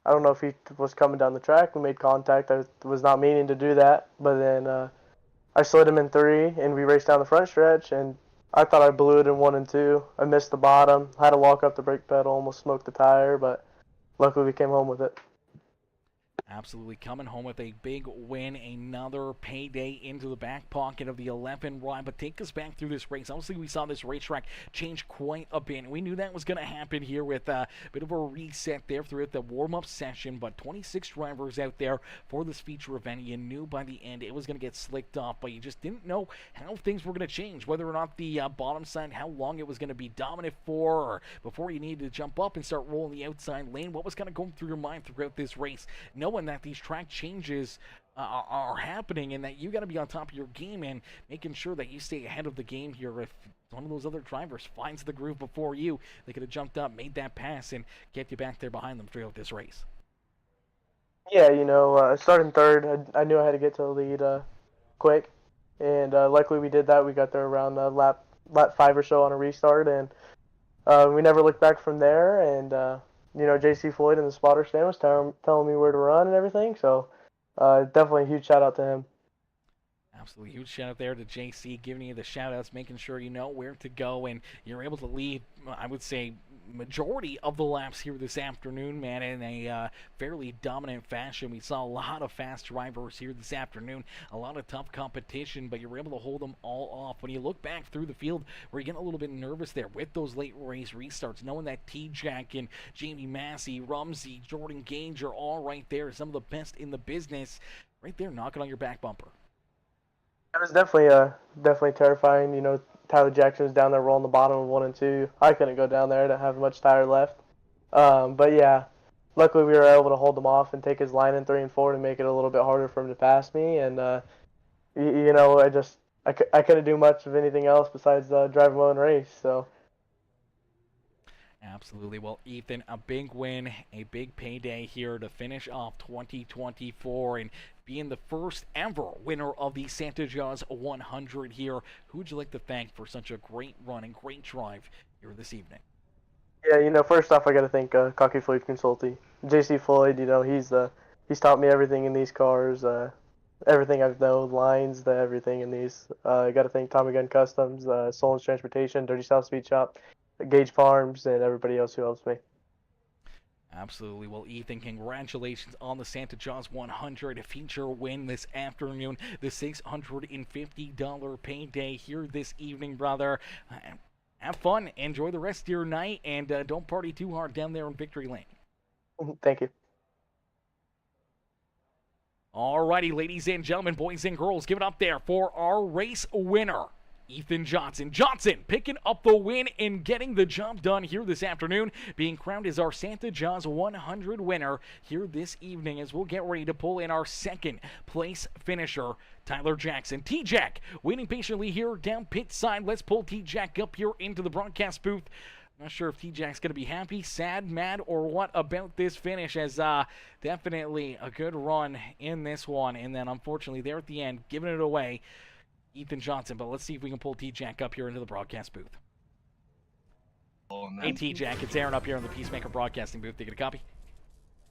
I don't know if he was coming down the track. We made contact. I was not meaning to do that, but then I slid him in 3, and we raced down the front stretch, and I thought I blew it in 1 and 2. I missed the bottom, had to walk up the brake pedal, almost smoked the tire, but luckily we came home with it. Absolutely coming home with a big win, another payday into the back pocket of the 11 ride. But take us back through this race. Obviously, we saw this racetrack change quite a bit. We knew that was going to happen here with a bit of a reset there throughout the warm-up session. But 26 drivers out there for this feature event. You knew by the end it was going to get slicked off, but you just didn't know how things were going to change, whether or not the bottom side, how long it was going to be dominant for, or before you needed to jump up and start rolling the outside lane. What was kind of going through your mind throughout this race, knowing that these track changes are happening and that you got to be on top of your game and making sure that you stay ahead of the game here. If one of those other drivers finds the groove before you, they could have jumped up, made that pass, and get you back there behind them throughout this race. Yeah, starting third, I knew I had to get to the lead quick, and luckily we did that. We got there around lap 5 or so on a restart, and we never looked back from there. And JC Floyd in the spotter stand was telling me where to run and everything. So definitely a huge shout out to him. Absolutely huge shout out there to JC, giving you the shout outs, making sure you know where to go, and you're able to lead, I would say, majority of the laps here this afternoon, man, in a fairly dominant fashion. We saw a lot of fast drivers here this afternoon, a lot of tough competition, but you were able to hold them all off. When you look back through the field, we're getting a little bit nervous there with those late race restarts, knowing that T-Jack and Jamie Massey, Rumsey, Jordan Gage are all right there, some of the best in the business, right there knocking on your back bumper. It was definitely terrifying. Tyler Jackson was down there rolling the bottom of 1 and 2. I couldn't go down there. I didn't have much tire left. But yeah, luckily we were able to hold him off and take his line in 3 and 4 to make it a little bit harder for him to pass me. And I couldn't do much of anything else besides drive my own race. So. Absolutely. Well, Ethan, a big win, a big payday here to finish off 2024 and being the first ever winner of the Santa Jaws 100 here. Who would you like to thank for such a great run and great drive here this evening? Yeah, first off, I got to thank Cocky Floyd Consulting. JC Floyd, he's the he's taught me everything in these cars. Everything I've known, lines, everything in these. I got to thank Tommy Gun Customs, Solon's Transportation, Dirty South Speed Shop, Gage Farms, and everybody else who helps me. Absolutely. Well, Ethan, congratulations on the Santa Jaws 100 feature win this afternoon. The $650 payday here this evening, brother. Have fun. Enjoy the rest of your night, and don't party too hard down there in Victory Lane. Thank you. Alrighty, ladies and gentlemen, boys and girls, give it up there for our race winner, Ethan Johnson. Johnson picking up the win and getting the job done here this afternoon, being crowned as our Santa Jaws 100 winner here this evening as we'll get ready to pull in our second place finisher, Tyler Jackson. T-Jack waiting patiently here down pit side. Let's pull T-Jack up here into the broadcast booth. Not sure if T-Jack's going to be happy, sad, mad, or what about this finish, as definitely a good run in this one. And then, unfortunately, there at the end, giving it away, Ethan Johnson. But let's see if we can pull T-Jack up here into the broadcast booth. Hey, T-Jack, it's Aaron up here in the Peacemaker Broadcasting booth. Take a copy.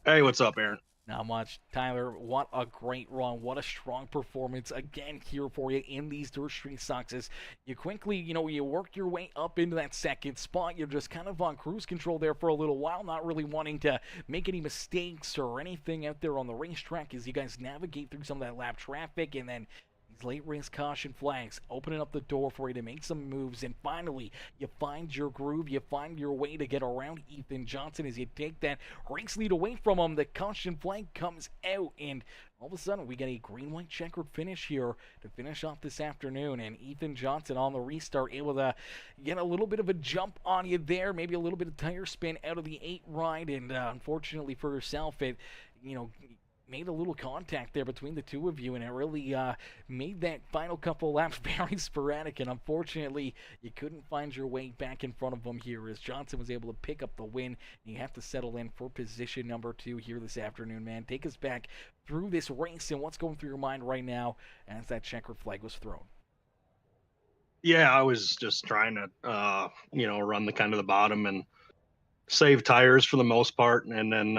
Hey, what's up, Aaron? Not much. Tyler, what a great run. What a strong performance again here for you in these Dirt Street Soxes. You quickly, you work your way up into that second spot. You're just kind of on cruise control there for a little while, not really wanting to make any mistakes or anything out there on the racetrack as you guys navigate through some of that lap traffic, and then these late race caution flags opening up the door for you to make some moves, and finally you find your groove, you find your way to get around Ethan Johnson as you take that race lead away from him. The caution flag comes out, and all of a sudden we get a green-white checkered finish here to finish off this afternoon, and Ethan Johnson on the restart able to get a little bit of a jump on you there, maybe a little bit of tire spin out of the 8 ride, and unfortunately for yourself, it made a little contact there between the two of you, and it really made that final couple laps very sporadic, and unfortunately you couldn't find your way back in front of him here as Johnson was able to pick up the win, and you have to settle in for position number 2 here this afternoon, man. Take us back through this race and what's going through your mind right now as that checkered flag was thrown. Yeah, I was just trying to, run the kind of the bottom and save tires for the most part, and then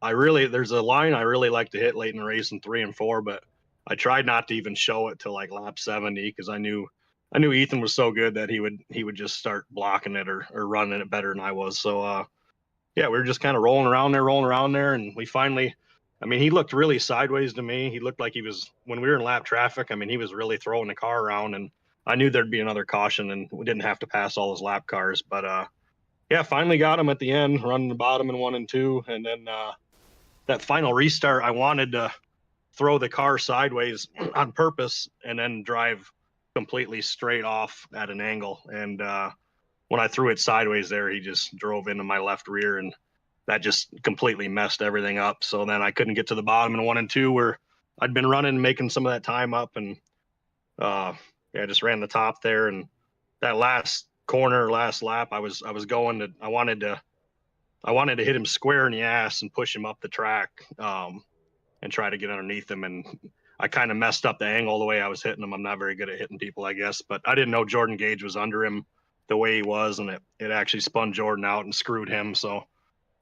there's a line I really like to hit late in the race in 3 and 4, but I tried not to even show it till like lap 70 because I knew Ethan was so good that he would just start blocking it or running it better than I was. So we were just kind of rolling around there, and we finally, he looked really sideways to me. He looked like he was, when we were in lap traffic, he was really throwing the car around, and I knew there'd be another caution and we didn't have to pass all those lap cars. But finally got him at the end, running the bottom in 1 and 2, and then that final restart, I wanted to throw the car sideways on purpose and then drive completely straight off at an angle. And when I threw it sideways there, he just drove into my left rear, and that just completely messed everything up. So then I couldn't get to the bottom in 1 and 2 where I'd been running, making some of that time up, and I just ran the top there. And that last corner, last lap, I wanted to hit him square in the ass and push him up the track and try to get underneath him. And I kind of messed up the angle the way I was hitting him. I'm not very good at hitting people, I guess, but I didn't know Jordan Gage was under him the way he was, and it actually spun Jordan out and screwed him. So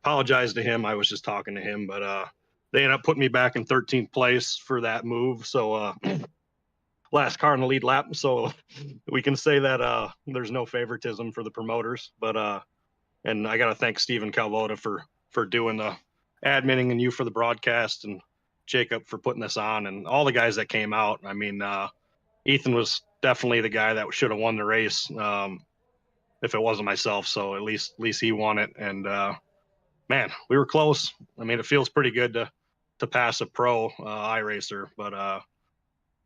apologize to him. I was just talking to him, but they ended up putting me back in 13th place for that move. So last car in the lead lap. So we can say that there's no favoritism for the promoters, but and I got to thank Stephen Calvota for doing the adminning, and you for the broadcast, and Jacob for putting this on, and all the guys that came out. Ethan was definitely the guy that should have won the race if it wasn't myself. So at least he won it. And man, we were close. It feels pretty good to pass a pro iRacer, but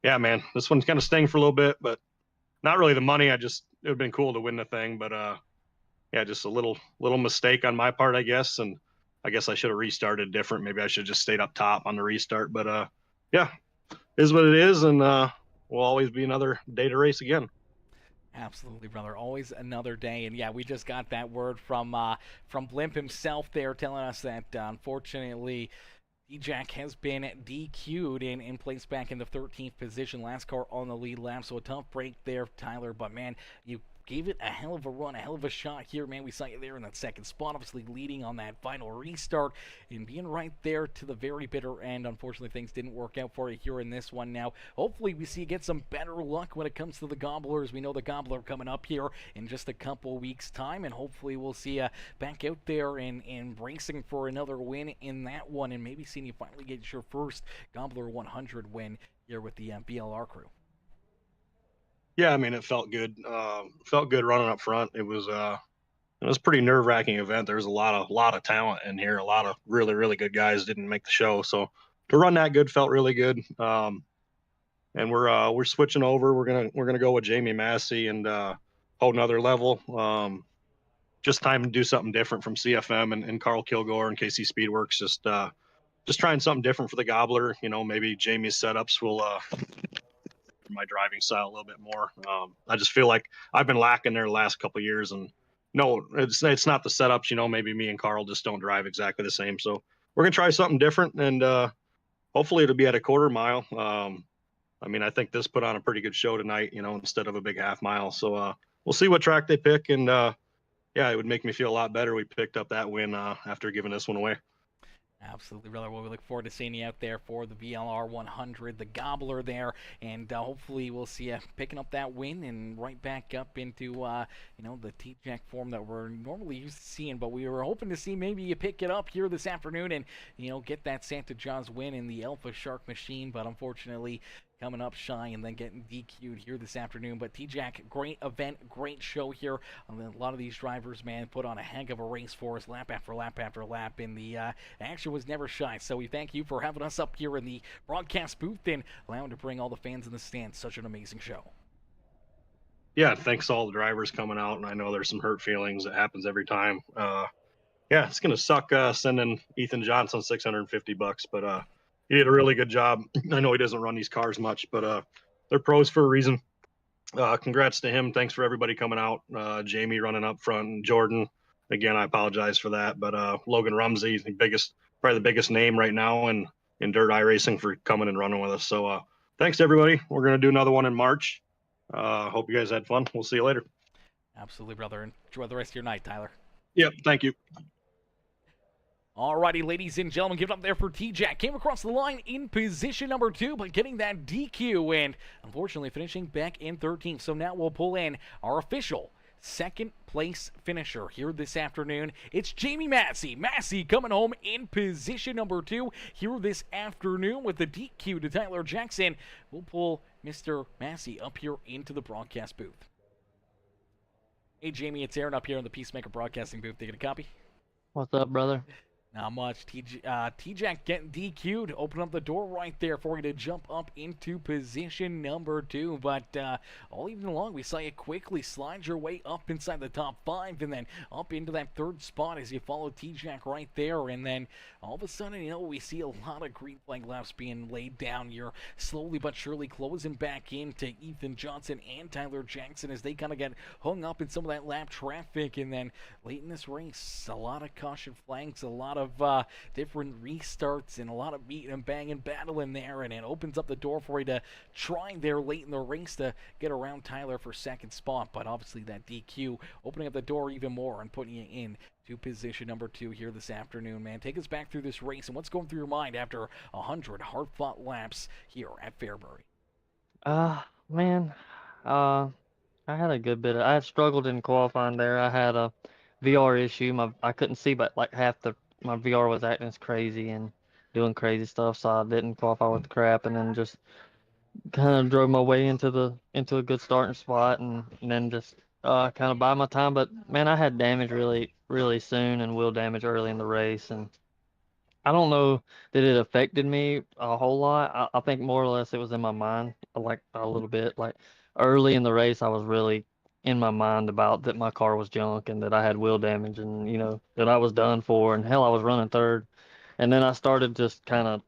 yeah, man, this one's kind of sting for a little bit, but not really the money. It would have been cool to win the thing, but yeah, just a little mistake on my part, I guess. And I guess I should have restarted different. Maybe I should have just stayed up top on the restart. But yeah, is what it is, and will always be another day to race again. Absolutely, brother. Always another day. And yeah, we just got that word from Blimp himself there, telling us that unfortunately D-Jack has been DQ'd and placed back in the 13th position. Last car on the lead lap, so a tough break there, Tyler. But man, you gave it a hell of a run, a hell of a shot here, man. We saw you there in that second spot, obviously leading on that final restart and being right there to the very bitter end. Unfortunately, things didn't work out for you here in this one. Now, hopefully we see you get some better luck when it comes to the Gobblers. We know the Gobbler coming up here in just a couple weeks' time, and hopefully we'll see you back out there and racing for another win in that one, and maybe seeing you finally get your first Gobbler 100 win here with the BLR crew. Yeah, I mean, it felt good. Felt good running up front. It was a pretty nerve wracking event. There's a lot of talent in here. A lot of really good guys didn't make the show, so to run that good felt really good. And we're switching over. We're gonna go with Jamie Massey and hold another level. Just time to do something different from CFM and Carl Kilgore and KC Speedworks. Just trying something different for the Gobbler. You know, maybe Jamie's setups will my driving style a little bit more. I just feel like I've been lacking there the last couple of years, and no, it's not the setups. You know, maybe me and Carl just don't drive exactly the same. So we're gonna try something different, and hopefully it'll be at a quarter mile. I mean, I think this put on a pretty good show tonight. You know, instead of a big half mile. So we'll see what track they pick, and yeah, it would make me feel a lot better. We picked up that win after giving this one away. Absolutely, brother. Well, we look forward to seeing you out there for the VLR 100, the Gobbler there, and hopefully we'll see you picking up that win and right back up into, you know, the T-Jack form that we're normally used to seeing. But we were hoping to see maybe you pick it up here this afternoon and, you know, get that Santa Jaws win in the Alpha Shark machine. But unfortunately, coming up shy and then getting DQ'd here this afternoon. But T-Jack, great event, great show here. A lot of these drivers, man, put on a heck of a race for us, lap after lap after lap, and the action was never shy. So we thank you for having us up here in the broadcast booth and allowing to bring all the fans in the stands. Such an amazing show. Yeah, thanks to all the drivers coming out, and I know there's some hurt feelings. It happens every time. Yeah, it's gonna suck sending Ethan Johnson $650, but he did a really good job. I know he doesn't run these cars much, but they're pros for a reason. Congrats to him. Thanks for everybody coming out. Jamie running up front, and Jordan. Again, I apologize for that, but Logan Rumsey, probably the biggest name right now in dirt iRacing, for coming and running with us. So thanks to everybody. We're gonna do another one in March. Hope you guys had fun. We'll see you later. Absolutely, brother. Enjoy the rest of your night, Tyler. Yep, thank you. Alrighty, ladies and gentlemen, give it up there for T-Jack. Came across the line in position number 2, but getting that DQ and unfortunately finishing back in 13th. So now we'll pull in our official second place finisher here this afternoon. It's Jamie Massey. Massey coming home in position number 2 here this afternoon with the DQ to Tyler Jackson. We'll pull Mr. Massey up here into the broadcast booth. Hey, Jamie, it's Aaron up here in the Peacemaker Broadcasting booth. Taking a copy? What's up, brother? Not much. T-Jack getting DQ'd. Open up the door right there for you to jump up into position number 2. But all evening long, we saw you quickly slide your way up inside the top 5 and then up into that 3rd spot as you follow T-Jack right there. And then all of a sudden, you know, we see a lot of green flag laps being laid down. You're slowly but surely closing back into Ethan Johnson and Tyler Jackson as they kind of get hung up in some of that lap traffic. And then late in this race, a lot of caution flags, a lot of different restarts, and a lot of beating and banging battle in there, and it opens up the door for you to try there late in the race to get around Tyler for 2nd spot. But obviously that DQ opening up the door even more and putting you in to position number 2 here this afternoon, man. Take us back through this race and what's going through your mind after 100 hard-fought laps here at Fairbury. Man, I had a good bit I had struggled in qualifying there. I had a VR issue. I couldn't see, but like my VR was acting crazy and doing crazy stuff, so I didn't qualify with the crap, and then just kind of drove my way into a good starting spot, and then just kind of bide my time. But man, I had damage really soon, and wheel damage early in the race, and I don't know that it affected me a whole lot. I think more or less it was in my mind, like a little bit. Like early in the race, I was really in my mind about that my car was junk and that I had wheel damage, and you know that I was done for, and hell, I was running 3rd. And then I started just kind of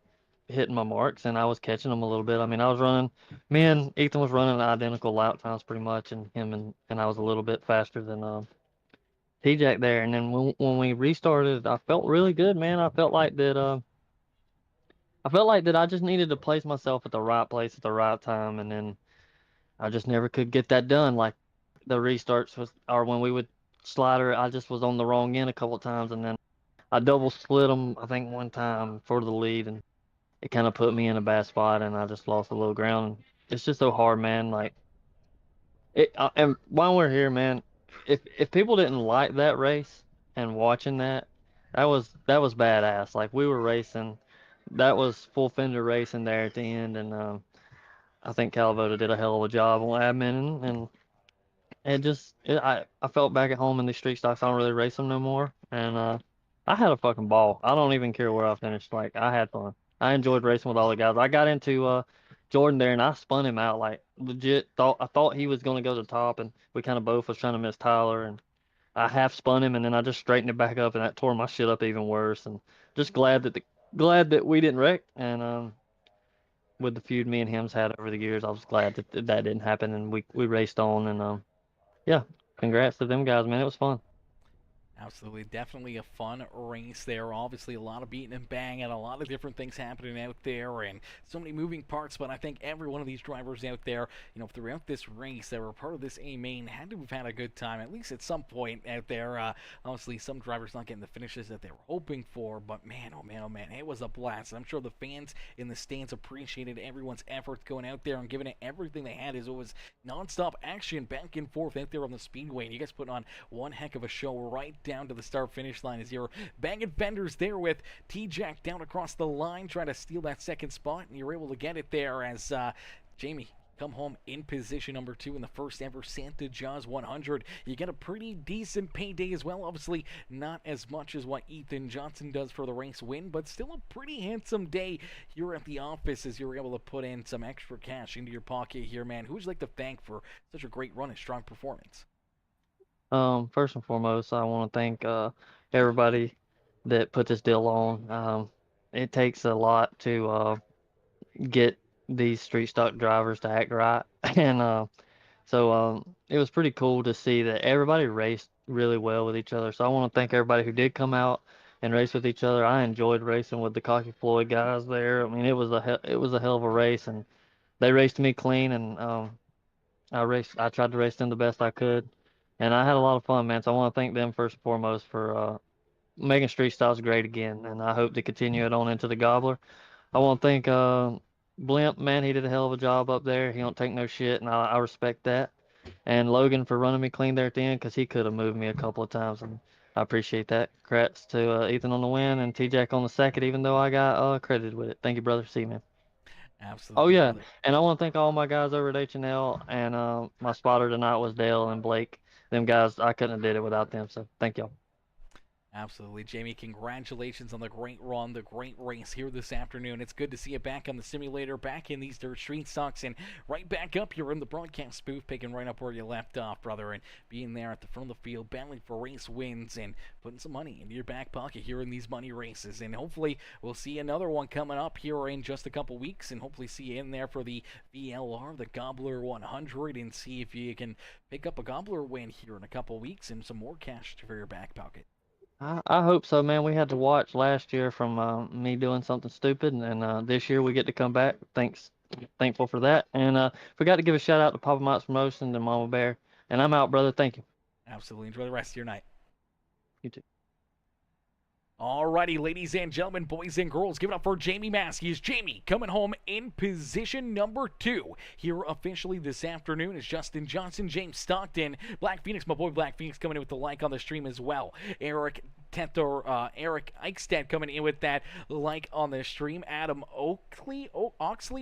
hitting my marks, and I was catching them a little bit. I mean, I was running, me and Ethan was running identical lap times pretty much, and him and I was a little bit faster than T-Jack there. And then when we restarted, I felt really good, man. I felt like that I just needed to place myself at the right place at the right time, and then I just never could get that done. Like the restarts or when we would slider, I just was on the wrong end a couple of times, and then I double split them, I think one time for the lead, and it kind of put me in a bad spot, and I just lost a little ground. It's just so hard, man. Like and while we're here, man, if people didn't like that race and watching that, that was badass. Like we were racing, that was full fender racing there at the end, and I think Calvoda did a hell of a job on admin, and I felt back at home in these street stocks. I don't really race them no more, and I had a fucking ball. I don't even care where I finished. Like I had fun. I enjoyed racing with all the guys. I got into Jordan there, and I spun him out. Like legit, I thought he was gonna go to the top, and we kind of both was trying to miss Tyler, and I half spun him, and then I just straightened it back up, and that tore my shit up even worse. And just glad that we didn't wreck, and with the feud me and him's had over the years, I was glad that didn't happen, and we raced on, and yeah, congrats to them guys, man. It was fun. Absolutely, definitely a fun race there. Obviously, a lot of beating and banging, a lot of different things happening out there, and so many moving parts. But I think every one of these drivers out there, throughout this race that were part of this A main had to have had a good time, at least at some point out there. Obviously, some drivers not getting the finishes that they were hoping for, but man, oh man, oh man, it was a blast. I'm sure the fans in the stands appreciated everyone's efforts going out there and giving it everything they had, as it was nonstop action back and forth out there on the speedway. And you guys putting on one heck of a show right down to the start-finish line, as you're banging fenders there with T-Jack down across the line trying to steal that second spot, and you're able to get it there as Jamie come home in position number 2 in the first ever Santa Jaws 100. You get a pretty decent payday as well. Obviously, not as much as what Ethan Johnson does for the race win, but still a pretty handsome day here at the office as you're able to put in some extra cash into your pocket here, man. Who would you like to thank for such a great run and strong performance? First and foremost, I want to thank everybody that put this deal on. It takes a lot to get these street stock drivers to act right, and so it was pretty cool to see that everybody raced really well with each other. So I want to thank everybody who did come out and race with each other. I enjoyed racing with the Cocky Floyd guys there. I mean, it was a hell of a race, and they raced me clean, and I tried to race them the best I could, and I had a lot of fun, man. So I want to thank them first and foremost for making street styles great again, and I hope to continue it on into the Gobbler. I want to thank Blimp, man. He did a hell of a job up there. He don't take no shit, and I respect that. And Logan for running me clean there at the end, because he could have moved me a couple of times, and I appreciate that. Congrats to Ethan on the win and T-Jack on the second, even though I got credited with it. Thank you, brother. See you, man. Oh Absolutely, yeah, brother. and I want to thank all my guys over at H&L, and my spotter tonight was Dale and Blake. Them guys, I couldn't have did it without them. So thank y'all. Absolutely, Jamie. Congratulations on the great run, the great race here this afternoon. It's good to see you back on the simulator, back in these dirt street stocks, and right back up here in the broadcast booth, picking right up where you left off, brother, and being there at the front of the field, battling for race wins and putting some money into your back pocket here in these money races. And hopefully we'll see another one coming up here in just a couple weeks, and hopefully see you in there for the VLR, the Gobbler 100, and see if you can pick up a Gobbler win here in a couple weeks and some more cash for your back pocket. I hope so, man. We had to watch last year from me doing something stupid, and this year we get to come back. Thankful for that. And forgot to give a shout out to Papa Mike's Promotion and Mama Bear. And I'm out, brother. Thank you. Absolutely. Enjoy the rest of your night. You too. Alrighty, ladies and gentlemen, boys and girls, give it up for Jamie Maskey. Jamie coming home in position number 2 here officially this afternoon is Justin Johnson, James Stockton, Black Phoenix, my boy Black Phoenix coming in with the like on the stream as well. Eric Eichstead coming in with that like on the stream. Adam Oxley,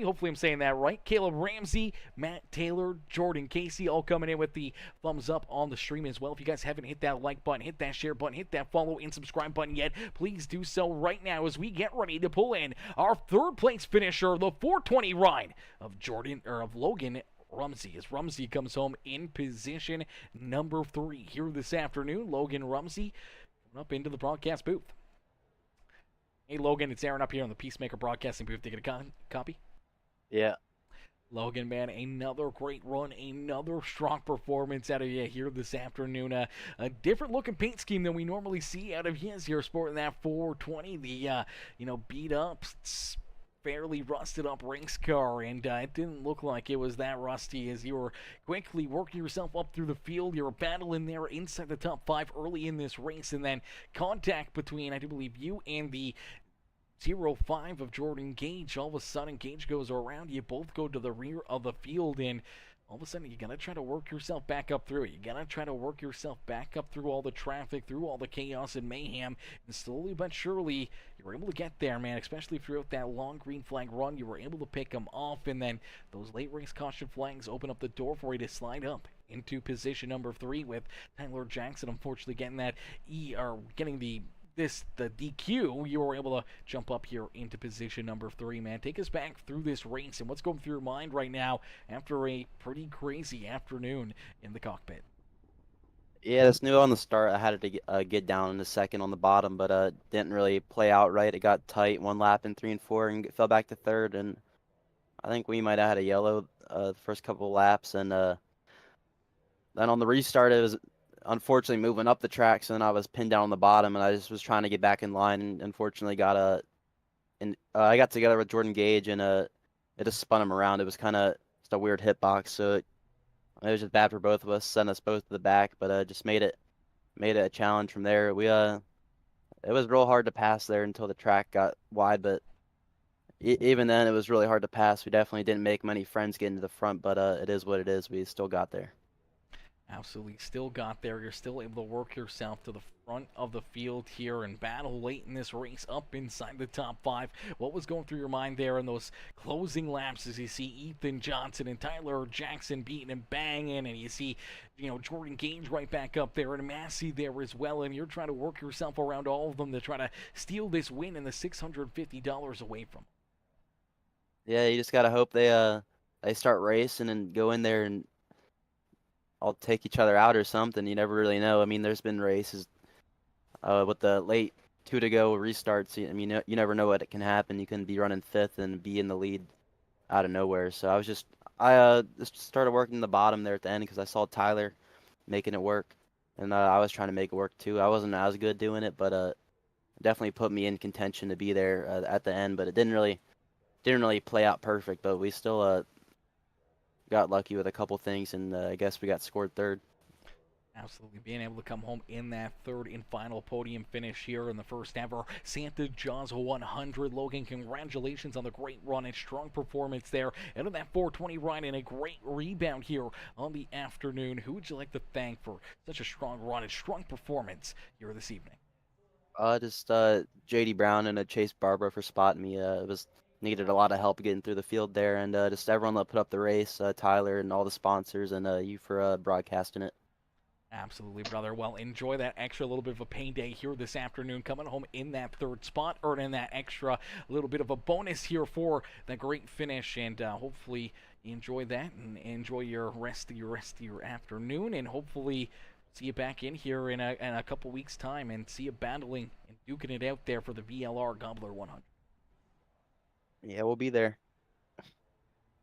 hopefully I'm saying that right. Caleb Ramsey, Matt Taylor, Jordan Casey, all coming in with the thumbs up on the stream as well. If you guys haven't hit that like button, hit that share button, hit that follow and subscribe button yet, please do so right now as we get ready to pull in our third place finisher, the 420 ride of Logan Rumsey, as Rumsey comes home in position number 3 here this afternoon. Logan Rumsey up into the broadcast booth. Hey Logan, it's Aaron up here on the Peacemaker Broadcasting booth. Taking a copy? Yeah. Logan, man, another great run, another strong performance out of you here this afternoon. A different looking paint scheme than we normally see out of his here, sporting that 420. The beat up fairly rusted up race car, and it didn't look like it was that rusty as you were quickly working yourself up through the field. You were battling there inside the top 5 early in this race, and then contact between, I do believe, you and the 05 of Jordan Gage. All of a sudden, Gage goes around. You both go to the rear of the field, and all of a sudden, you got to try to work yourself back up through it. You got to try to work yourself back up through all the traffic, through all the chaos and mayhem, and slowly but surely, you were able to get there, man, especially throughout that long green flag run. You were able to pick them off, and then those late race caution flags open up the door for you to slide up into position number 3 with Tyler Jackson unfortunately getting that getting the DQ. You were able to jump up here into position number 3, man. Take us back through this race and what's going through your mind right now after a pretty crazy afternoon in the cockpit. Yeah, this knew on the start I had to get down in a second on the bottom, but didn't really play out right. It got tight one lap in 3 and 4 and fell back to 3rd, and I think we might have had a yellow the first couple of laps, and then on the restart it was unfortunately moving up the track, so then I was pinned down on the bottom, and I just was trying to get back in line, and unfortunately I got together with Jordan Gage, and it just spun him around. It was kind of just a weird hitbox, so it was just bad for both of us, sent us both to the back, but just made it a challenge from there. It was real hard to pass there until the track got wide, but even then it was really hard to pass. We definitely didn't make many friends getting to the front, but it is what it is. We still got there. Absolutely still got there. You're still able to work yourself to the front of the field here and battle late in this race up inside the top 5. What was going through your mind there in those closing laps as you see Ethan Johnson and Tyler Jackson beating and banging, and you see, Jordan Gage right back up there and Massey there as well, and you're trying to work yourself around all of them to try to steal this win and the $650 away from them. Yeah, you just gotta hope they start racing and go in there and all take each other out or something. You never really know. I mean, there's been races with the late 2 to go restarts. I mean, you never know what can happen. You can be running 5th and be in the lead out of nowhere. So I just started working the bottom there at the end because I saw Tyler making it work, and I was trying to make it work too. I wasn't as good doing it, but definitely put me in contention to be there at the end. But it didn't really play out perfect. But we still got lucky with a couple things, and I guess we got scored 3rd. Absolutely, being able to come home in that 3rd and final podium finish here in the first ever Santa Jaws 100. Logan, congratulations on the great run and strong performance there out of that 420 ride and a great rebound here on the afternoon. Who would you like to thank for such a strong run and strong performance here this evening? Just JD Brown and Chase Barbara for spotting me. Needed a lot of help getting through the field there, and just everyone that put up the race, Tyler and all the sponsors, and you for broadcasting it. Absolutely, brother. Well, enjoy that extra little bit of a payday here this afternoon, coming home in that 3rd spot, earning that extra little bit of a bonus here for the great finish, and hopefully you enjoy that and enjoy your rest of your afternoon, and hopefully see you back in here in a couple weeks' time and see you battling and duking it out there for the VLR Gobbler 100. Yeah, we'll be there.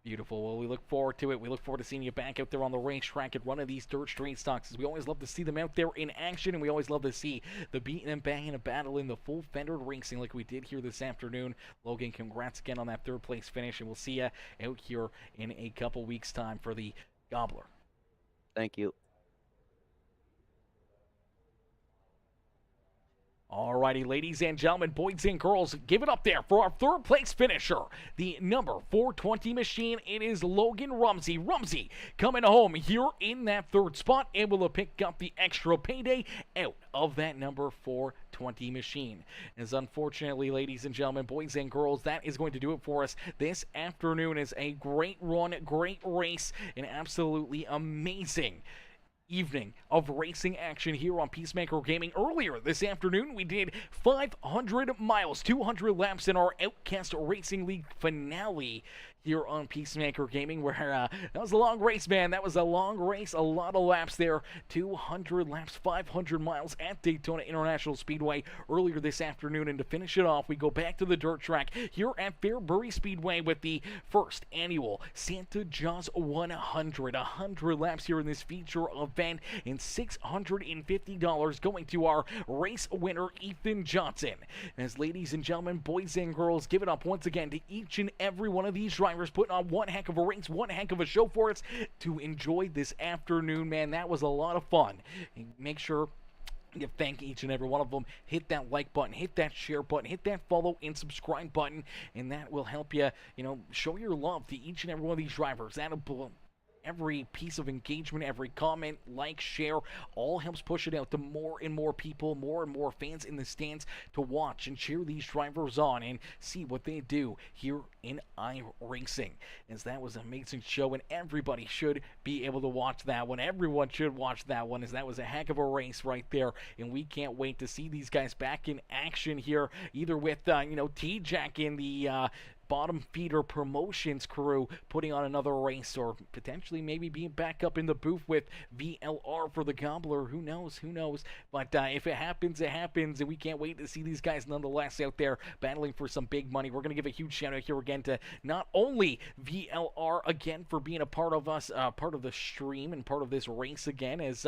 Beautiful. Well, we look forward to it. We look forward to seeing you back out there on the racetrack at one of these dirt straight stocks. We always love to see them out there in action, and we always love to see the beating and banging and battling, the full fender racing like we did here this afternoon. Logan, congrats again on that 3rd place finish, and we'll see you out here in a couple weeks' time for the Gobbler. Thank you. Alrighty, ladies and gentlemen, boys and girls, give it up there for our 3rd place finisher, the number 420 machine. It is Logan Rumsey. Rumsey coming home here in that 3rd spot, able to pick up the extra payday out of that number 420 machine. As unfortunately, ladies and gentlemen, boys and girls, that is going to do it for us this afternoon. Is a great run, great race, and absolutely amazing evening of racing action here on Peacemaker Gaming. Earlier this afternoon, we did 500 miles, 200 laps in our Outcast Racing League finale here on Peacemaker Gaming, where that was a long race, man. That was a long race, a lot of laps there. 200 laps, 500 miles at Daytona International Speedway earlier this afternoon. And to finish it off, we go back to the dirt track here at Fairbury Speedway with the first annual Santa Jaws 100. 100 laps here in this feature event, and $650 going to our race winner, Ethan Johnson. As ladies and gentlemen, boys and girls, give it up once again to each and every one of these drivers putting on one heck of a race, one heck of a show for us to enjoy this afternoon, man. That was a lot of fun. And make sure you thank each and every one of them. Hit that like button, hit that share button, hit that follow and subscribe button, and that will help you, show your love to each and every one of these drivers. That'll every piece of engagement, every comment, like, share, all helps push it out to more and more people, more and more fans in the stands to watch and cheer these drivers on and see what they do here in iRacing. As that was an amazing show, and everybody should be able to watch that one. Everyone should watch that one, as that was a heck of a race right there, and we can't wait to see these guys back in action here, either with, T-Jack in the Bottom Feeder Promotions crew putting on another race, or potentially maybe being back up in the booth with VLR for the Gobbler. Who knows? But if it happens, it happens, and we can't wait to see these guys nonetheless out there battling for some big money. We're going to give a huge shout out here again to not only VLR again for being a part of us, part of the stream and part of this race again, as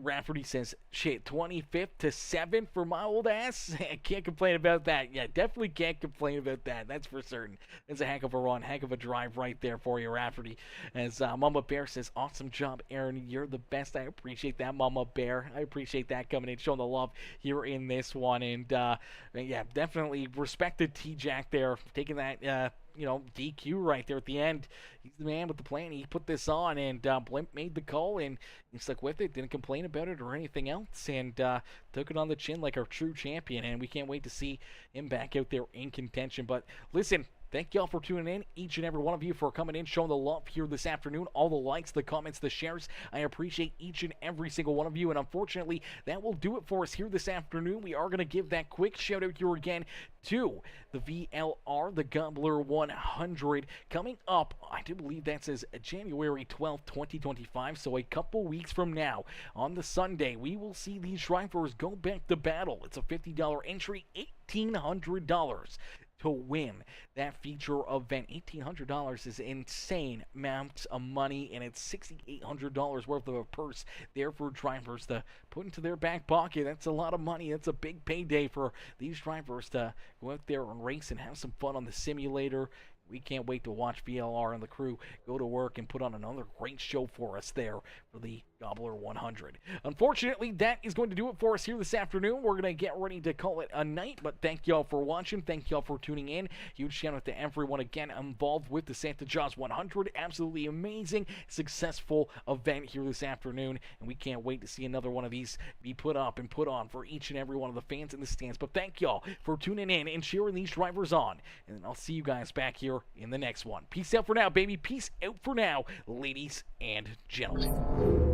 Rafferty says, shit, 25th to 7th for my old ass. Can't complain about that. Yeah, definitely can't complain about that. That's for certain. It's a heck of a run, heck of a drive right there for you, Rafferty. As Mama Bear says, awesome job, Aaron. You're the best. I appreciate that, Mama Bear. I appreciate that coming in, showing the love here in this one. And, yeah, definitely respected T-Jack there, taking that, DQ right there at the end. He's the man with the plan. He put this on, and Blimp made the call, and he stuck with it, didn't complain about it or anything else, and took it on the chin like a true champion, and we can't wait to see him back out there in contention. But listen, thank y'all for tuning in, each and every one of you for coming in, showing the love here this afternoon, all the likes, the comments, the shares. I appreciate each and every single one of you, and unfortunately, that will do it for us here this afternoon. We are going to give that quick shout out here again to the VLR, the Gobbler 100, coming up, I do believe that says January 12th, 2025, so a couple weeks from now, on the Sunday, we will see these drivers go back to battle. It's a $50 entry, $1,800 to win that feature event. $1,800 is insane amounts of money, and it's $6,800 worth of a purse there for drivers to put into their back pocket. That's a lot of money. That's a big payday for these drivers to go out there and race and have some fun on the simulator. We can't wait to watch VLR and the crew go to work and put on another great show for us there for the Gobbler 100. Unfortunately, that is going to do it for us here this afternoon. We're going to get ready to call it a night, but thank y'all for watching. Thank y'all for tuning in. Huge shout out to everyone again involved with the Santa Jaws 100. Absolutely amazing, successful event here this afternoon, and we can't wait to see another one of these be put up and put on for each and every one of the fans in the stands. But thank y'all for tuning in and cheering these drivers on, and I'll see you guys back here in the next one. Peace out for now, baby. Peace out for now, ladies and gentlemen.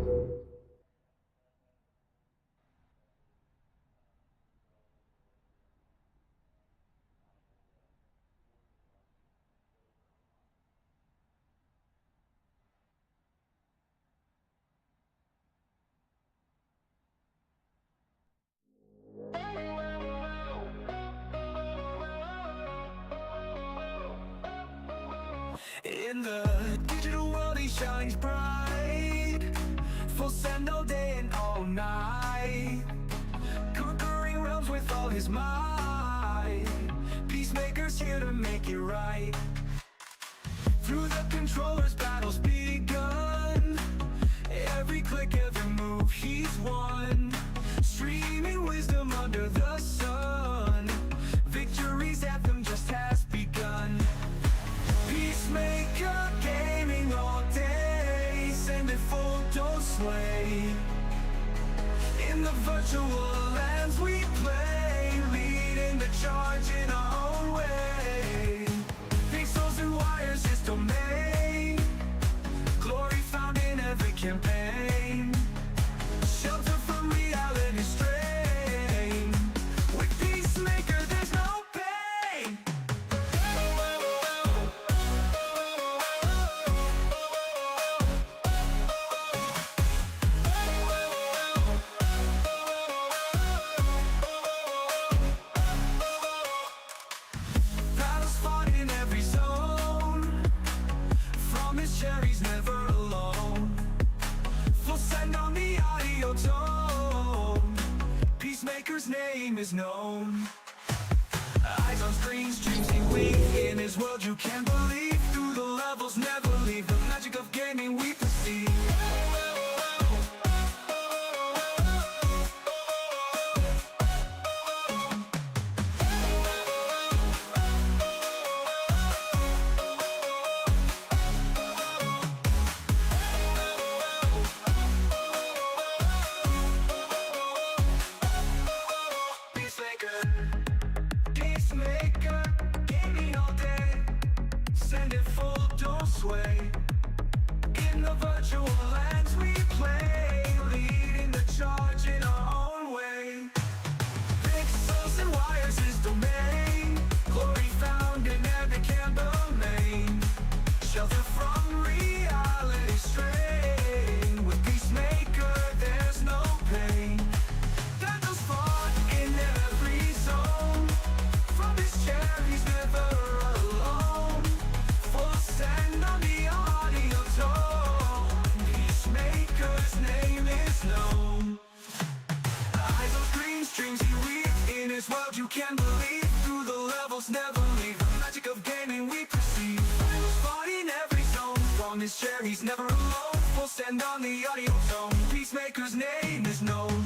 In the digital world he shines bright, full send all day and all night, conquering realms with all his might. Peacemaker's here to make it right. Through the controllers battles begun, every click, every move he's won. Streaming wisdom under the sun, victory's anthem just has begun. Peacemaker gaming all day, send it full, don't slay. In the virtual lands we play, leading the charge in our own way. Pixels and wires is domain, glory found in every campaign, shelter from reality strain. With Peacemaker's name is known. Eyes on screens, dreams he weak. In his world you can't believe. Through the levels, never leave. The magic of gaming we perceive. Peacemaker, gaming all day. Send it full, don't sway. In the virtual lands we play, leading the charge in our own way. Pixels and wires is domain. Glory found in every candle main. Shelter from reality strain. With Peacemaker there's no pain. Battles fought in every zone. From his chair he's never alone. Full send on the audio tone. Peacemaker's name is known. Eyes on screens, dreams he weaves. In his world you can't believe. Through the levels never leave. The magic of gaming we perceive. Fought in every zone. From his chair he's never alone. Full send on the audio tone. Peacemaker's name is known.